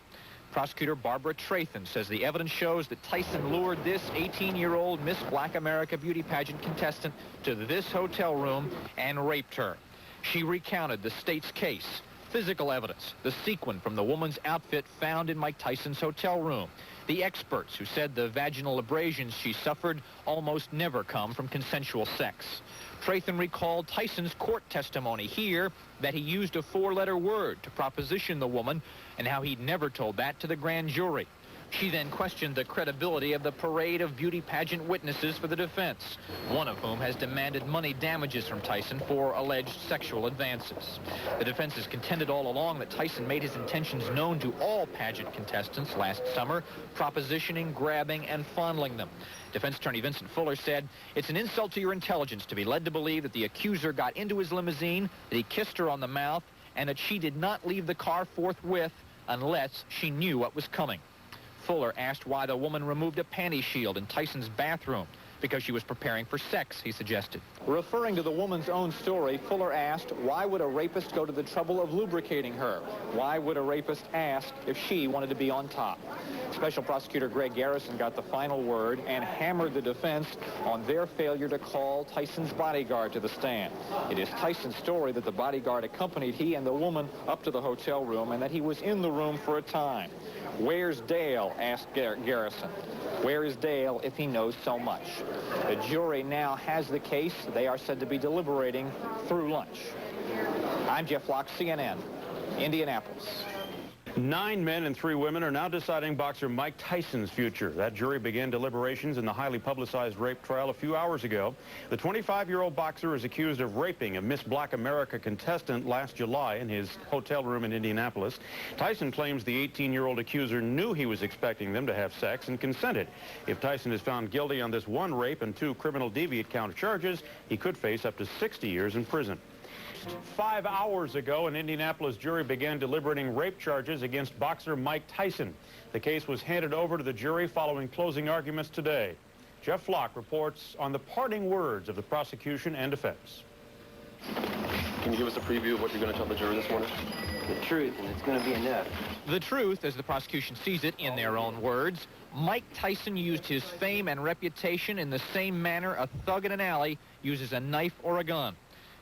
Prosecutor Barbara Trathan says the evidence shows that Tyson lured this 18-year-old Miss Black America Beauty Pageant contestant to this hotel room and raped her. She recounted the state's case, physical evidence, the sequin from the woman's outfit found in Mike Tyson's hotel room, the experts who said the vaginal abrasions she suffered almost never come from consensual sex. Trathan recalled Tyson's court testimony here that he used a four-letter word to proposition the woman and how he'd never told that to the grand jury. She then questioned the credibility of the parade of beauty pageant witnesses for the defense, one of whom has demanded money damages from Tyson for alleged sexual advances. The defense has contended all along that Tyson made his intentions known to all pageant contestants last summer, propositioning, grabbing, and fondling them. Defense attorney Vincent Fuller said, it's an insult to your intelligence to be led to believe that the accuser got into his limousine, that he kissed her on the mouth, and that she did not leave the car forthwith unless she knew what was coming. Fuller asked why the woman removed a panty shield in Tyson's bathroom. Because she was preparing for sex, he suggested. Referring to the woman's own story, Fuller asked, why would a rapist go to the trouble of lubricating her? Why would a rapist ask if she wanted to be on top? Special Prosecutor Greg Garrison got the final word and hammered the defense on their failure to call Tyson's bodyguard to the stand. It is Tyson's story that the bodyguard accompanied he and the woman up to the hotel room and that he was in the room for a time. Where's Dale? Asked Garrison. Where is Dale if he knows so much? The jury now has the case. They are said to be deliberating through lunch. I'm Jeff Flock, CNN, Indianapolis. 9 men and 3 women are now deciding boxer Mike Tyson's future. That jury began deliberations in the highly publicized rape trial a few hours ago. The 25-year-old boxer is accused of raping a Miss Black America contestant last July in his hotel room in Indianapolis. Tyson claims the 18-year-old accuser knew he was expecting them to have sex and consented. If Tyson is found guilty on this 1 rape and 2 criminal deviant count charges, he could face up to 60 years in prison. 5 hours ago, an Indianapolis jury began deliberating rape charges against boxer Mike Tyson. The case was handed over to the jury following closing arguments today. Jeff Flock reports on the parting words of the prosecution and defense. Can you give us a preview of what you're going to tell the jury this morning? The truth, and it's going to be enough. The truth, as the prosecution sees it in their own words, Mike Tyson used his fame and reputation in the same manner a thug in an alley uses a knife or a gun.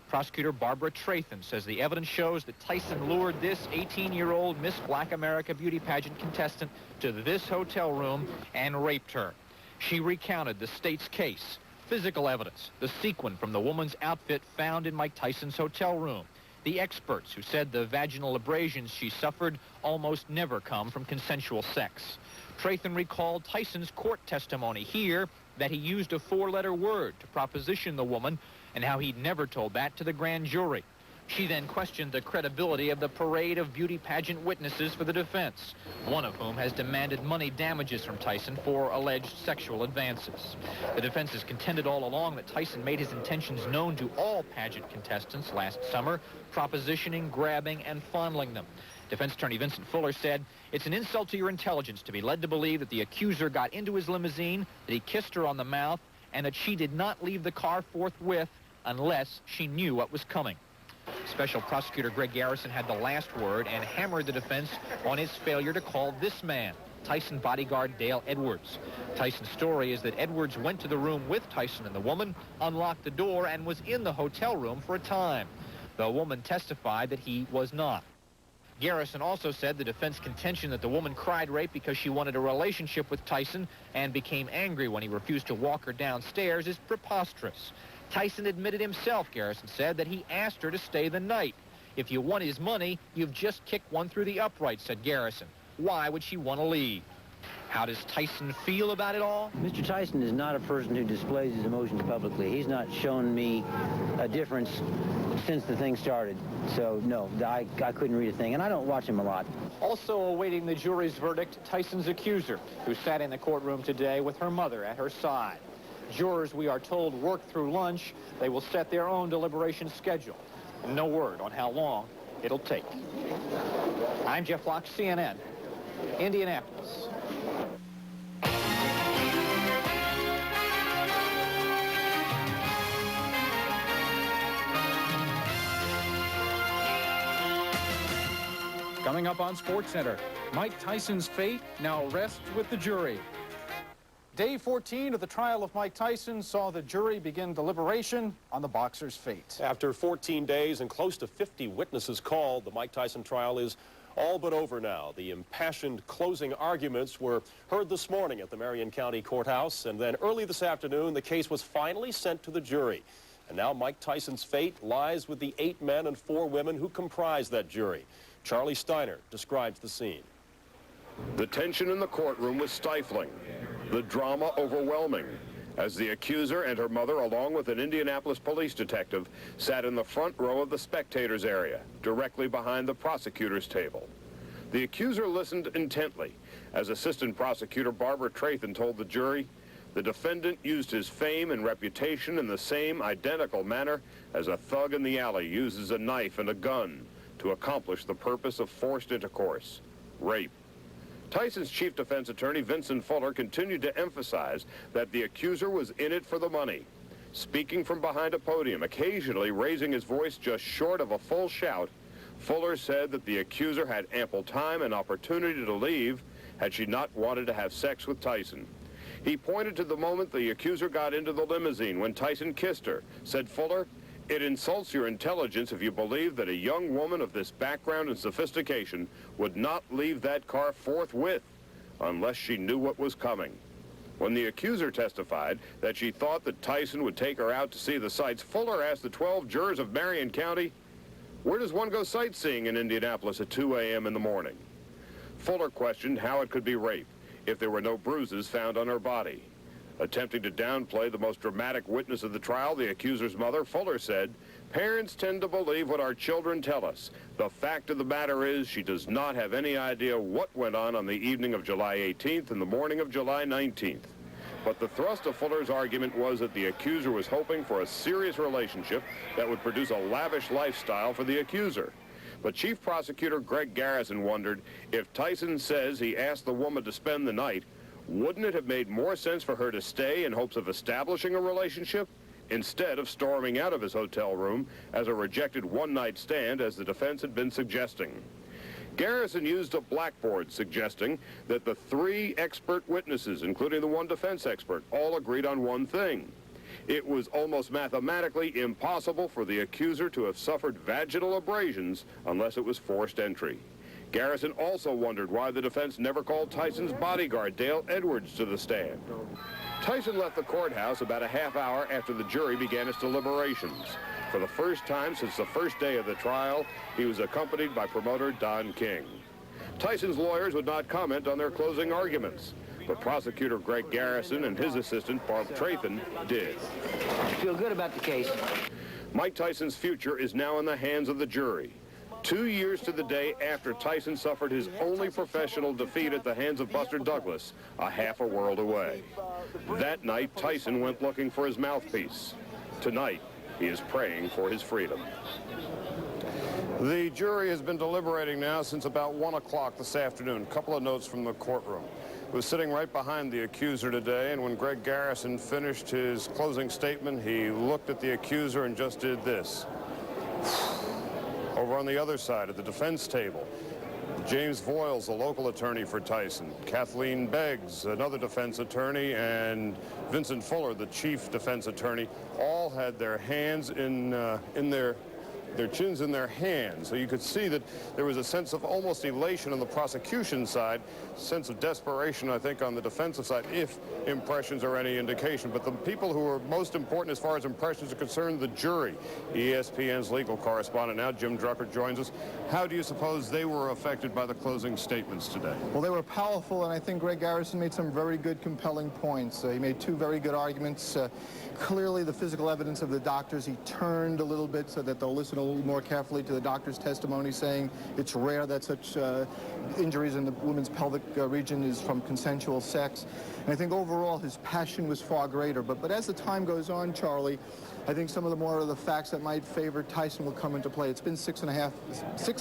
Prosecutor Barbara Trathan says the evidence shows that Tyson lured this 18-year-old Miss Black America Beauty Pageant contestant to this hotel room and raped her. She recounted the state's case, physical evidence, the sequin from the woman's outfit found in Mike Tyson's hotel room, the experts who said the vaginal abrasions she suffered almost never come from consensual sex. Trathan recalled Tyson's court testimony here that he used a 4-letter word to proposition the woman and how he'd never told that to the grand jury. She then questioned the credibility of the parade of beauty pageant witnesses for the defense, one of whom has demanded money damages from Tyson for alleged sexual advances. The defense has contended all along that Tyson made his intentions known to all pageant contestants last summer, propositioning, grabbing, and fondling them. Defense attorney Vincent Fuller said, "It's an insult to your intelligence to be led to believe that the accuser got into his limousine, that he kissed her on the mouth, and that she did not leave the car forthwith unless she knew what was coming." Special Prosecutor Greg Garrison had the last word and hammered the defense on his failure to call this man, Tyson bodyguard Dale Edwards. Tyson's story is that Edwards went to the room with Tyson and the woman, unlocked the door, and was in the hotel room for a time. The woman testified that he was not. Garrison also said the defense contention that the woman cried rape because she wanted a relationship with Tyson and became angry when he refused to walk her downstairs is preposterous. Tyson admitted himself, Garrison said, that he asked her to stay the night. "If you want his money, you've just kicked one through the upright," said Garrison. "Why would she want to leave?" How does Tyson feel about it all? Mr. Tyson is not a person who displays his emotions publicly. He's not shown me a difference since the thing started. So, no, I couldn't read a thing, and I don't watch him a lot. Also awaiting the jury's verdict, Tyson's accuser, who sat in the courtroom today with her mother at her side. Jurors, we are told, work through lunch. They will set their own deliberation schedule. No word on how long it'll take. I'm Jeff Locke, CNN, Indianapolis. Coming up on SportsCenter, Mike Tyson's fate now rests with the jury. Day 14 of the trial of Mike Tyson saw the jury begin deliberation on the boxer's fate. After 14 days and close to 50 witnesses called, the Mike Tyson trial is all but over now. The impassioned closing arguments were heard this morning at the Marion County Courthouse, and then early this afternoon, the case was finally sent to the jury. And now Mike Tyson's fate lies with the 8 men and 4 women who comprise that jury. Charlie Steiner describes the scene. The tension in the courtroom was stifling, the drama overwhelming, as the accuser and her mother, along with an Indianapolis police detective, sat in the front row of the spectators area, directly behind the prosecutor's table. The accuser listened intently as Assistant Prosecutor Barbara Trathan told the jury the defendant used his fame and reputation in the same identical manner as a thug in the alley uses a knife and a gun to accomplish the purpose of forced intercourse, rape. Tyson's chief defense attorney, Vincent Fuller, continued to emphasize that the accuser was in it for the money. Speaking from behind a podium, occasionally raising his voice just short of a full shout, Fuller said that the accuser had ample time and opportunity to leave had she not wanted to have sex with Tyson. He pointed to the moment the accuser got into the limousine when Tyson kissed her, said Fuller, "It insults your intelligence if you believe that a young woman of this background and sophistication would not leave that car forthwith unless she knew what was coming." When the accuser testified that she thought that Tyson would take her out to see the sights, Fuller asked the 12 jurors of Marion County, "Where does one go sightseeing in Indianapolis at 2 a.m. in the morning?" Fuller questioned how it could be rape if there were no bruises found on her body. Attempting to downplay the most dramatic witness of the trial, the accuser's mother, Fuller said, "Parents tend to believe what our children tell us. The fact of the matter is she does not have any idea what went on the evening of July 18th and the morning of July 19th. But the thrust of Fuller's argument was that the accuser was hoping for a serious relationship that would produce a lavish lifestyle for the accuser. But Chief Prosecutor Greg Garrison wondered if Tyson says he asked the woman to spend the night, wouldn't it have made more sense for her to stay in hopes of establishing a relationship instead of storming out of his hotel room as a rejected one-night stand as the defense had been suggesting? Garrison used a blackboard suggesting that the 3 expert witnesses, including the one defense expert, all agreed on one thing. It was almost mathematically impossible for the accuser to have suffered vaginal abrasions unless it was forced entry. Garrison also wondered why the defense never called Tyson's bodyguard, Dale Edwards, to the stand. Tyson left the courthouse about a half hour after the jury began its deliberations. For the first time since the first day of the trial, he was accompanied by promoter Don King. Tyson's lawyers would not comment on their closing arguments, But prosecutor Greg Garrison and his assistant, Barb Trathan, did. I feel good about the case. Mike Tyson's future is now in the hands of the jury. 2 years to the day after Tyson suffered his only professional defeat at the hands of Buster Douglas, a half a world away. That night, Tyson went looking for his mouthpiece. Tonight, he is praying for his freedom. The jury has been deliberating now since about 1 o'clock this afternoon. A couple of notes from the courtroom. It was sitting right behind the accuser today, and when Greg Garrison finished his closing statement, he looked at the accuser and just did this. Over on the other side at the defense table, James Voiles, the local attorney for Tyson, Kathleen Beggs, another defense attorney, and Vincent Fuller, the chief defense attorney, all had their hands in their chins in their hands. So you could see that there was a sense of almost elation on the prosecution side, sense of desperation, I think, on the defensive side, if impressions are any indication. But the people who are most important as far as impressions are concerned, the jury. ESPN's legal correspondent now, Jim Drucker, joins us. How do you suppose they were affected by the closing statements today? Well, they were powerful, and I think Greg Garrison made some very good, compelling points. He made two very good arguments. Clearly, the physical evidence of the doctors, he turned a little bit so that they'll listen a little more carefully to the doctor's testimony, saying it's rare that such injuries in the woman's pelvic region is from consensual sex. And I think overall his passion was far greater. But as the time goes on, Charlie, I think some of the more of the facts that might favor Tyson will come into play. It's been 6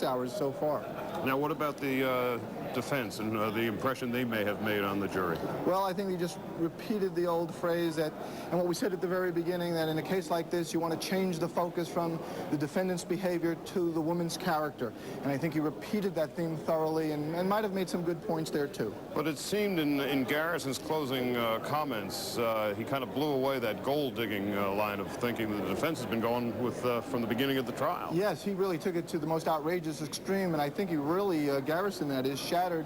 hours so far. Now, what about the defense and the impression they may have made on the jury? Well, I think they just repeated the old phrase that, and what we said at the very beginning, that in a case like this, you want to change the focus from the defendant's behavior to the woman's character. And I think he repeated that theme thoroughly and might have made some good points there, too. But it seemed in Garrison's closing comments, he kind of blew away that gold-digging line of thinking that the defense has been going with from the beginning of the trial. Yes, he really took it to the most outrageous extreme, and I think he really, Garrison that is, shattered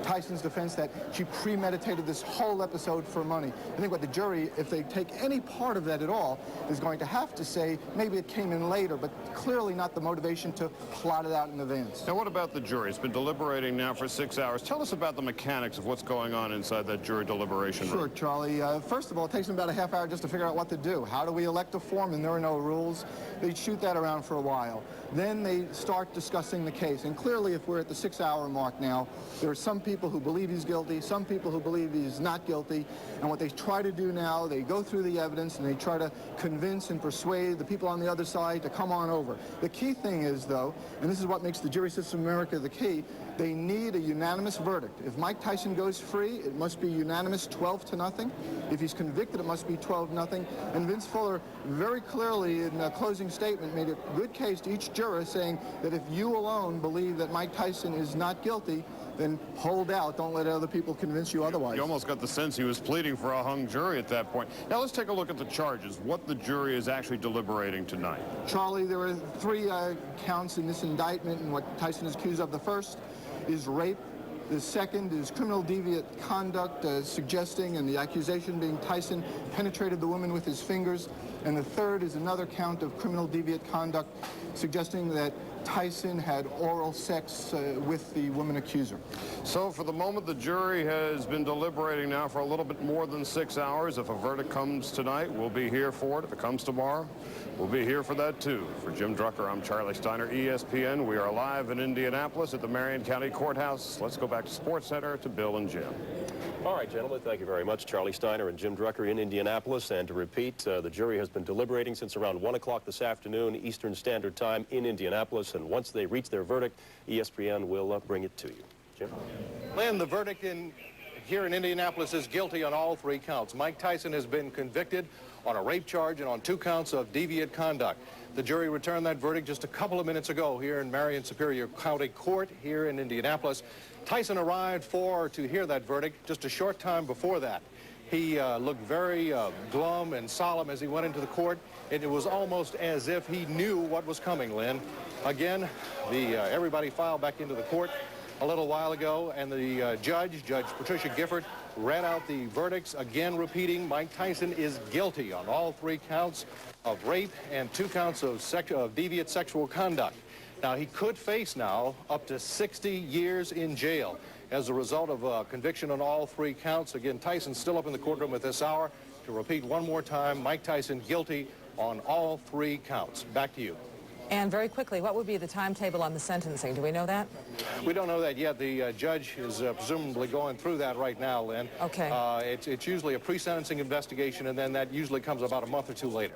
Tyson's defense that she premeditated this whole episode for money. I think what the jury, if they take any part of that at all, is going to have to say maybe it came in later, but clearly not the motivation to plot it out in advance. Now, what about the jury? It's been deliberating now for 6 hours. Tell us about the mechanics of what's going on inside that jury deliberation room. Sure, Charlie. First of all, it takes them about a half hour just to figure out what to do. How do we elect a foreman? There are no rules. They shoot that around for a while. Then they start discussing the case. And clearly, if we're at the 6-hour mark now, there are some people who believe he's guilty, some people who believe he's not guilty. And what they try to do now, they go through the evidence and they try to convince and persuade the people on the other side to come on over. The key thing is, though, and this is what makes the jury system in America the key, they need a unanimous verdict. If Mike Tyson goes free, it must be unanimous 12-0. If he's convicted, it must be 12-0. And Vince Fuller very clearly in a closing statement made a good case to each juror saying that if you alone believe that Mike Tyson is not guilty, then hold out. Don't let other people convince you otherwise. You almost got the sense he was pleading for a hung jury at that point. Now let's take a look at the charges, what the jury is actually deliberating tonight. Charlie, there are 3 counts in this indictment, and what Tyson is accused of. The first is rape. The second is criminal deviant conduct, suggesting, and the accusation being Tyson penetrated the woman with his fingers. And the third is another count of criminal deviant conduct, suggesting that Tyson had oral sex with the woman accuser. So for the moment, the jury has been deliberating now for a little bit more than 6 hours. If a verdict comes tonight, we'll be here for it. If it comes tomorrow, we'll be here for that too. For Jim Drucker, I'm Charlie Steiner, ESPN. We are live in Indianapolis at the Marion County Courthouse. Let's go back to Sports Center to Bill and Jim. All right, gentlemen, thank you very much. Charlie Steiner and Jim Drucker in Indianapolis. And to repeat, the jury has been deliberating since around 1 o'clock this afternoon, Eastern Standard Time in Indianapolis. And once they reach their verdict, ESPN will bring it to you. Jim? Lynn, the verdict here in Indianapolis is guilty on all 3 counts. Mike Tyson has been convicted on a rape charge and on 2 counts of deviant conduct. The jury returned that verdict just a couple of minutes ago here in Marion Superior County Court here in Indianapolis. Tyson arrived to hear that verdict just a short time before that. He looked very glum and solemn as he went into the court, and it was almost as if he knew what was coming, Lynn. Again, everybody filed back into the court a little while ago, and the Judge Patricia Gifford, read out the verdicts, again repeating Mike Tyson is guilty on all 3 counts of rape and 2 counts of deviant sexual conduct. Now, he could face now up to 60 years in jail as a result of a conviction on all 3 counts. Again, Tyson's still up in the courtroom at this hour. To repeat one more time, Mike Tyson guilty on all 3 counts. Back to you. And very quickly, what would be the timetable on the sentencing? Do we know that? We don't know that yet. The judge is presumably going through that right now, Lynn. Okay. It's usually a pre-sentencing investigation, and then that usually comes about a month or 2 later.